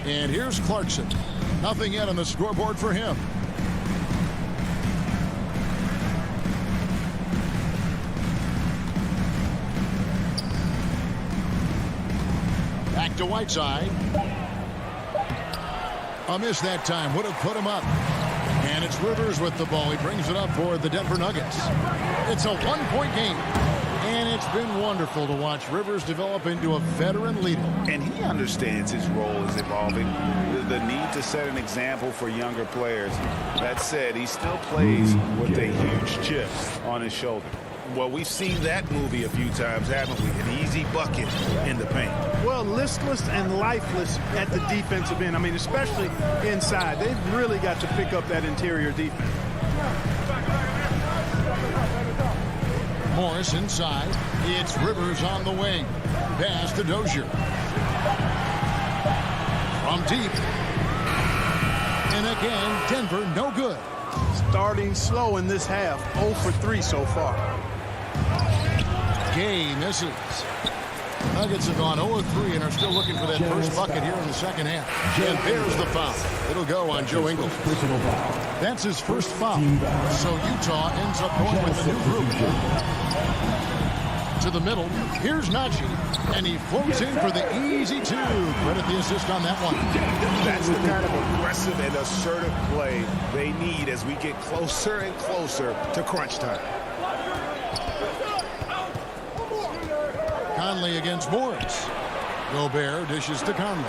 And here's Clarkson. Nothing yet on the scoreboard for him. Back to Whiteside. A miss that time. Would have put him up. And it's Rivers with the ball. He brings it up for the Denver Nuggets. It's a one-point game. And it's been wonderful to watch Rivers develop into a veteran leader. And he understands his role is evolving. The need to set an example for younger players. That said, he still plays with a huge chip on his shoulder. Well, we've seen that movie a few times, haven't we? An easy bucket in the paint. Well, listless and lifeless at the defensive end. I mean, especially inside. They've really got to pick up that interior defense. Morris inside. It's Rivers on the wing. Pass to Dozier. From deep. And again, Denver no good. Starting slow in this half. 0 for 3 so far. Gay misses. Nuggets have gone 0-3 and are still looking for that first bucket here in the second half. And there's the foul. It'll go on Joe Ingles. That's his first foul. So Utah ends up going with the new group. To the middle. Here's Naji. And he floats in for the easy two. Credit the assist on that one. That's the kind of aggressive and assertive play they need as we get closer and closer to crunch time. Conley against Morris. Gobert dishes to Conley.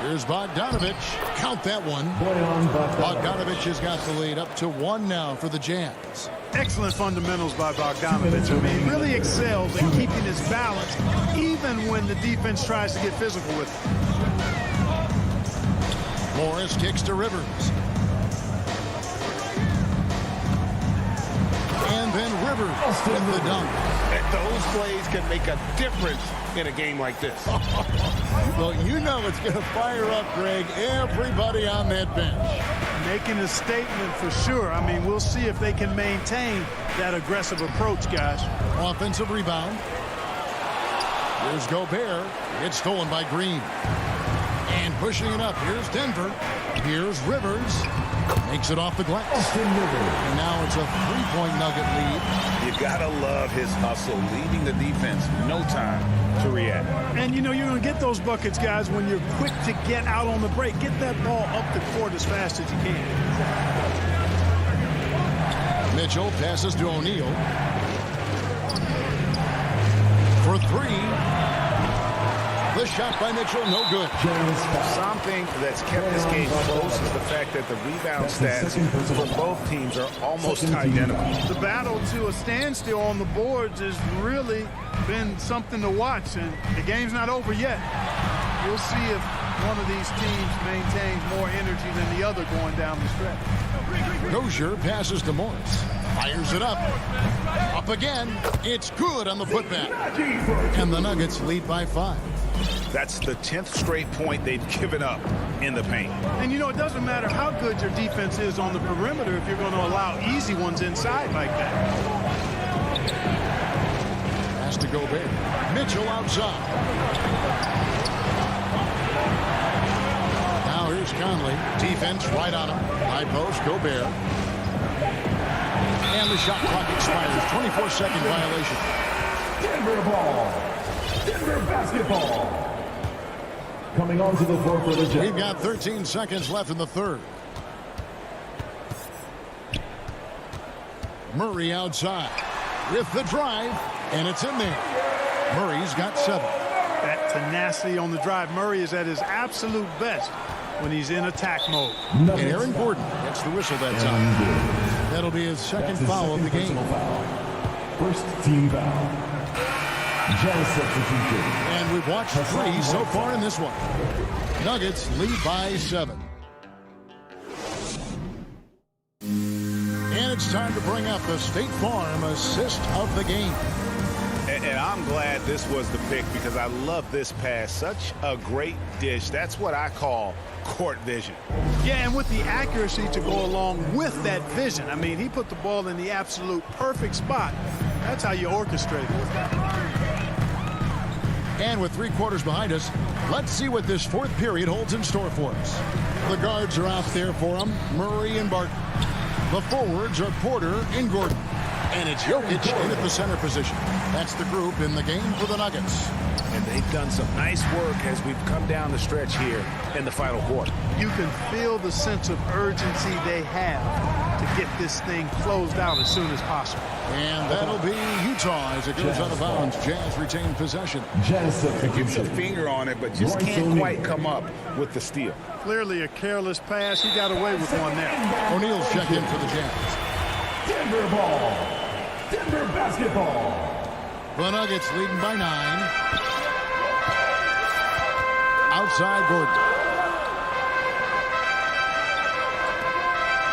Here's Bogdanovic. Count that one. Bogdanovic has got the lead up to 1 now for the Jazz. Excellent fundamentals by Bogdanovic. I mean, he really excels in keeping his balance even when the defense tries to get physical with him. Morris kicks to Rivers. And then Rivers with the dunk. And those plays can make a difference in a game like this. Well, you know it's going to fire up, Greg, everybody on that bench. Making a statement for sure. I mean, we'll see if they can maintain that aggressive approach, guys. Offensive rebound. Here's Gobert. It's stolen by Green. And pushing it up. Here's Denver. Here's Rivers. Makes it off the glass. And now it's a 3-point Nugget lead. You gotta love his hustle, leaving the defense no time to react. And you know you're going to get those buckets, guys, when you're quick to get out on the break. Get that ball up the court as fast as you can. Mitchell passes to O'Neal. For 3. The shot by Mitchell, no good. Something that's kept this game close is the fact that the rebound stats for both teams are almost identical. The battle to a standstill on the boards has really been something to watch, and the game's not over yet. We'll see if one of these teams maintains more energy than the other going down the stretch. Dozier passes to Morris. Fires it up. Up again. It's good on the putback. And the Nuggets lead by 5. That's the 10th straight point they've given up in the paint. And you know, it doesn't matter how good your defense is on the perimeter if you're going to allow easy ones inside like that. Has to go big. Mitchell outside. Now here's Conley. Defense right on him. High post, Gobert. And the shot clock expires. 24-second violation. Denver ball. Denver basketball. Coming onto the floor for the Jazz. We've got 13 seconds left in the third. Murray outside with the drive, and it's in there. Murray's got 7. That tenacity on the drive. Murray is at his absolute best when he's in attack mode. And Aaron Gordon gets the whistle that time. That'll be his second foul of the game. First team foul. And we've watched 3 so far in this one. Nuggets lead by 7. And it's time to bring up the State Farm assist of the game. And I'm glad this was the pick because I love this pass. Such a great dish. That's what I call court vision. Yeah, and with the accuracy to go along with that vision. I mean, he put the ball in the absolute perfect spot. That's how you orchestrate it. And with 3 quarters behind us, let's see what this 4th period holds in store for us. The guards are out there for them, Murray and Barton. The forwards are Porter and Gordon. And it's Jokic in at the center position. That's the group in the game for the Nuggets. And they've done some nice work as we've come down the stretch here in the final quarter. You can feel the sense of urgency they have to get this thing closed out as soon as possible. And that'll be Utah as it goes out of bounds. Jazz retain possession. It gives a finger on it, but just can't quite come up with the steal. Clearly a careless pass. He got away with one there. O'Neal's checked in for the Jazz. Denver ball. Denver basketball. The Nuggets leading by 9. Outside Gordon.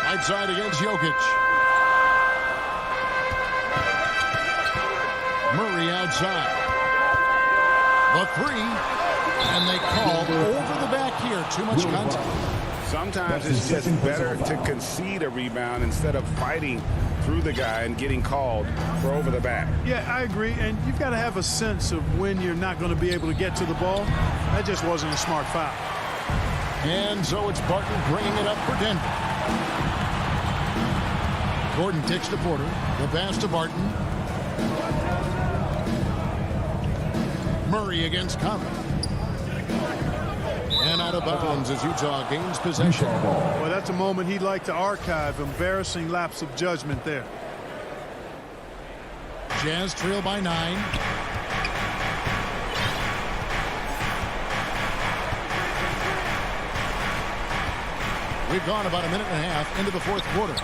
Right side against Jokic. Murray outside. The 3. And they call over the back here. Too much contact. Sometimes it's just better to concede a rebound instead of fighting through the guy and getting called for over the back. Yeah, I agree. And you've got to have a sense of when you're not going to be able to get to the ball. That just wasn't a smart foul. And so it's Barton bringing it up for Denver. Gordon kicks to Porter. The pass to Barton. Murray against Conley. And out of bounds as Utah gains possession. Well, that's a moment he'd like to archive. Embarrassing lapse of judgment there. Jazz trail by 9. We've gone about a minute and a half into the fourth quarter.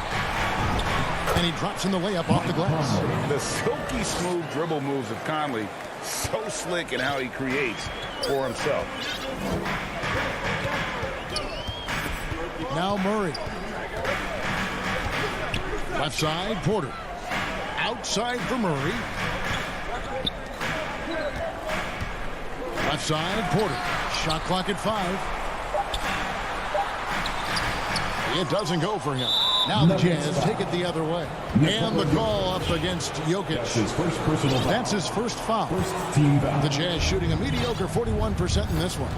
And he drops in the layup off the glass. The silky smooth dribble moves of Conley, so slick in how he creates for himself. Now Murray. Left side, Porter. Outside for Murray. Left side, Porter. Shot clock at 5. It doesn't go for him. Now the Jazz take it the other way. And the call up against Jokic. That's his first foul. The Jazz shooting a mediocre 41% in this one.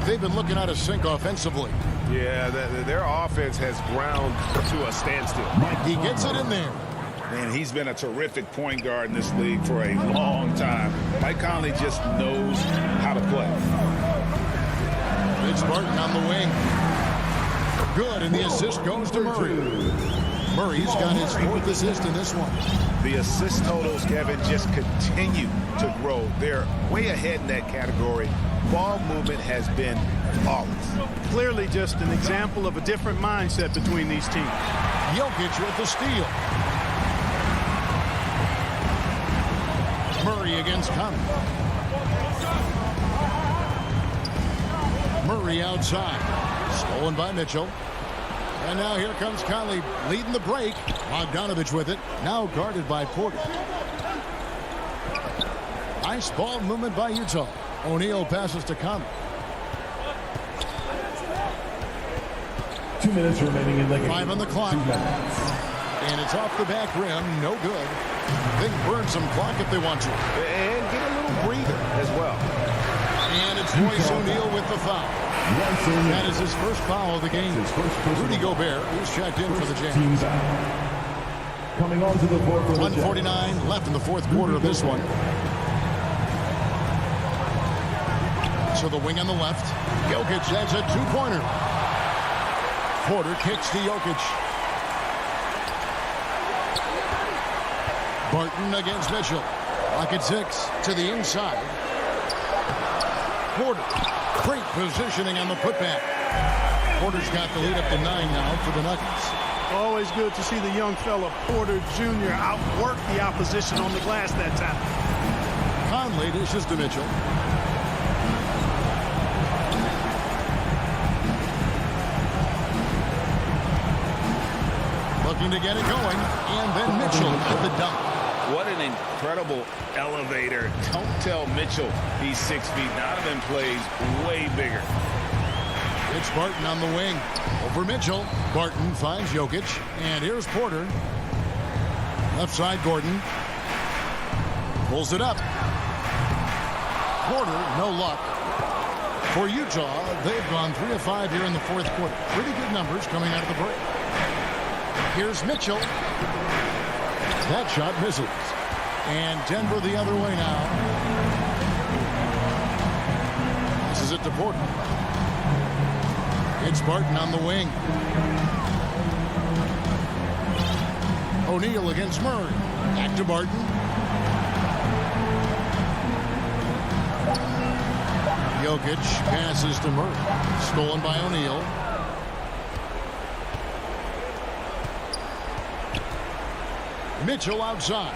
They've been looking out of sync offensively. Yeah, their offense has ground to a standstill. He gets it in there. Man, he's been a terrific point guard in this league for a long time. Mike Conley just knows how to play. It's Barton on the wing. Good, and the assist goes to Murray. Murray's got his 4th assist in this one. The assist totals, Kevin, just continue to grow. They're way ahead in that category. Ball movement has been flawless. Clearly just an example of a different mindset between these teams. Jokic with the steal. Murray against Conley. Murray outside. Stolen by Mitchell. And now here comes Conley leading the break. Bogdanovich with it. Now guarded by Porter. Nice ball movement by Utah. O'Neal passes to Conley. 2 minutes remaining in the game. 5 on the clock. And it's off the back rim. No good. They can burn some clock if they want to. And get a little breather as well. And it's Royce O'Neal with the foul. That is his first foul of the game. Rudy Gobert, who's checked in for the Jazz. Coming onto the floor for the 1:49 left in the fourth quarter of this one. So the wing on the left. Jokic has a 2-pointer. Porter kicks to Jokic. Barton against Mitchell. Lock at 6 to the inside. Porter. Great positioning on the putback. Porter's got the lead up to 9 now for the Nuggets. Always good to see the young fella Porter Jr. outwork the opposition on the glass that time. Conley dishes to Mitchell. Looking to get it going. And then Mitchell with the dunk. What an incredible elevator. Don't tell Mitchell he's 6 feet. Donovan plays way bigger. It's Barton on the wing. Over Mitchell. Barton finds Jokic. And here's Porter. Left side, Gordon. Pulls it up. Porter, no luck. For Utah, they've gone 3 of 5 here in the fourth quarter. Pretty good numbers coming out of the break. Here's Mitchell. That shot misses. And Denver the other way now. This is it to Porter. It's Barton on the wing. O'Neal against Murray. Back to Barton. Jokic passes to Murray. Stolen by O'Neal. Mitchell outside.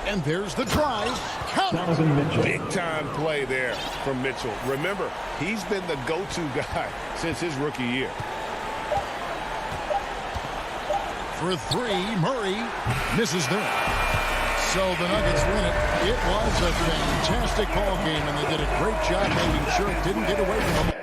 And there's the drive. Big time play there from Mitchell. Remember, he's been the go-to guy since his rookie year. For three, Murray misses there. So the Nuggets win it. It was a fantastic ball game, and they did a great job making sure it didn't get away from them.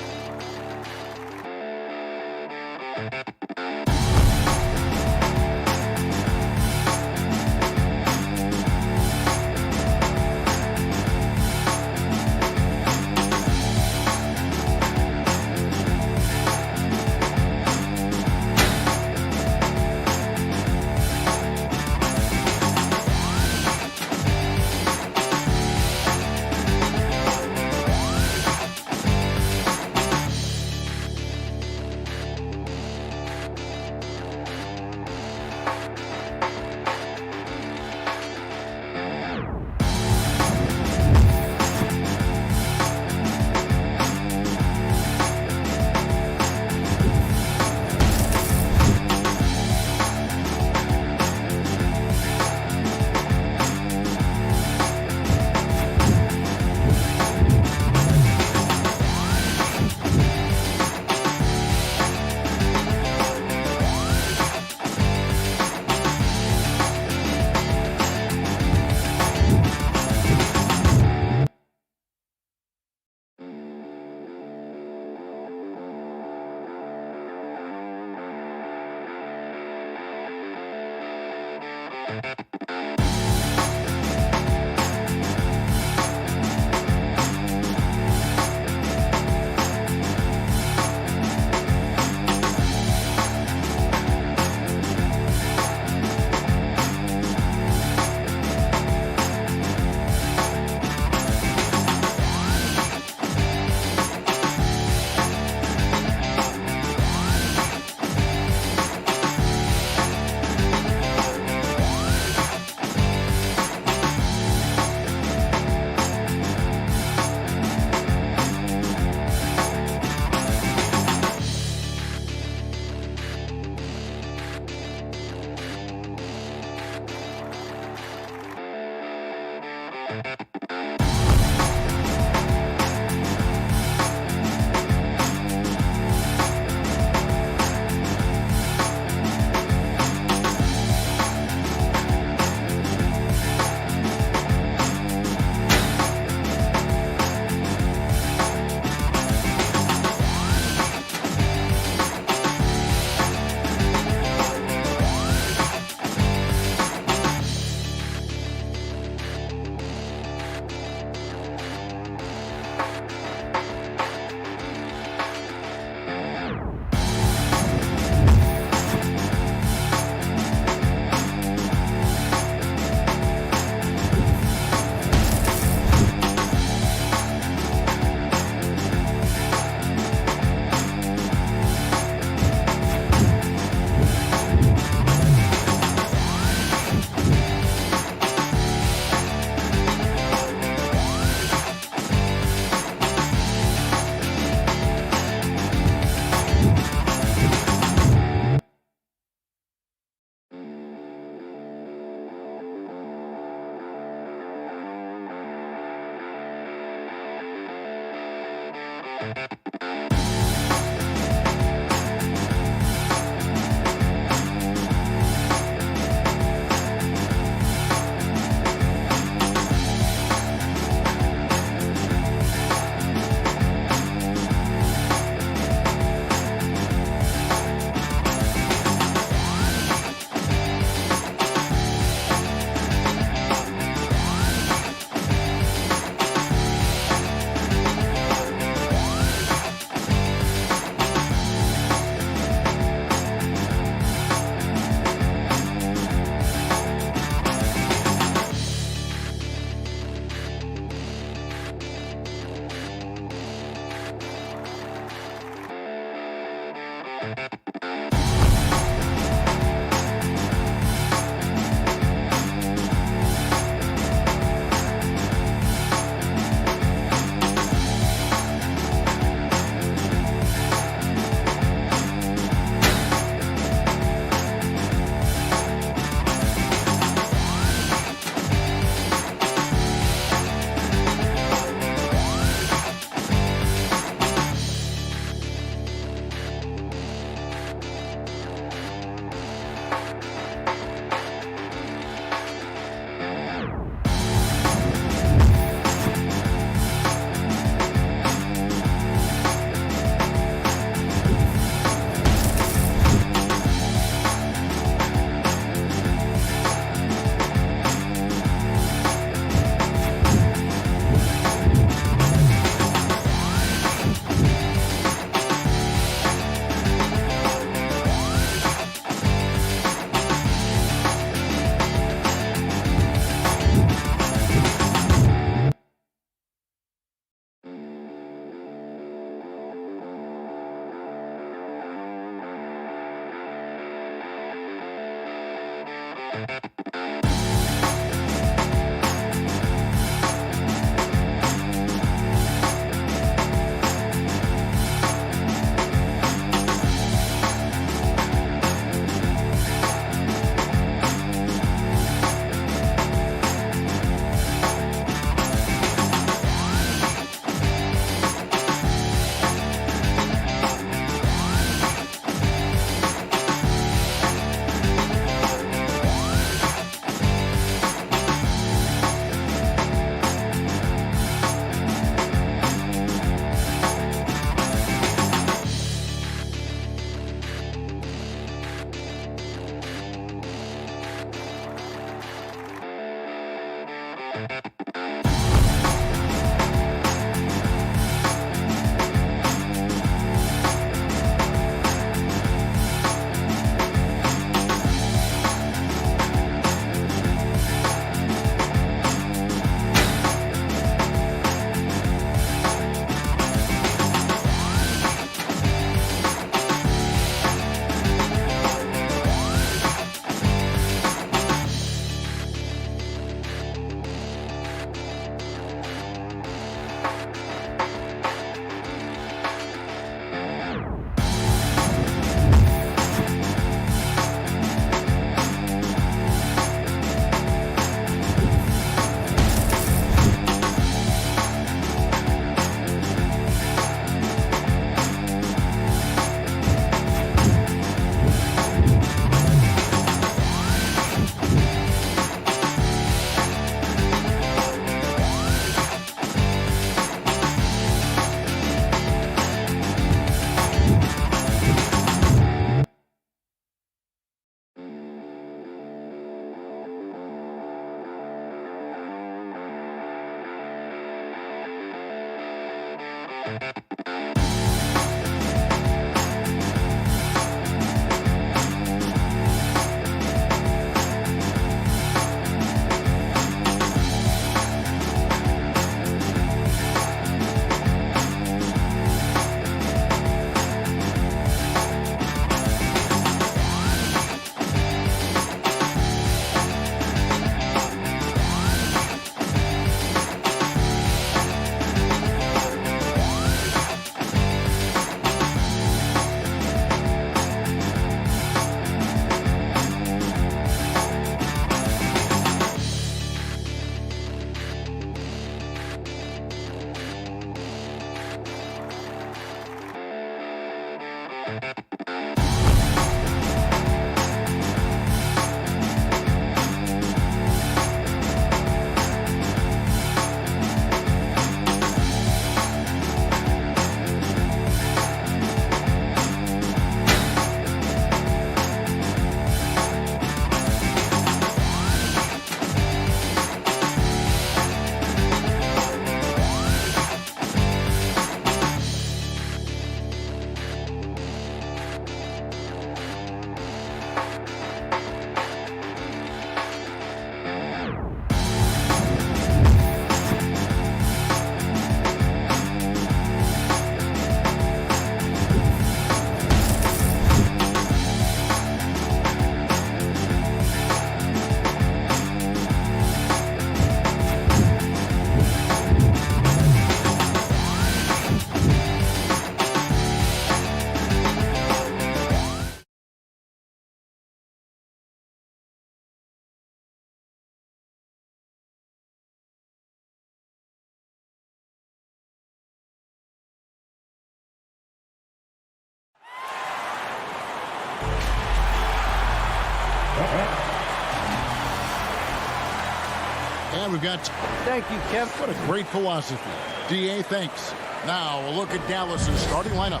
And we've got... Thank you, Kev. What a great philosophy. DA, thanks. Now, a look at Dallas's starting lineup.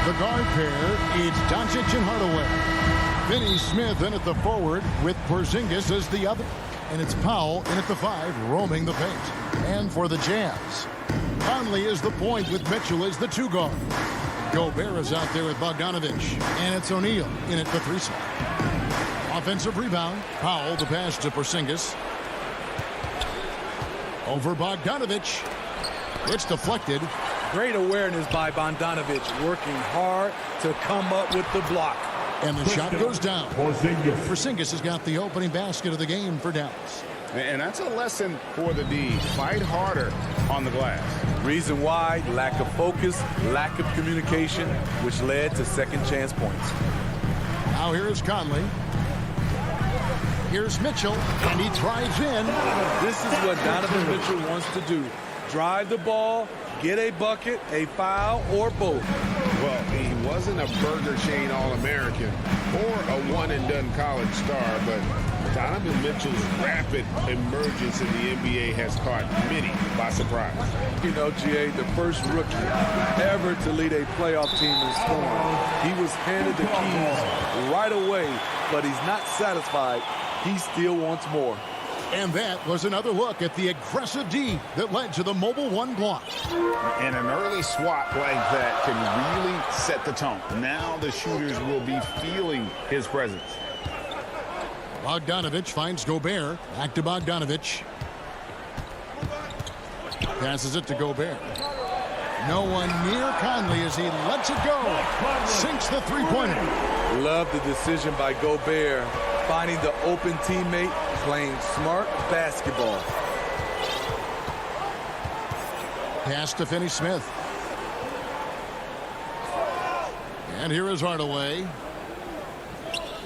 The guard pair, it's Doncic and Hardaway. Finney Smith in at the forward with Porzingis as the other. And it's Powell in at the 5, roaming the paint. And for the Jazz, Conley is the point with Mitchell as the 2 guard. Gobert is out there with Bogdanovich. And it's O'Neal in at the 3 slot. Offensive rebound. Powell, the pass to Porzingis. Over Bogdanovich. It's deflected. Great awareness by Bogdanovich, working hard to come up with the block. And the shot goes down. Porzingis has got the opening basket of the game for Dallas. And that's a lesson for the D. Fight harder on the glass. Reason why, lack of focus, lack of communication, which led to second chance points. Now here's Conley. Here's Mitchell, and he drives in. This is what Donovan Mitchell wants to do. Drive the ball, get a bucket, a foul, or both. Well, he wasn't a Burger Chain All-American or a one-and-done college star, but Donovan Mitchell's rapid emergence in the NBA has caught many by surprise. You know, GA, the first rookie ever to lead a playoff team in scoring. He was handed the keys right away, but he's not satisfied. He still wants more. And that was another look at the aggressive D that led to the Mobile One block. And an early swat like that can really set the tone. Now the shooters will be feeling his presence. Bogdanovich finds Gobert. Back to Bogdanovich. Passes it to Gobert. No one near Conley as he lets it go. Sinks the three-pointer. Love the decision by Gobert. Finding the open teammate, playing smart basketball. Pass to Finney-Smith. And here is Hardaway.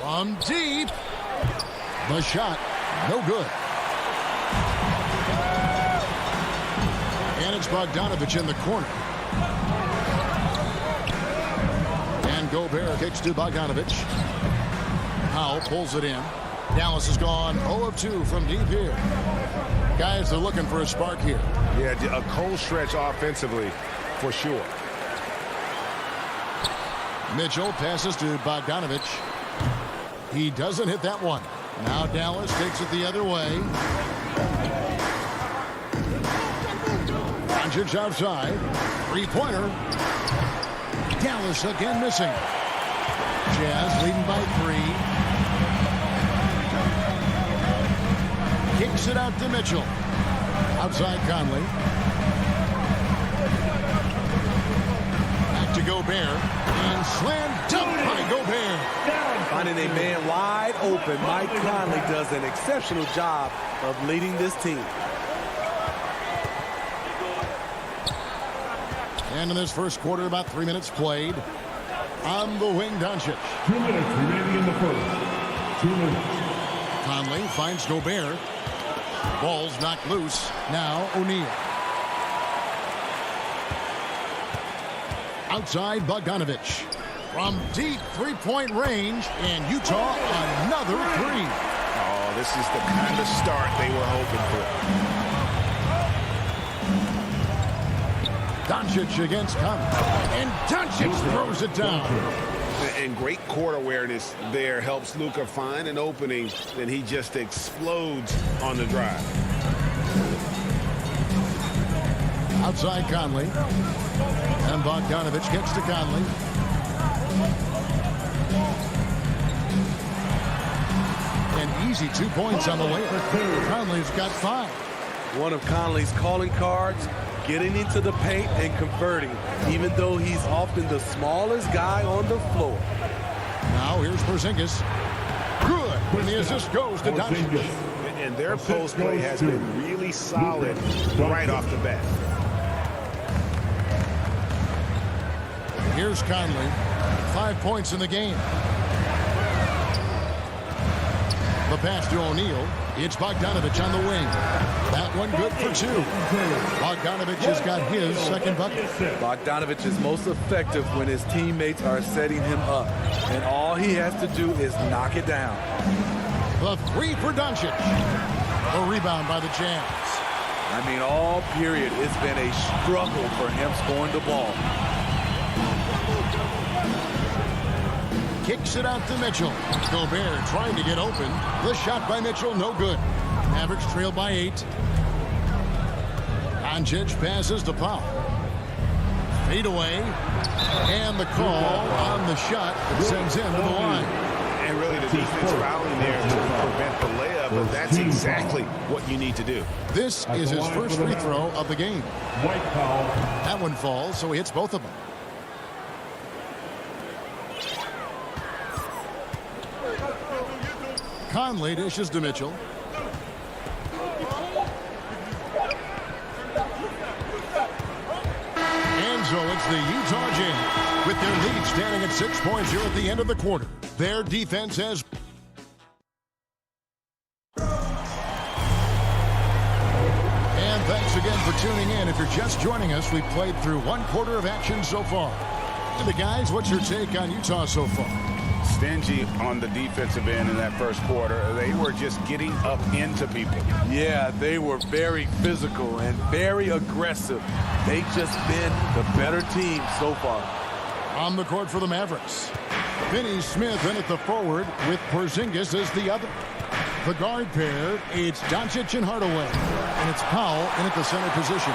From deep. The shot, no good. And it's Bogdanovich in the corner. And Gobert kicks to Bogdanovich. Powell pulls it in. Dallas has gone 0 of 2 from deep here. Guys are looking for a spark here. Yeah, a cold stretch offensively, for sure. Mitchell passes to Bogdanovich. He doesn't hit that one. Now Dallas takes it the other way. Doncic outside. Three-pointer. Dallas again missing. Jazz leading by 3. Kicks it out to Mitchell. Outside Conley. Back to Gobert. And slam dunk by Gobert. Finding a man wide open, Mike Conley does an exceptional job of leading this team. And in this first quarter, about 3 minutes played. On the wing, Doncic. 2 minutes remaining in the first. 2 minutes. Conley finds Gobert. Ball's knocked loose. Now O'Neal. Outside Bogdanovich. From deep three-point range, and Utah another three. Oh, this is the kind of start they were hoping for. Doncic against Conley. And Doncic throws it down. And great court awareness there helps Luka find an opening, and he just explodes on the drive. Outside Conley. And Bogdanovich gets to Conley. An easy 2 points on the way. Conley's got 5. One of Conley's calling cards, getting into the paint and converting, even though he's often the smallest guy on the floor. Now here's Porzingis. Good. And the assist goes to Doncic. And their post play has been really solid right off the bat. Here's Conley. 5 points in the game. The pass to O'Neal. It's Bogdanovich on the wing. That one good for 2. Bogdanovich has got his second bucket. Bogdanovich is most effective when his teammates are setting him up. And all he has to do is knock it down. The 3 for Doncic. A rebound by the Jazz. I mean, all period, it's been a struggle for him scoring the ball. Kicks it out to Mitchell. Gobert trying to get open. The shot by Mitchell, no good. Mavericks trail by 8. Doncic passes to Powell. Fade away. And the call on the shot that sends him to the line. And really the defense fouling there to prevent the layup, but that's exactly what you need to do. This is his first free throw of the game. That one falls, so he hits both of them. Conley dishes to Mitchell. And so it's the Utah Jazz with their lead standing at 6 points here at the end of the quarter. Their defense has... And thanks again for tuning in. If you're just joining us, we've played through one quarter of action so far. And the guys, what's your take on Utah so far? Stingy on the defensive end in that first quarter. They were just getting up into people. Yeah, they were very physical and very aggressive. They've just been the better team so far. On the court for the Mavericks, Finney Smith in at the forward with Porzingis as the other. The guard pair, it's Doncic and Hardaway. And it's Powell in at the center position.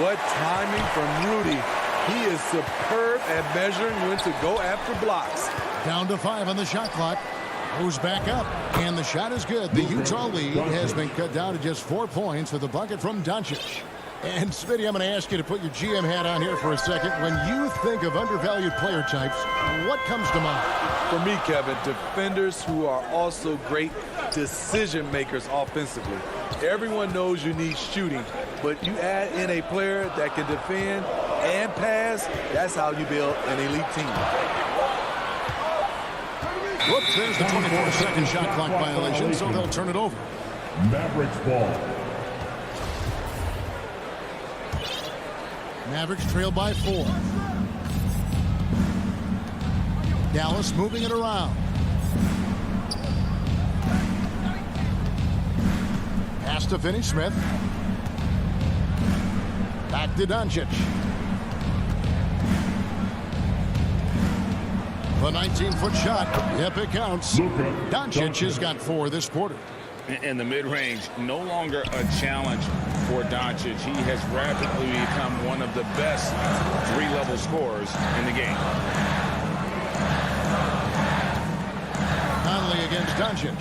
What timing from Rudy. He is superb at measuring when to go after blocks. Down to 5 on the shot clock. Goes back up, and the shot is good. The Utah lead has been cut down to just 4 points with the bucket from Doncic. And Smitty, I'm going to ask you to put your GM hat on here for a second. When you think of undervalued player types, what comes to mind? For me, Kevin, defenders who are also great decision makers offensively. Everyone knows you need shooting, but you add in a player that can defend and pass, that's how you build an elite team. Whoops, there's the 24-second shot clock violation, so they'll turn it over. Mavericks ball. Mavericks trail by 4. Dallas moving it around. Pass to Finney Smith. Back to Doncic. The 19-foot shot. Yep, it counts. Doncic has got 4 this quarter. In the mid-range, no longer a challenge for Doncic. He has rapidly become one of the best three-level scorers in the game. Conley against Doncic.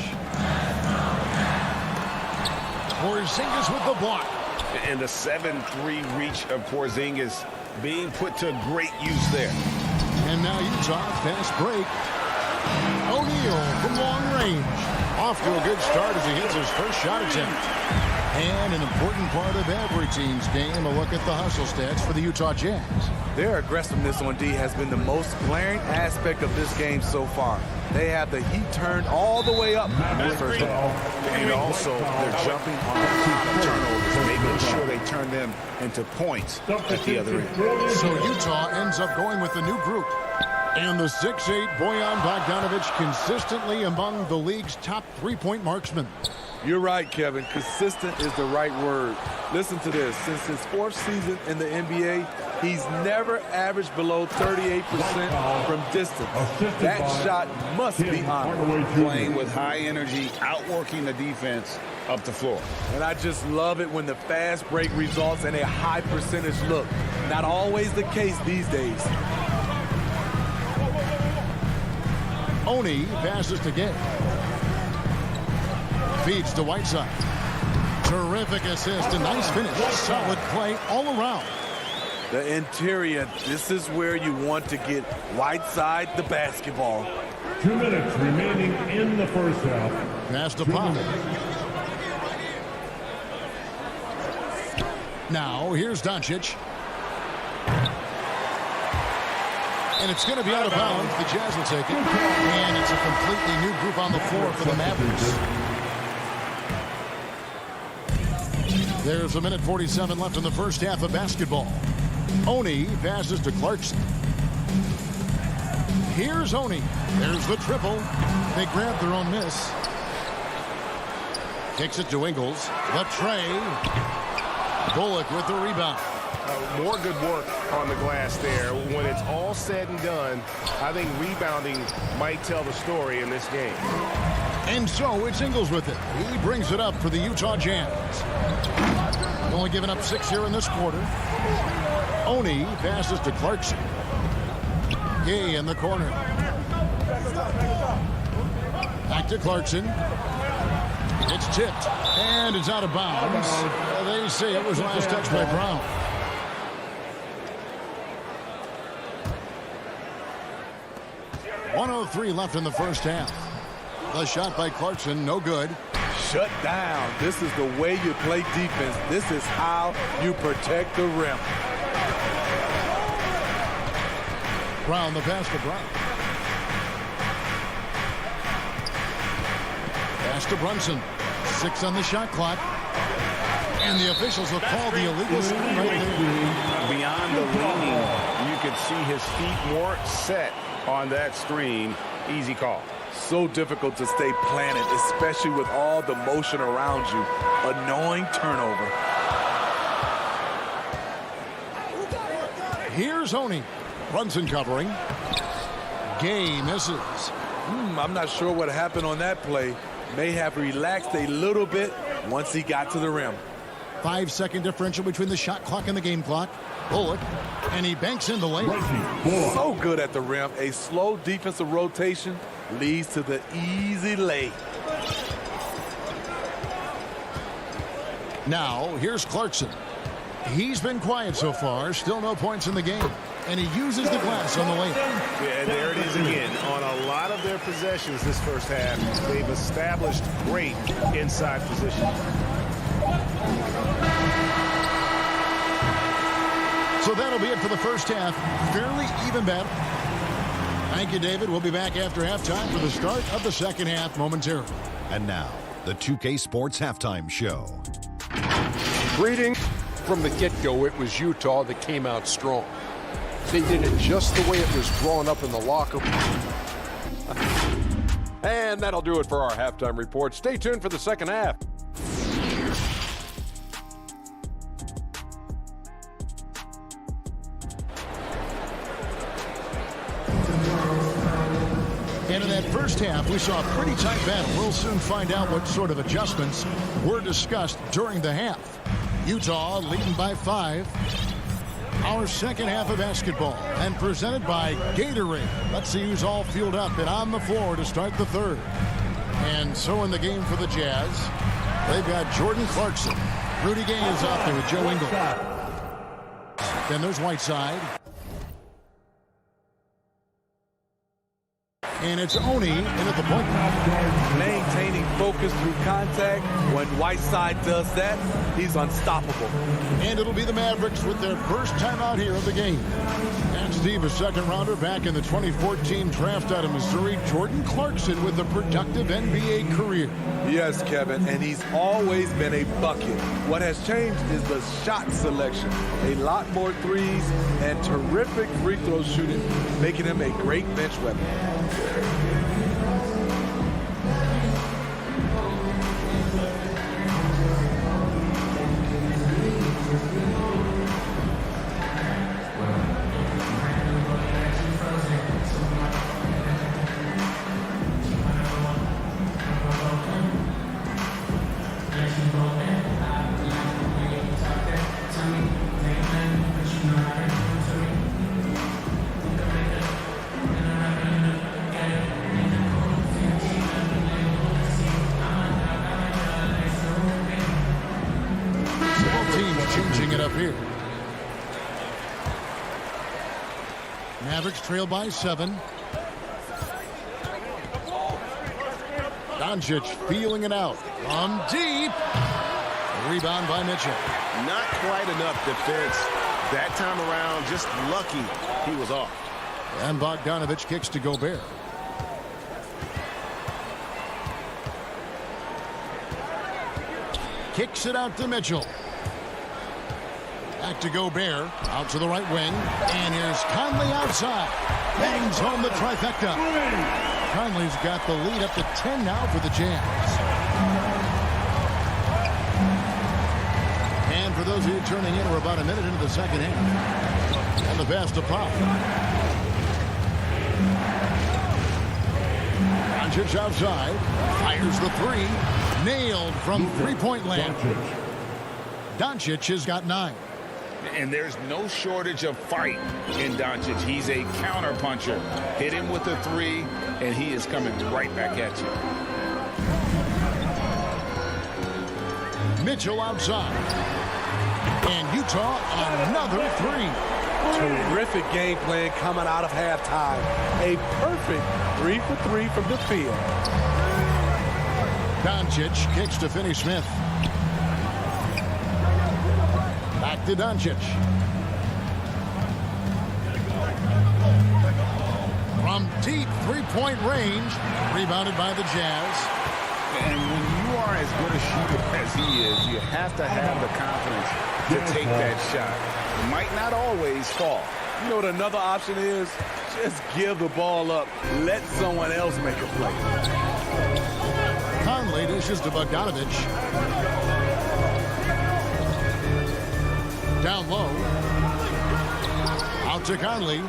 Porzingis with the block. And the 7-3 reach of Porzingis being put to great use there. And now Utah, fast break. O'Neal from long range. Off to a good start as he hits his first shot attempt. And an important part of every team's game, a look at the hustle stats for the Utah Jazz. Their aggressiveness on D has been the most glaring aspect of this game so far. They have the heat turned all the way up in this first half. And also, they're jumping on the top turnovers, making sure they turn them into points at the other end. So Utah ends up going with the new group. And the 6'8" Bojan Bogdanovic consistently among the league's top three-point marksmen. You're right, Kevin. Consistent is the right word. Listen to this. Since his 4th season in the NBA, he's never averaged below 38% from distance. That shot must be on. Playing with high energy, outworking the defense up the floor. And I just love it when the fast break results in a high percentage look. Not always the case these days. Oni passes to Gay. Feeds to Whiteside. Terrific assist, a nice finish. Solid play all around. The interior, this is where you want to get Whiteside the basketball. 2 minutes remaining in the first half. Pass to Powell. Now, here's Doncic. And it's going to be out of bounds. The Jazz will take it. And it's a completely new group on the floor for the Mavericks. There's 1:47 left in the first half of basketball. Oni passes to Clarkson. Here's Oni. There's the triple. They grab their own miss. Kicks it to Ingles. The tray. Bullock with the rebound. More good work on the glass there. When it's all said and done, I think rebounding might tell the story in this game. And so it's Ingles with it. He brings it up for the Utah Jazz. Only giving up 6 here in this quarter. Oni passes to Clarkson. Gay in the corner. Back to Clarkson. It's tipped. And it's out of bounds. They say it was last touched by Brown. .103 left in the first half. The shot by Clarkson, no good. Shut down. This is the way you play defense. This is how you protect the rim. Brown, the pass to Brown. Pass to Brunson. 6 on the shot clock. And the officials will call the illegal screen right there. Beyond the leaning, you could see his feet more set on that screen. Easy call. So difficult to stay planted, especially with all the motion around you. Annoying turnover. Here's Oni. Brunson covering. Gay misses. I'm not sure what happened on that play. May have relaxed a little bit once he got to the rim. 5-second differential between the shot clock and the game clock. Bullock, and he banks in the lane. So good at the rim. A slow defensive rotation leads to the easy lay. Now, here's Clarkson. He's been quiet so far. Still no points in the game. And he uses the glass on the lane. Yeah, and there it is again. On a lot of their possessions this first half, they've established great inside position. So that'll be it for the first half. Fairly even battle. Thank you, David. We'll be back after halftime for the start of the second half momentarily. And now, the 2K Sports Halftime Show. Greetings. From the get-go, it was Utah that came out strong. They did it just the way it was drawn up in the locker room. And that'll do it for our halftime report. Stay tuned for the second half. And in that first half, we saw a pretty tight battle. We'll soon find out what sort of adjustments were discussed during the half. Utah leading by 5. Our second half of basketball, and presented by Gatorade. Let's see who's all fueled up and on the floor to start the third. And so in the game for the Jazz, they've got Jordan Clarkson. Rudy Gay is out there with Joe Ingles. Then there's Whiteside. And it's Oni in at the point guard. Maintaining focus through contact. When Whiteside does that, he's unstoppable. And it'll be the Mavericks with their first time out here of the game. And Steve, a second rounder back in the 2014 draft out of Missouri. Jordan Clarkson with a productive NBA career. Yes, Kevin, and he's always been a bucket. What has changed is the shot selection. A lot more threes and terrific free throw shooting, making him a great bench weapon. Mavericks trail by 7. Doncic feeling it out from deep. A rebound by Mitchell. Not quite enough defense that time around. Just lucky he was off. And Bogdanovich kicks to Gobert. Kicks it out to Mitchell. Back to Gobert, out to the right wing, and here's Conley outside. Bangs home the trifecta. Conley's got the lead up to 10 now for the Jazz. And for those of you turning in, we're about a minute into the second half. And the pass to Pop. Doncic outside, fires the three, nailed from three-point land. Doncic has got 9. And there's no shortage of fight in Doncic. He's a counterpuncher. Hit him with a 3, and he is coming right back at you. Mitchell outside. And Utah another 3. Terrific game plan coming out of halftime. A perfect 3 for 3 from the field. Doncic kicks to Finney-Smith. Back to Doncic. From deep three-point range, rebounded by the Jazz. And when you are as good a shooter as he is, you have to have the confidence to take that shot. It might not always fall. You know what another option is? Just give the ball up. Let someone else make a play. Conley dishes to Bogdanovich. Down low. Out to Conley.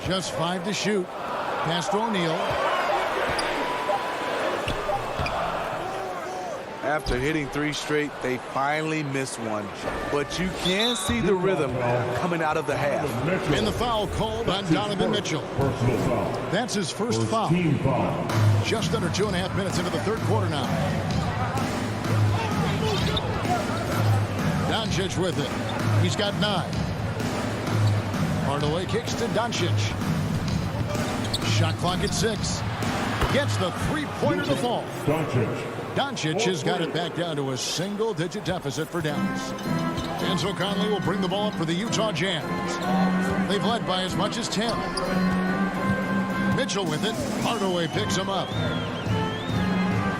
Just 5 to shoot. Pass to O'Neal. After hitting 3 straight, they finally missed one. But you can see the rhythm coming out of the half. And the foul called on Donovan Mitchell. That's his first foul. Just under 2.5 minutes into the third quarter now. Doncic with it. He's got 9. Hardaway kicks to Doncic. Shot clock at 6. Gets the three-pointer to fall. Doncic has got it back down to a single-digit deficit for Dallas. And so Conley will bring the ball up for the Utah Jazz. They've led by as much as 10. Mitchell with it. Hardaway picks him up.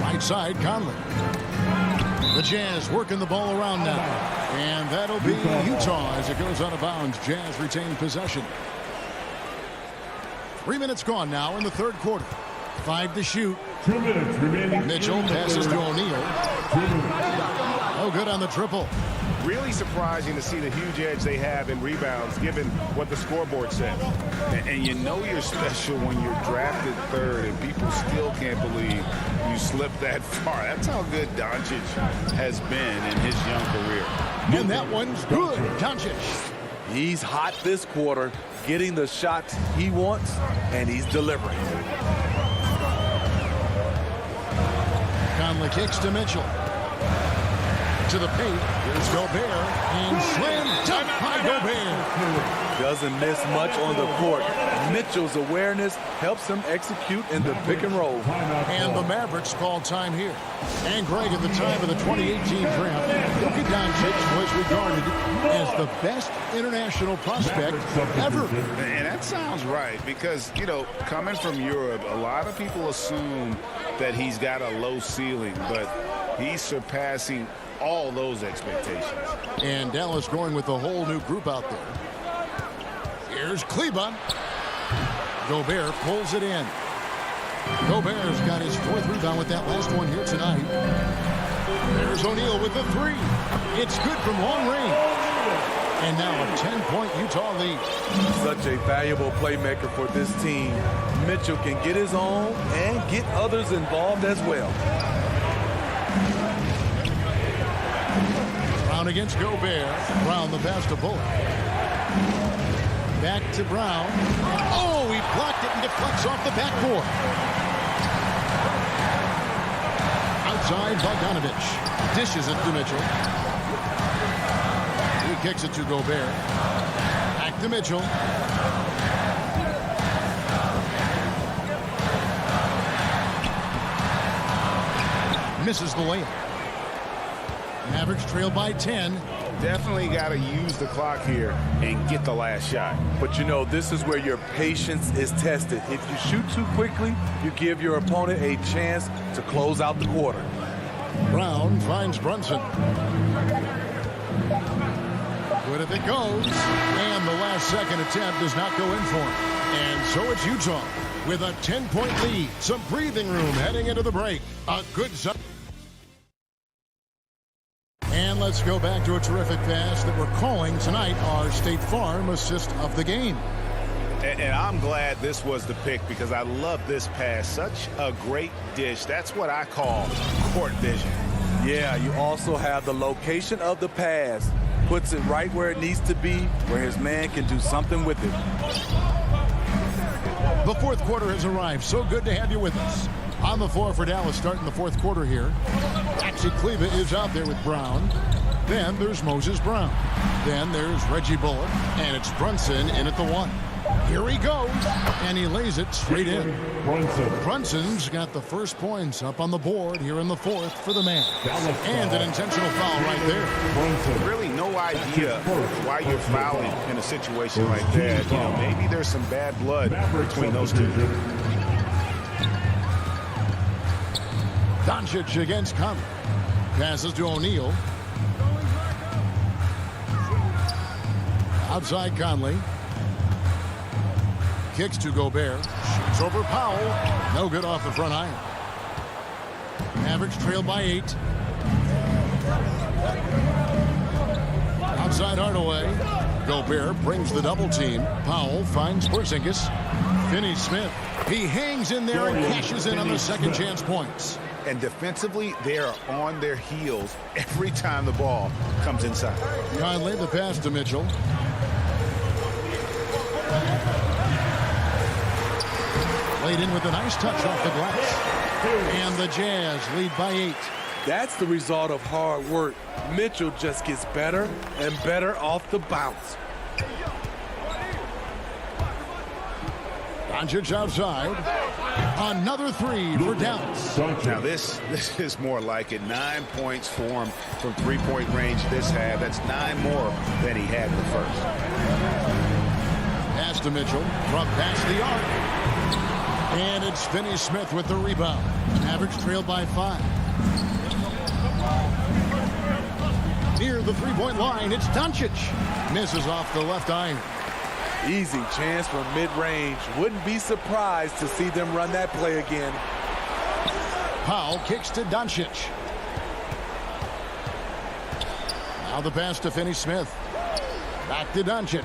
Right side, Conley. The Jazz working the ball around now. And that'll be Utah as it goes out of bounds. Jazz retain possession. 3 minutes gone now in the third quarter. 5 to shoot. 2 minutes remaining. Mitchell passes to O'Neal. Oh, good on the triple. Really surprising to see the huge edge they have in rebounds, given what the scoreboard said. And you know you're special when you're drafted 3rd and people still can't believe you slipped that far. That's how good Doncic has been in his young career. And that one's good. Doncic. He's hot this quarter, getting the shots he wants, and he's delivering. Conley kicks to Mitchell. To the paint. Here's Gobert. And slam dunk by Gobert. Doesn't miss much on the court. Mitchell's awareness helps him execute in the pick and roll. And the Mavericks call time here. And Greg, at the time of the 2018 draft, Luka Doncic was regarded as the best international prospect ever. And that sounds right because, you know, coming from Europe, a lot of people assume that he's got a low ceiling, but he's surpassing all those expectations. And Dallas going with a whole new group out there. Here's Kleba. Gobert pulls it in. Gobert's got his 4th rebound with that last one here tonight. There's O'Neal with the 3. It's good from long range. And now a 10-point Utah lead. Such a valuable playmaker for this team. Mitchell can get his own and get others involved as well. Brown against Gobert. Brown the pass to Bullock. Back to Brown. Oh, he blocked it and deflects off the backboard. Outside, Bogdanovich dishes it to Mitchell. He kicks it to Gobert. Back to Mitchell. Misses the layup. Mavericks trail by 10. Definitely got to use the clock here and get the last shot. But you know, this is where your patience is tested. If you shoot too quickly, you give your opponent a chance to close out the quarter. Brown finds Brunson. Good if it goes. And the last second attempt does not go in for him. And so it's Utah with a 10-point lead. Some breathing room heading into the break. A good shot. And let's go back to a terrific pass that we're calling tonight our State Farm assist of the game. And I'm glad this was the pick because I love this pass. Such a great dish. That's what I call court vision. Yeah, you also have the location of the pass. Puts it right where it needs to be, where his man can do something with it. The fourth quarter has arrived. So good to have you with us. On the floor for Dallas starting the fourth quarter here. Maxi Kleber is out there with Brown. Then there's Moses Brown. Then there's Reggie Bullock. And it's Brunson in at the 1. Here he goes, and he lays it straight in. Brunson's got the first points up on the board here in the fourth for the man. And an intentional foul right there. Really no idea why you're fouling in a situation like that. You know, maybe there's some bad blood between those two. Doncic against Conley. Passes to O'Neal. Outside Conley. Kicks to Gobert. Shoots over Powell. No good off the front iron. Mavericks trail by 8. Outside Hardaway. Gobert brings the double team. Powell finds Porzingis. Finney-Smith. He hangs in there and cashes in on the second chance points. And defensively, they are on their heels every time the ball comes inside. Conley, the pass to Mitchell. Laid in with a nice touch off the glass. And the Jazz lead by 8. That's the result of hard work. Mitchell just gets better and better off the bounce. Doncic outside. Another three for Dallas. Now this is more like it. 9 points for him from three-point range this half. That's 9 more than he had in the first. Pass to Mitchell from past the arc. And it's Finney-Smith with the rebound. Mavericks trail by 5. Near the three-point line, it's Doncic. Misses off the left iron. Easy chance from mid-range. Wouldn't be surprised to see them run that play again. Powell kicks to Doncic. Now the pass to Finney-Smith. Back to Doncic.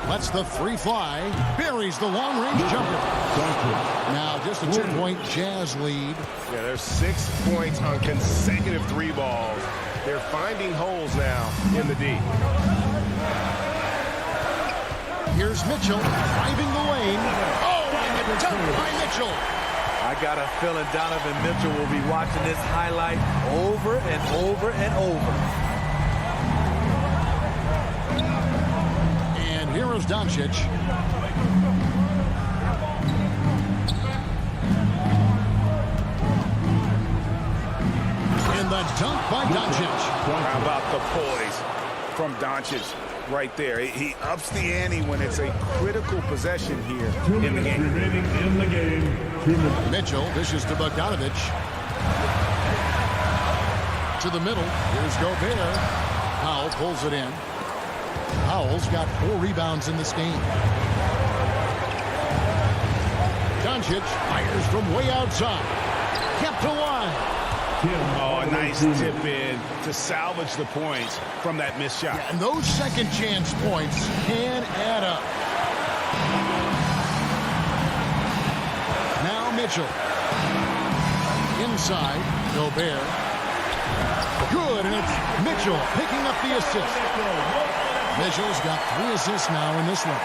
Lets the three fly. Buries the long-range jumper. Now just a 2-point Jazz lead. Yeah, there's 6 points on consecutive 3 balls. They're finding holes now in the D. Here's Mitchell driving the lane. Oh, and the dunk by Mitchell. I got a feeling Donovan Mitchell will be watching this highlight over and over and over. And here is Doncic. And the dunk by Doncic. How about the poise from Doncic right there? He ups the ante when it's a critical possession here in the game. Mitchell dishes to Bogdanovic. To the middle. Here's Gobert. Powell pulls it in. Powell's got 4 rebounds in this game. Doncic fires from way outside. Kept alive. Oh, a nice tip in to salvage the points from that missed shot. Yeah, and those second chance points can add up. Now Mitchell. Inside, Gobert. Good, and it's Mitchell picking up the assist. Mitchell's got 3 assists now in this one.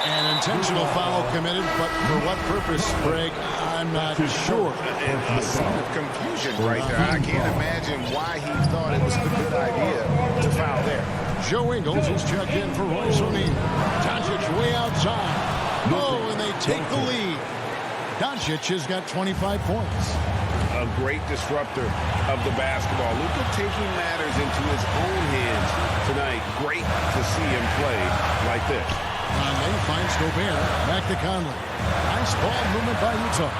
An intentional foul committed, but for what purpose, Greg? I'm not sure. A sign of confusion right there. I can't imagine why he thought it was a good idea to foul there. Joe Ingles is checked in for Royce O'Neal. Doncic way outside. Oh, and they take the lead. Doncic has got 25 points. A great disruptor of the basketball. Luka taking matters into his own hands tonight. Great to see him play like this. Conley finds Gobert. Back to Conley. Nice ball movement by Utah.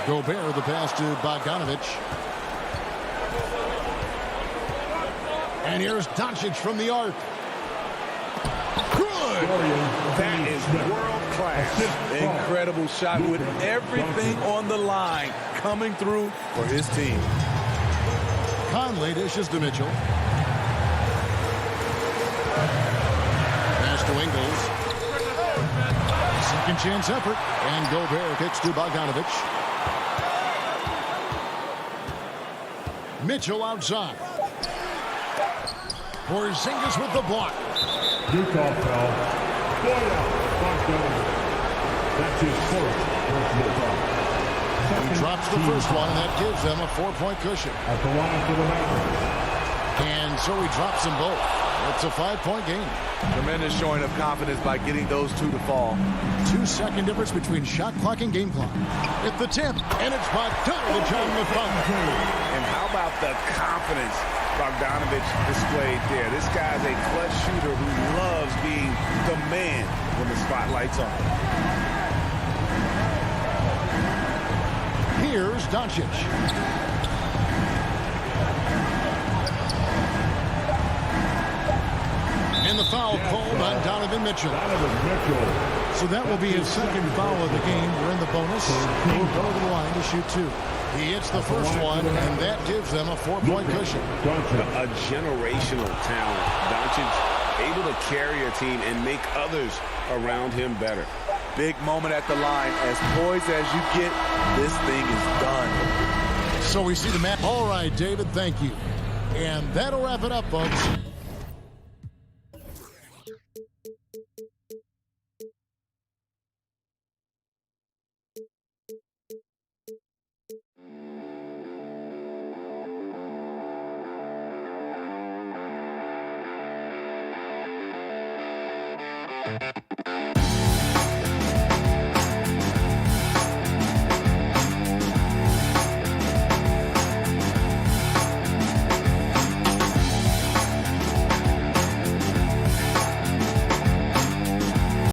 Gobert, the pass to Bogdanovic. And here's Doncic from the arc. Good! That is world class. Incredible shot with everything on the line coming through for his team. Conley dishes to Mitchell. Pass to Ingles. Second chance effort. And Gobert kicks to Bogdanovic. Mitchell outside. Porzingis with the block. Utah foul. That's his first personal foul. He drops the first one, and that gives them a 4-point cushion. At the line for the Mavericks. And so he drops them both. It's a 5-point game. Tremendous showing of confidence by getting those two to fall. 2-second difference between shot clock and game clock. At the tip, and it's Bogdanovich on the foul. And how about the confidence Bogdanovich displayed there? This guy's a clutch shooter who loves being the man when the spotlight's on. Here's Doncic. And the foul called on Donovan Mitchell. So that will be his second foul of the game. We're in the bonus. He'll go to the line to shoot 2. He hits the first one, and that gives them a 4-point cushion. A generational talent. Doncic able to carry a team and make others around him better. Big moment at the line. As poised as you get, this thing is done. So we see the map. All right, David, thank you. And that'll wrap it up, folks.